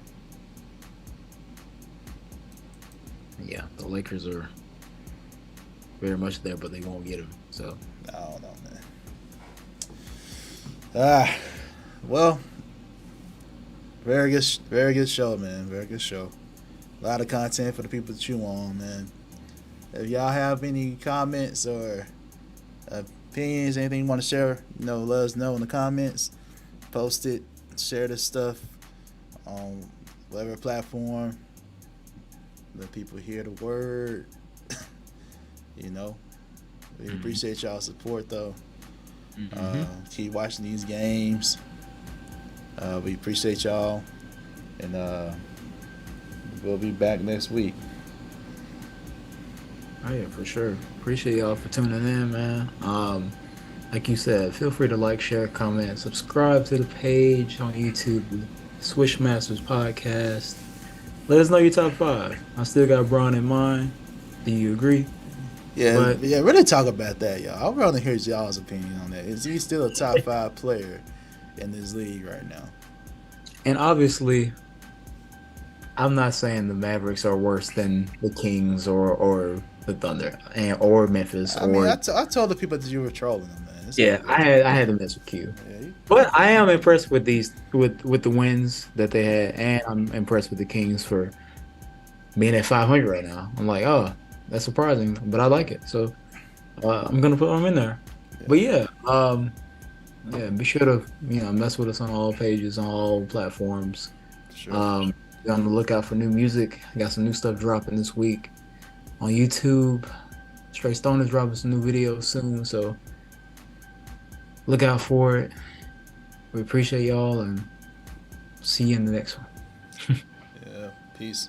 Speaker 1: Yeah, the Lakers are very much there, but they won't get him. So
Speaker 2: I don't know, man. Well, very good show, man. Very good show. A lot of content for the people to chew on, man. If y'all have any comments or opinions, anything you want to share, let us know in the comments. Post it, share this stuff on whatever platform. Let people hear the word. We appreciate y'all's support, though. Keep watching these games. We appreciate y'all, and we'll be back next week.
Speaker 1: Oh yeah, for sure. Appreciate y'all for tuning in, man. Like you said, feel free to like, share, comment, subscribe to the page on YouTube, Swish Masters Podcast. Let us know your top 5. I still got Braun in mind. Do you agree?
Speaker 2: Yeah, really talk about that, y'all. I want to hear y'all's opinion on that. Is he still a top 5 player in this league right now?
Speaker 1: And obviously, I'm not saying the Mavericks are worse than the Kings or the Thunder or Memphis.
Speaker 2: I mean, I told the people that you were trolling them, man.
Speaker 1: Yeah, I had to mess with Q. Yeah. But I am impressed with with the wins that they had, and I'm impressed with the Kings for being at 500 right now. I'm like, oh, that's surprising, but I like it. So I'm gonna put them in there. Yeah. But yeah, be sure to mess with us on all pages, on all platforms.
Speaker 2: Sure.
Speaker 1: Be on the lookout for new music. I got some new stuff dropping this week on YouTube. Straight Stone is dropping some new videos soon, so look out for it. We appreciate y'all and see you in the next one.
Speaker 2: Yeah, peace.